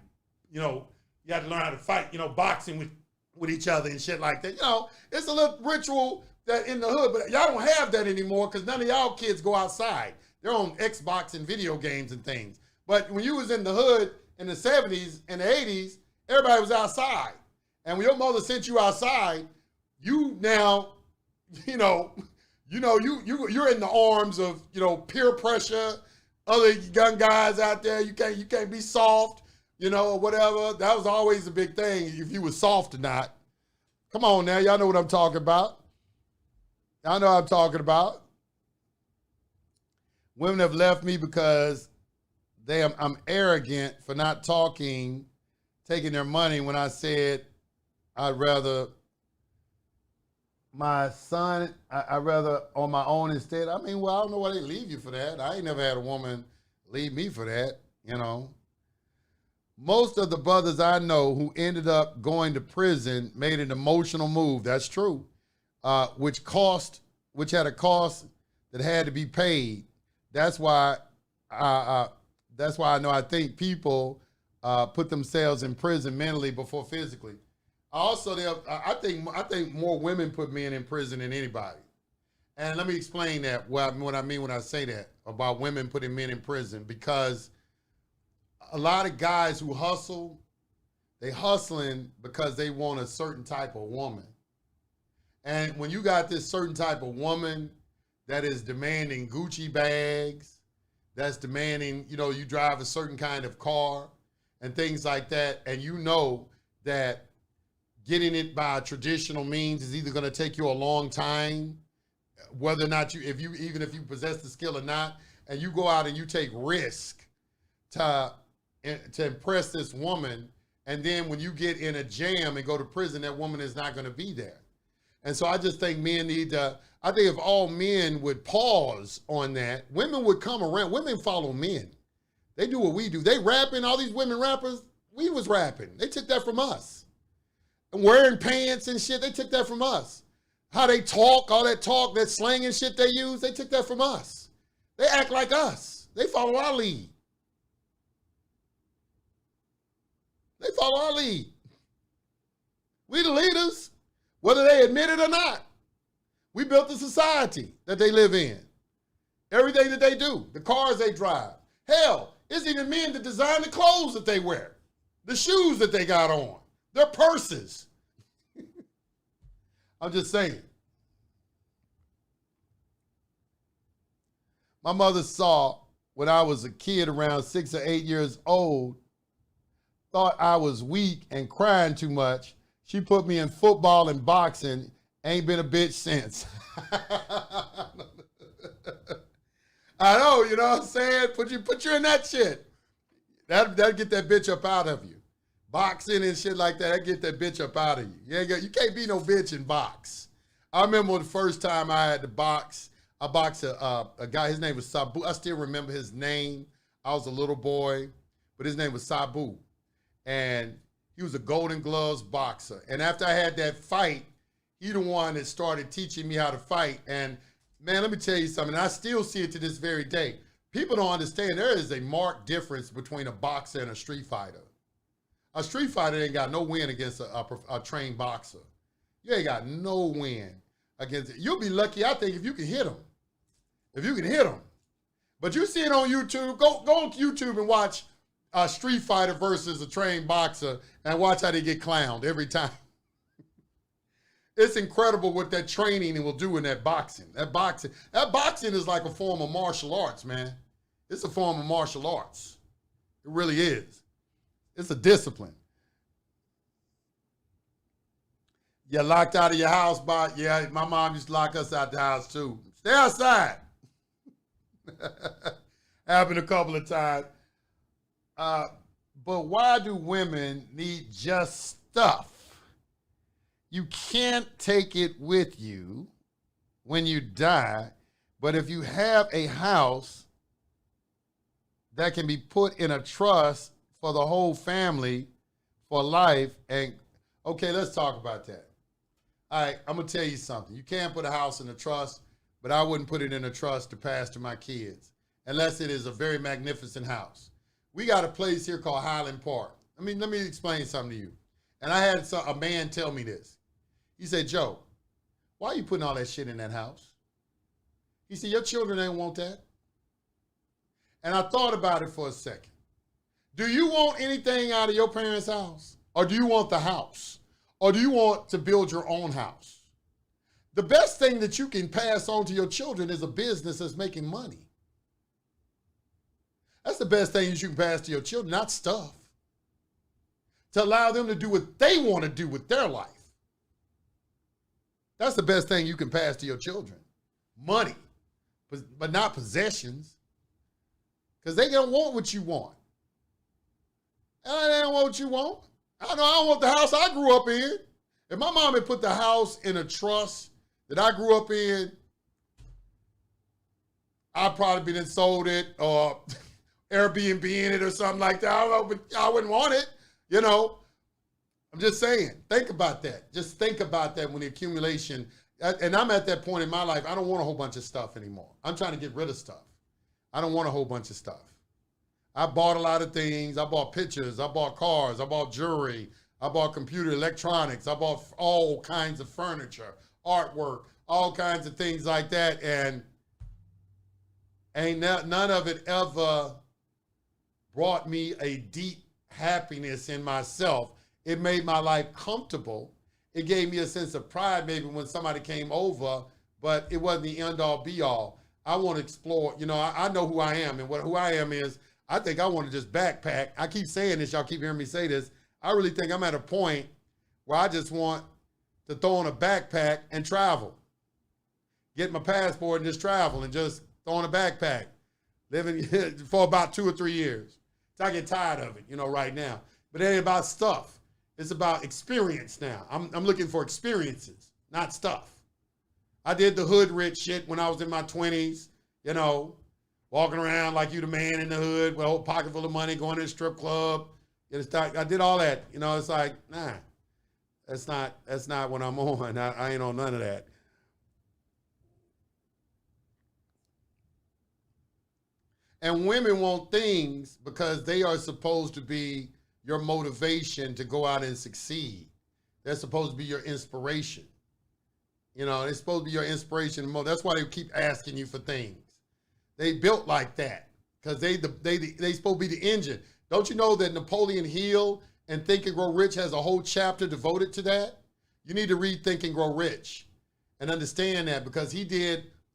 you know, you had to learn how to fight, you know, boxing with each other and shit like that. You know, it's a little ritual that in the hood, but y'all don't have that anymore because none of y'all kids go outside. They're on Xbox and video games and things. But when you was in the hood in the 70s and the 80s, everybody was outside. And when your mother sent you outside, you now, you're in the arms of, you know, peer pressure, other young guys out there. You can't be soft, you know, or whatever. That was always a big thing, if you were soft or not. Come on now, y'all know what I'm talking about. Y'all know what I'm talking about. Women have left me because I'm arrogant for not taking their money when I said I'd rather on my own instead. I mean, well, I don't know why they leave you for that. I ain't never had a woman leave me for that, you know. Most of the brothers I know who ended up going to prison made an emotional move. That's true. Which had a cost that had to be paid. That's why I know I think people put themselves in prison mentally before physically. Also, I think more women put men in prison than anybody. And let me explain that, what I mean when I say that, about women putting men in prison, because a lot of guys who hustle, they hustling because they want a certain type of woman. And when you got this certain type of woman that is demanding Gucci bags, that's demanding, you drive a certain kind of car and things like that, and you know that getting it by traditional means is either going to take you a long time, whether or not even if you possess the skill or not, and you go out and you take risk to impress this woman, and then when you get in a jam and go to prison, that woman is not going to be there. And so I just think men I think if all men would pause on that, women would come around. Women follow men. They do what we do. They rapping, all these women rappers, we was rapping. They took that from us. And wearing pants and shit, they took that from us. How they talk, all that talk, that slang and shit they use, they took that from us. They act like us. They follow our lead. They follow our lead. We the leaders, whether they admit it or not. We built the society that they live in. Everything that they do, the cars they drive. Hell, it's even men that design the clothes that they wear, the shoes that they got on, their purses. I'm just saying. My mother saw when I was a kid around 6 or 8 years old, thought I was weak and crying too much. She put me in football and boxing. Ain't been a bitch since. I know, you know what I'm saying? Put you in that shit. That'll get that bitch up out of you. Boxing and shit like that get that bitch up out of you. You can't be no bitch in box. I remember the first time I had to box. I boxed a guy, his name was Sabu. I still remember his name. I was a little boy, but his name was Sabu. And he was a Golden Gloves boxer. And after I had that fight, he the one that started teaching me how to fight. And man, let me tell you something. I still see it to this very day. People don't understand there is a marked difference between a boxer and a street fighter. A street fighter ain't got no win against a trained boxer. You ain't got no win against it. You'll be lucky, I think, if you can hit him. If you can hit him. But you see it on YouTube. Go on YouTube and watch a street fighter versus a trained boxer and watch how they get clowned every time. It's incredible what that training will do in that boxing. That boxing is like a form of martial arts, man. It's a form of martial arts. It really is. It's a discipline. You're locked out of your house yeah, my mom used to lock us out the house too. Stay outside. Happened a couple of times. But why do women need just stuff? You can't take it with you when you die, but if you have a house that can be put in a trust for the whole family for life, and okay, let's talk about that. All right, I'm gonna tell you something. You can't put a house in a trust, but I wouldn't put it in a trust to pass to my kids, unless it is a very magnificent house. We got a place here called Highland Park. Let me explain something to you. And I had a man tell me this. He said, Joe, why are you putting all that shit in that house? He said, your children ain't want that. And I thought about it for a second. Do you want anything out of your parents' house? Or do you want the house? Or do you want to build your own house? The best thing that you can pass on to your children is a business that's making money. That's the best thing you can pass to your children, not stuff. To allow them to do what they want to do with their life. That's the best thing you can pass to your children. Money, but not possessions. Because they don't want what you want. And they don't want what you want. I know I don't want the house I grew up in. If my mom had put the house in a trust that I grew up in, I'd probably been sold it or Airbnb in it or something like that. I don't know, but I wouldn't want it, you know. I'm just saying, think about that. Just think about that when the accumulation, and I'm at that point in my life, I don't want a whole bunch of stuff anymore. I'm trying to get rid of stuff. I don't want a whole bunch of stuff. I bought a lot of things. I bought pictures. I bought cars. I bought jewelry. I bought computer electronics. I bought all kinds of furniture, artwork, all kinds of things like that. And none of it ever brought me a deep happiness in myself. It made my life comfortable. It gave me a sense of pride maybe when somebody came over, but it wasn't the end all be all. I want to explore, you know, I know who I am, and who I am is, I think I want to just backpack. I keep saying this, y'all keep hearing me say this. I really think I'm at a point where I just want to throw on a backpack and travel. Get my passport and just travel and just throw on a backpack. Living for about 2 or 3 years. So I get tired of it, you know, right now. But it ain't about stuff. It's about experience now. I'm looking for experiences, not stuff. I did the hood rich shit when I was in my 20s, you know, walking around like you the man in the hood with a whole pocket full of money, going to the strip club. I did all that. You know, it's like, nah, that's not what I'm on. I ain't on none of that. And women want things because they are supposed to be your motivation to go out and succeed. They're supposed to be your inspiration. You know, they're supposed to be your inspiration. That's why they keep asking you for things. They built like that because they supposed to be the engine. Don't you know that Napoleon Hill and Think and Grow Rich has a whole chapter devoted to that? You need to read Think and Grow Rich and understand that, because he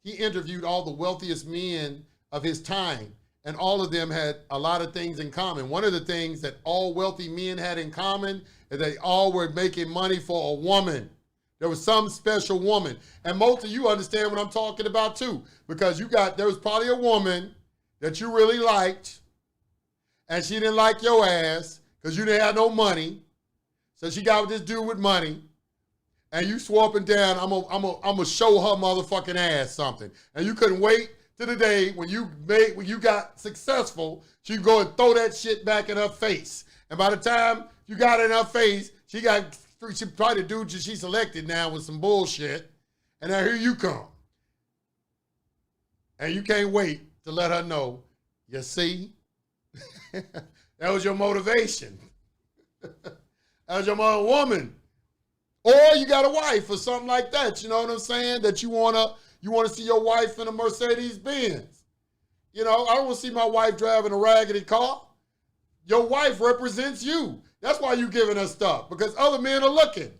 interviewed all the wealthiest men of his time, and all of them had a lot of things in common. One of the things that all wealthy men had in common is they all were making money for a woman. There was some special woman. And most of you understand what I'm talking about too, because there was probably a woman that you really liked, and she didn't like your ass because you didn't have no money. So she got with this dude with money, and you swore up and down, I'm gonna show her motherfucking ass something. And you couldn't wait to the day when you got successful, she'd go and throw that shit back in her face. And by the time you got it in her face, she probably the dude she selected now with some bullshit. And now here you come. And you can't wait to let her know, you see, that was your motivation. That was your woman. Or you got a wife or something like that, you know what I'm saying? That you wanna see your wife in a Mercedes Benz. You know, I don't want to see my wife driving a raggedy car. Your wife represents you. That's why you giving her stuff, because other men are looking.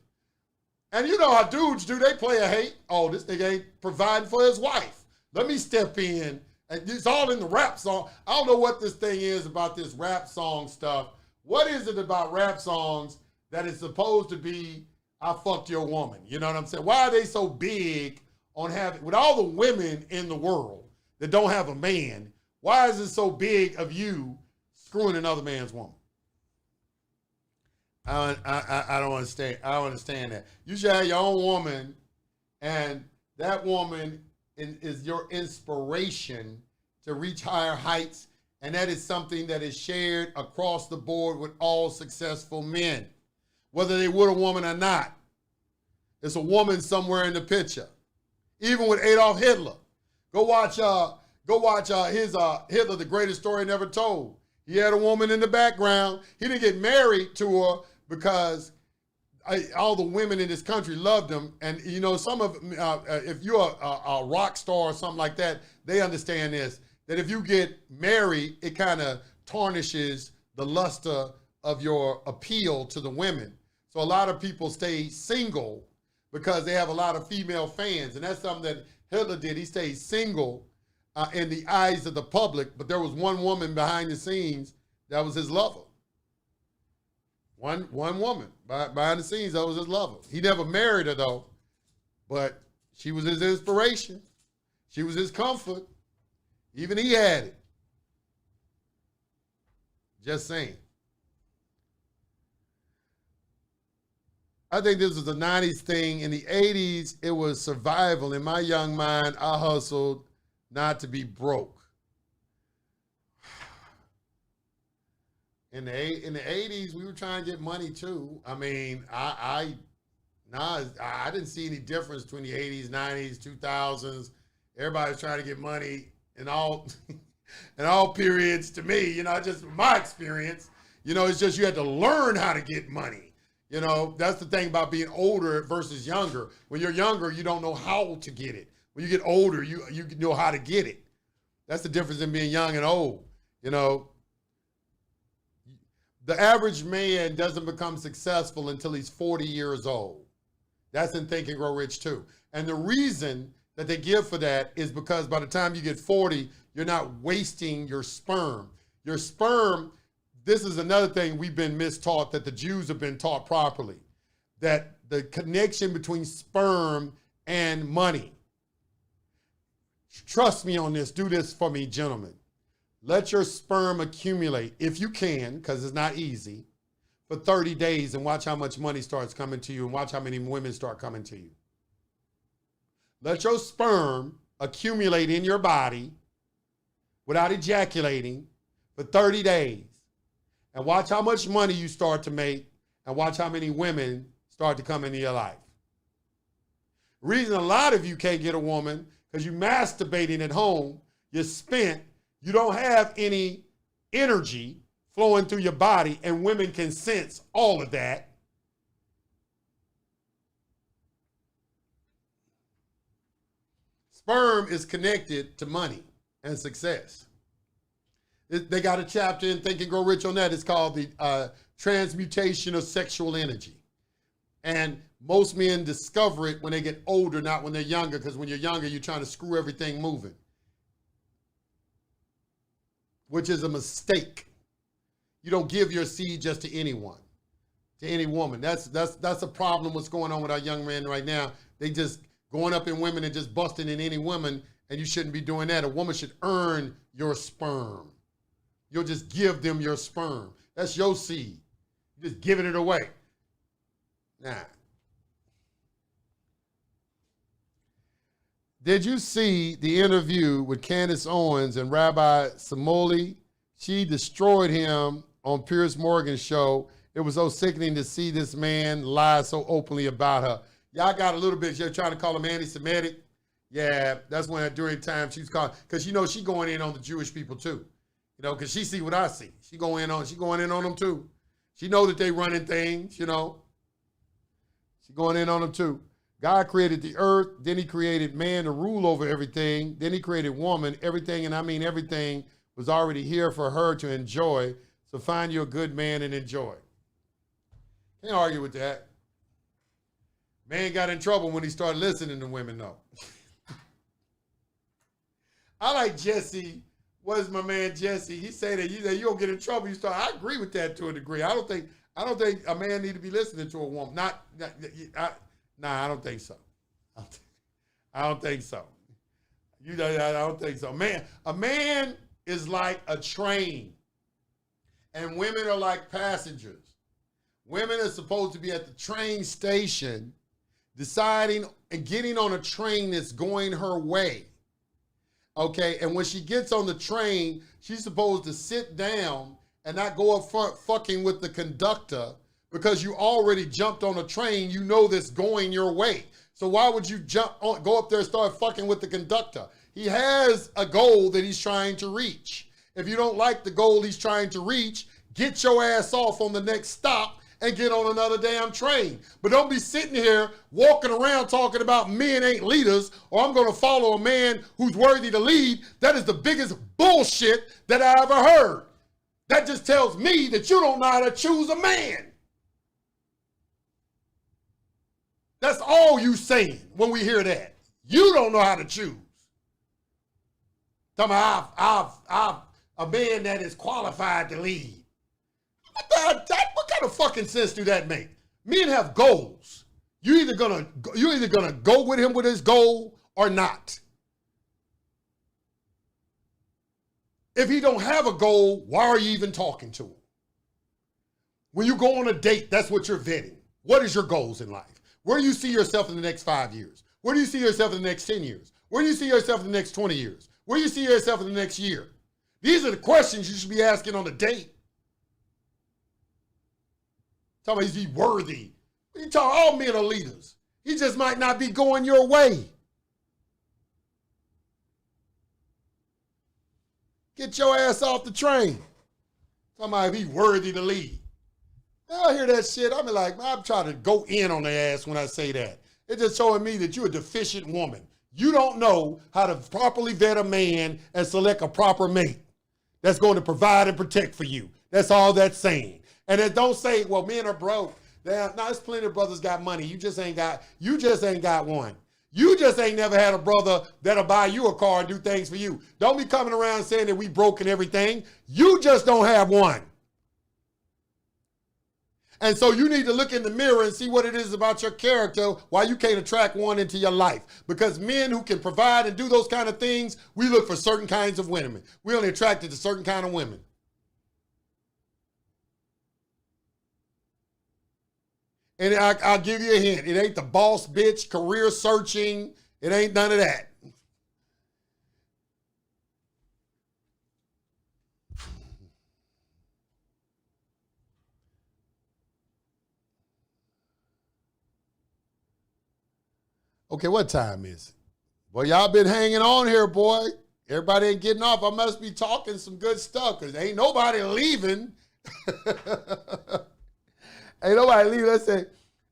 And you know how dudes do, they play a hate. Oh, this nigga ain't providing for his wife. Let me step in. And it's all in the rap song. I don't know what this thing is about this rap song stuff. What is it about rap songs that is supposed to be, I fucked your woman? You know what I'm saying? Why are they so big on having, with all the women in the world that don't have a man, why is it so big of you screwing another man's woman? I don't understand. I don't understand that. You should have your own woman, and that woman is your inspiration to reach higher heights, and that is something that is shared across the board with all successful men, whether they with a woman or not. It's a woman somewhere in the picture. Even with Adolf Hitler, go watch his Hitler, the greatest story never told. He had a woman in the background. He didn't get married to her because all the women in this country loved him. And you know, some of if you're a rock star or something like that, they understand this. That if you get married, it kind of tarnishes the luster of your appeal to the women. So a lot of people stay single because they have a lot of female fans. And that's something that Hitler did. He stayed single in the eyes of the public, but there was one woman behind the scenes that was his lover. One woman behind the scenes that was his lover. He never married her though, but she was his inspiration. She was his comfort. Even he had it. Just saying. I think this was a 90s thing. In the 80s, it was survival. In my young mind, I hustled not to be broke. In the 80s, we were trying to get money too. I mean, I didn't see any difference between the 80s, 90s, 2000s. Everybody was trying to get money and all. And all periods to me, just from my experience, it's just you had to learn how to get money. That's the thing about being older versus younger. When you're younger, you don't know how to get it. When you get older, you know how to get it. That's the difference in being young and old. The average man doesn't become successful until he's 40 years old. That's in Think and Grow Rich too. And the reason that they give for that is because by the time you get 40, you're not wasting your sperm. Your sperm, this is another thing we've been mistaught that the Jews have been taught properly, that the connection between sperm and money. Trust me on this. Do this for me, gentlemen. Let your sperm accumulate, if you can, because it's not easy, for 30 days and watch how much money starts coming to you and watch how many women start coming to you. Let your sperm accumulate in your body without ejaculating for 30 days and watch how much money you start to make and watch how many women start to come into your life. The reason a lot of you can't get a woman because you're masturbating at home, you're spent, you don't have any energy flowing through your body, and women can sense all of that. Sperm is connected to money and success. They got a chapter in Think and Grow Rich on that. It's called the transmutation of sexual energy. And most men discover it when they get older, not when they're younger, because when you're younger, you're trying to screw everything moving, which is a mistake. You don't give your seed just to anyone, to any woman. That's a problem what's going on with our young men right now. They just going up in women and just busting in any woman, and you shouldn't be doing that. A woman should earn your sperm. You'll just give them your sperm. That's your seed. You're just giving it away. Nah. Did you see the interview with Candace Owens and Rabbi Samoli? She destroyed him on Piers Morgan's show. It was so sickening to see this man lie so openly about her. Y'all got a little bit, you're trying to call him anti-Semitic. Yeah, that's when during time she's called, because she going in on the Jewish people too. Because she see what I see. She going in on them too. She know that they running things, She going in on them too. God created the earth, then he created man to rule over everything, then he created woman. Everything, and I mean everything, was already here for her to enjoy. So find you a good man and enjoy. Can't argue with that. Man got in trouble when he started listening to women, though. I like Jesse. What is my man Jesse? He said that you don't get in trouble. I agree with that to a degree. I don't think a man need to be listening to a woman. I don't think so. I don't think so. I don't think so. A man is like a train, and women are like passengers. Women are supposed to be at the train station, deciding and getting on a train that's going her way. Okay, and when she gets on the train, she's supposed to sit down and not go up front fucking with the conductor, because you already jumped on a train, that's going your way. So why would you go up there and start fucking with the conductor? He has a goal that he's trying to reach. If you don't like the goal he's trying to reach, get your ass off on the next stop and get on another damn train. But don't be sitting here walking around talking about men ain't leaders, or I'm going to follow a man who's worthy to lead. That is the biggest bullshit that I ever heard. That just tells me that you don't know how to choose a man. That's all you saying when we hear that. You don't know how to choose. Talking about I'm a man that is qualified to lead. What kind of fucking sense do that make? Men have goals. You're either gonna go with him with his goal or not. If he don't have a goal, why are you even talking to him? When you go on a date, that's what you're vetting. What is your goals in life? Where do you see yourself in the next 5 years? Where do you see yourself in the next 10 years? Where do you see yourself in the next 20 years? Where do you see yourself in the next year? These are the questions you should be asking on a date. Talking about is he worthy? You talk, all men are leaders. He just might not be going your way. Get your ass off the train. Talking about if he worthy to lead. I hear that shit. I'm like, man, I'm trying to go in on their ass when I say that. It's just showing me that you're a deficient woman. You don't know how to properly vet a man and select a proper mate that's going to provide and protect for you. That's all that's saying. And it don't say, well, men are broke. Now, there's plenty of brothers got money. You just ain't got one. You just ain't never had a brother that'll buy you a car and do things for you. Don't be coming around saying that we broke and everything. You just don't have one. And so you need to look in the mirror and see what it is about your character why you can't attract one into your life. Because men who can provide and do those kind of things, we look for certain kinds of women. We only attracted to certain kind of women. And I'll give you a hint. It ain't the boss bitch, career searching. It ain't none of that. Okay, what time is it? Well, y'all been hanging on here, boy. Everybody ain't getting off. I must be talking some good stuff because ain't nobody leaving. Ain't nobody leaving.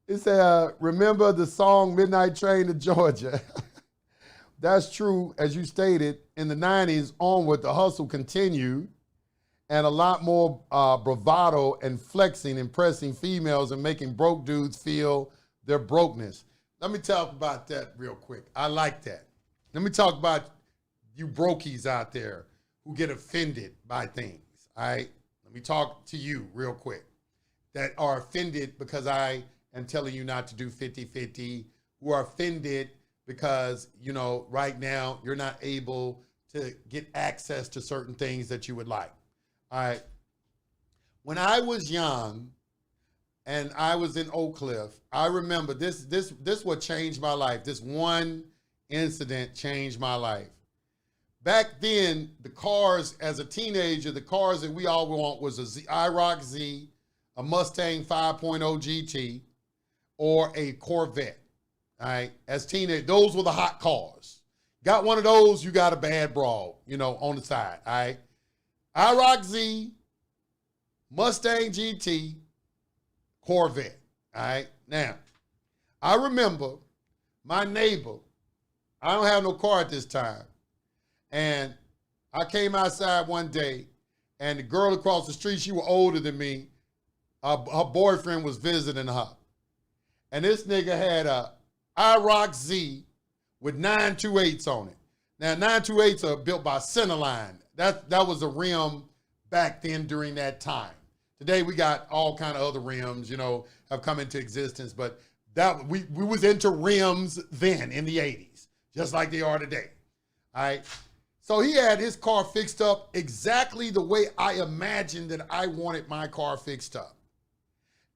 It say, remember the song Midnight Train to Georgia. That's true, as you stated, in the 90s onward, the hustle continued and a lot more bravado and flexing, impressing females and making broke dudes feel their brokenness. Let me talk about that real quick. I like that. Let me talk about you brokies out there who get offended by things, all right? Let me talk to you real quick that are offended because I am telling you not to do 50-50, who are offended because, you know, right now you're not able to get access to certain things that you would like, all right? When I was young, and I was in Oak Cliff, I remember this what changed my life. This one incident changed my life. Back then, the cars, as a teenager, the cars that we all want was a IROC Z, a Mustang 5.0 GT, or a Corvette, all right? As teenagers, those were the hot cars. Got one of those, you got a bad broad, you know, on the side, all right? IROC Z, Mustang GT, Corvette, all right? Now, I remember my neighbor, I don't have no car at this time, and I came outside one day, and the girl across the street, she was older than me, her boyfriend was visiting her. And this nigga had a IROC Z with 928s on it. Now, 928s are built by Centerline. That was a rim back then during that time. Today we got all kind of other rims, you know, have come into existence, but that we was into rims then in the 80s, just like they are today. All right. So he had his car fixed up exactly the way I imagined that I wanted my car fixed up.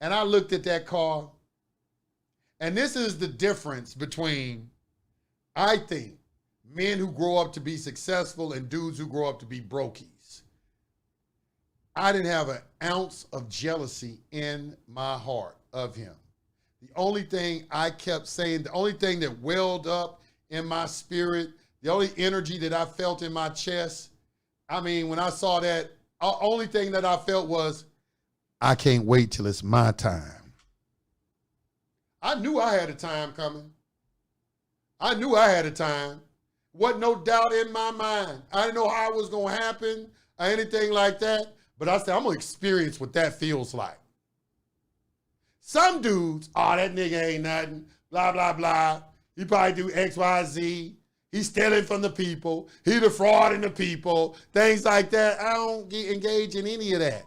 And I looked at that car, and this is the difference between, I think, men who grow up to be successful and dudes who grow up to be brokies. I didn't have an ounce of jealousy in my heart of him. The only thing I kept saying, the only thing that welled up in my spirit, the only energy that I felt in my chest, I mean, when I saw that, the only thing that I felt was, I can't wait till it's my time. I knew I had a time coming. I knew I had a time. Wasn't no doubt in my mind. I didn't know how it was going to happen or anything like that. But I said, I'm going to experience what that feels like. Some dudes, oh, that nigga ain't nothing, blah, blah, blah. He probably do X, Y, Z. He's stealing from the people. He defrauding the people. Things like that. I don't engage in any of that.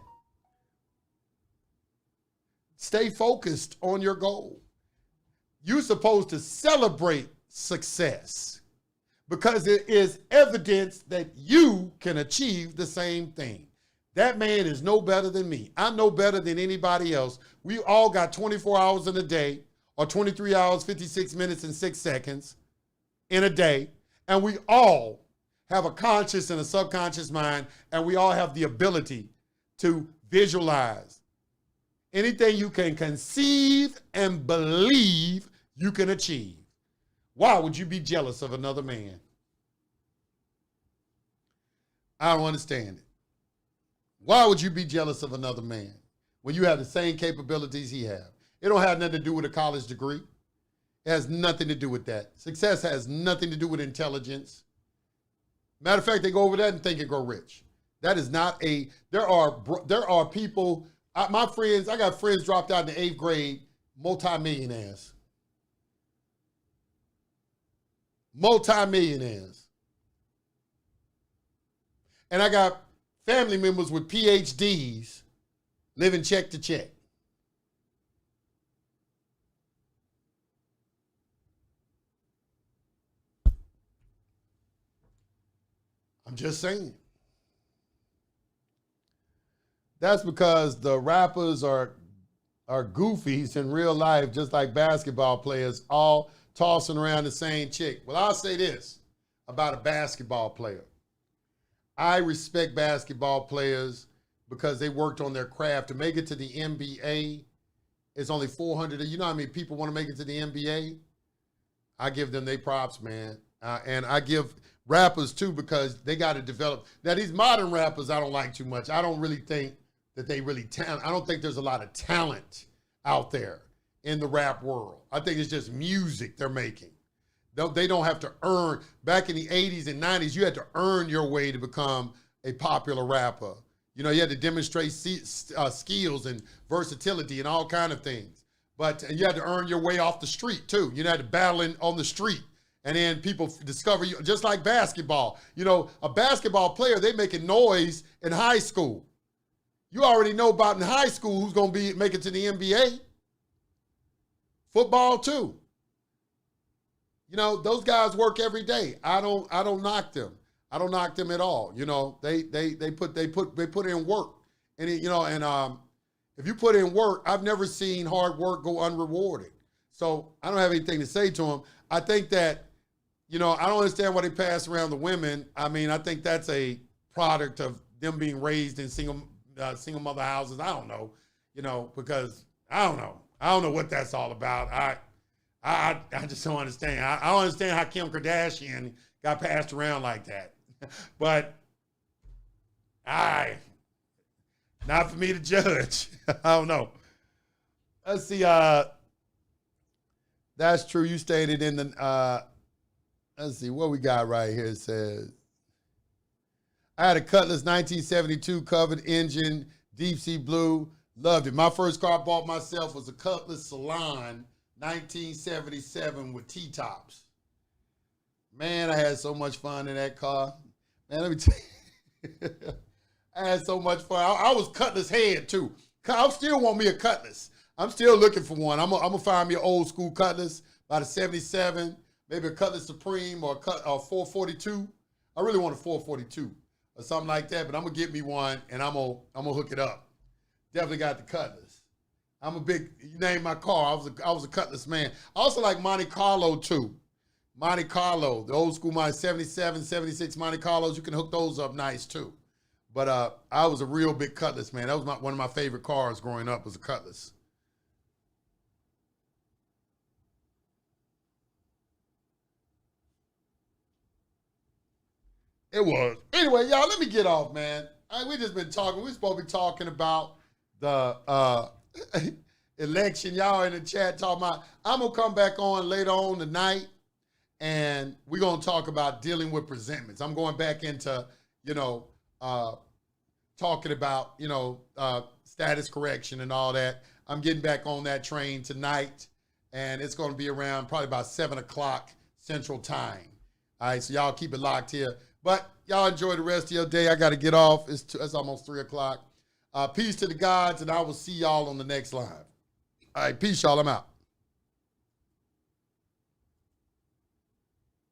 Stay focused on your goal. You're supposed to celebrate success because it is evidence that you can achieve the same thing. That man is no better than me. I'm no better than anybody else. We all got 24 hours in a day, or 23 hours, 56 minutes, and 6 seconds in a day. And we all have a conscious and a subconscious mind, and we all have the ability to visualize. Anything you can conceive and believe, you can achieve. Why would you be jealous of another man? I don't understand it. Why would you be jealous of another man when you have the same capabilities he have? It don't have nothing to do with a college degree. It has nothing to do with that. Success has nothing to do with intelligence. Matter of fact, they go over that and think and grow rich. That is not a, there are people, my friends, I got friends dropped out in the 8th grade, multimillionaires. Multimillionaires. And I got family members with PhDs living check to check. I'm just saying. That's because the rappers are goofies in real life, just like basketball players, all tossing around the same chick. Well, I'll say this about a basketball player. I respect basketball players because they worked on their craft. To make it to the NBA, it's only 400. You know how many people want to make it to the NBA? I give them their props, man. And I give rappers too, because they got to develop. Now, these modern rappers, I don't like too much. I don't really think that they really I don't think there's a lot of talent out there in the rap world. I think it's just music they're making. They don't have to earn. Back in the 80s and 90s, you had to earn your way to become a popular rapper. You know, you had to demonstrate skills and versatility and all kind of things. But you had to earn your way off the street too. You had to battle on the street. And then people discover you, just like basketball. You know, a basketball player, they making noise in high school. You already know about in high school who's going to make it to the NBA. Football too. You know, those guys work every day. I don't knock them. I don't knock them at all. You know, they put in work. And if you put in work, I've never seen hard work go unrewarded. So I don't have anything to say to them. I think that, you know, I don't understand why they pass around the women. I mean, I think that's a product of them being raised in single mother houses. I don't know, you know, because I don't know what that's all about. I just don't understand. I don't understand how Kim Kardashian got passed around like that. But not for me to judge. I don't know. Let's see. That's true. You stated in the, let's see what we got right here. It says, I had a Cutlass 1972 covered engine, deep sea blue. Loved it. My first car I bought myself was a Cutlass Salon 1977 with T-tops. Man, I had so much fun in that car. Man, let me tell you. I had so much fun. I was Cutlass head too. I still want me a Cutlass. I'm still looking for one. I'm gonna find me an old school Cutlass, about a 77, maybe a Cutlass Supreme or a 442. I really want a 442 or something like that, but I'm gonna get me one and I'm gonna hook it up. Definitely got the Cutlass. I'm a big, you name my car, I was a Cutlass man. I also like Monte Carlo too. Monte Carlo, the old school Monte 77, 76 Monte Carlos, you can hook those up nice too. But I was a real big Cutlass man. That was one of my favorite cars growing up, was a Cutlass. It was. Anyway, y'all, let me get off, man. We just been talking. We're supposed to be talking about the election. Y'all in the chat talking about, I'm going to come back on later on tonight, and we're going to talk about dealing with presentments. I'm going back into, talking about, status correction and all that. I'm getting back on that train tonight, and it's going to be around probably about 7 o'clock Central Time. All right, so y'all keep it locked here. But y'all enjoy the rest of your day. I got to get off. It's almost 3 o'clock. Peace to the gods, and I will see y'all on the next live. All right, peace, y'all. I'm out.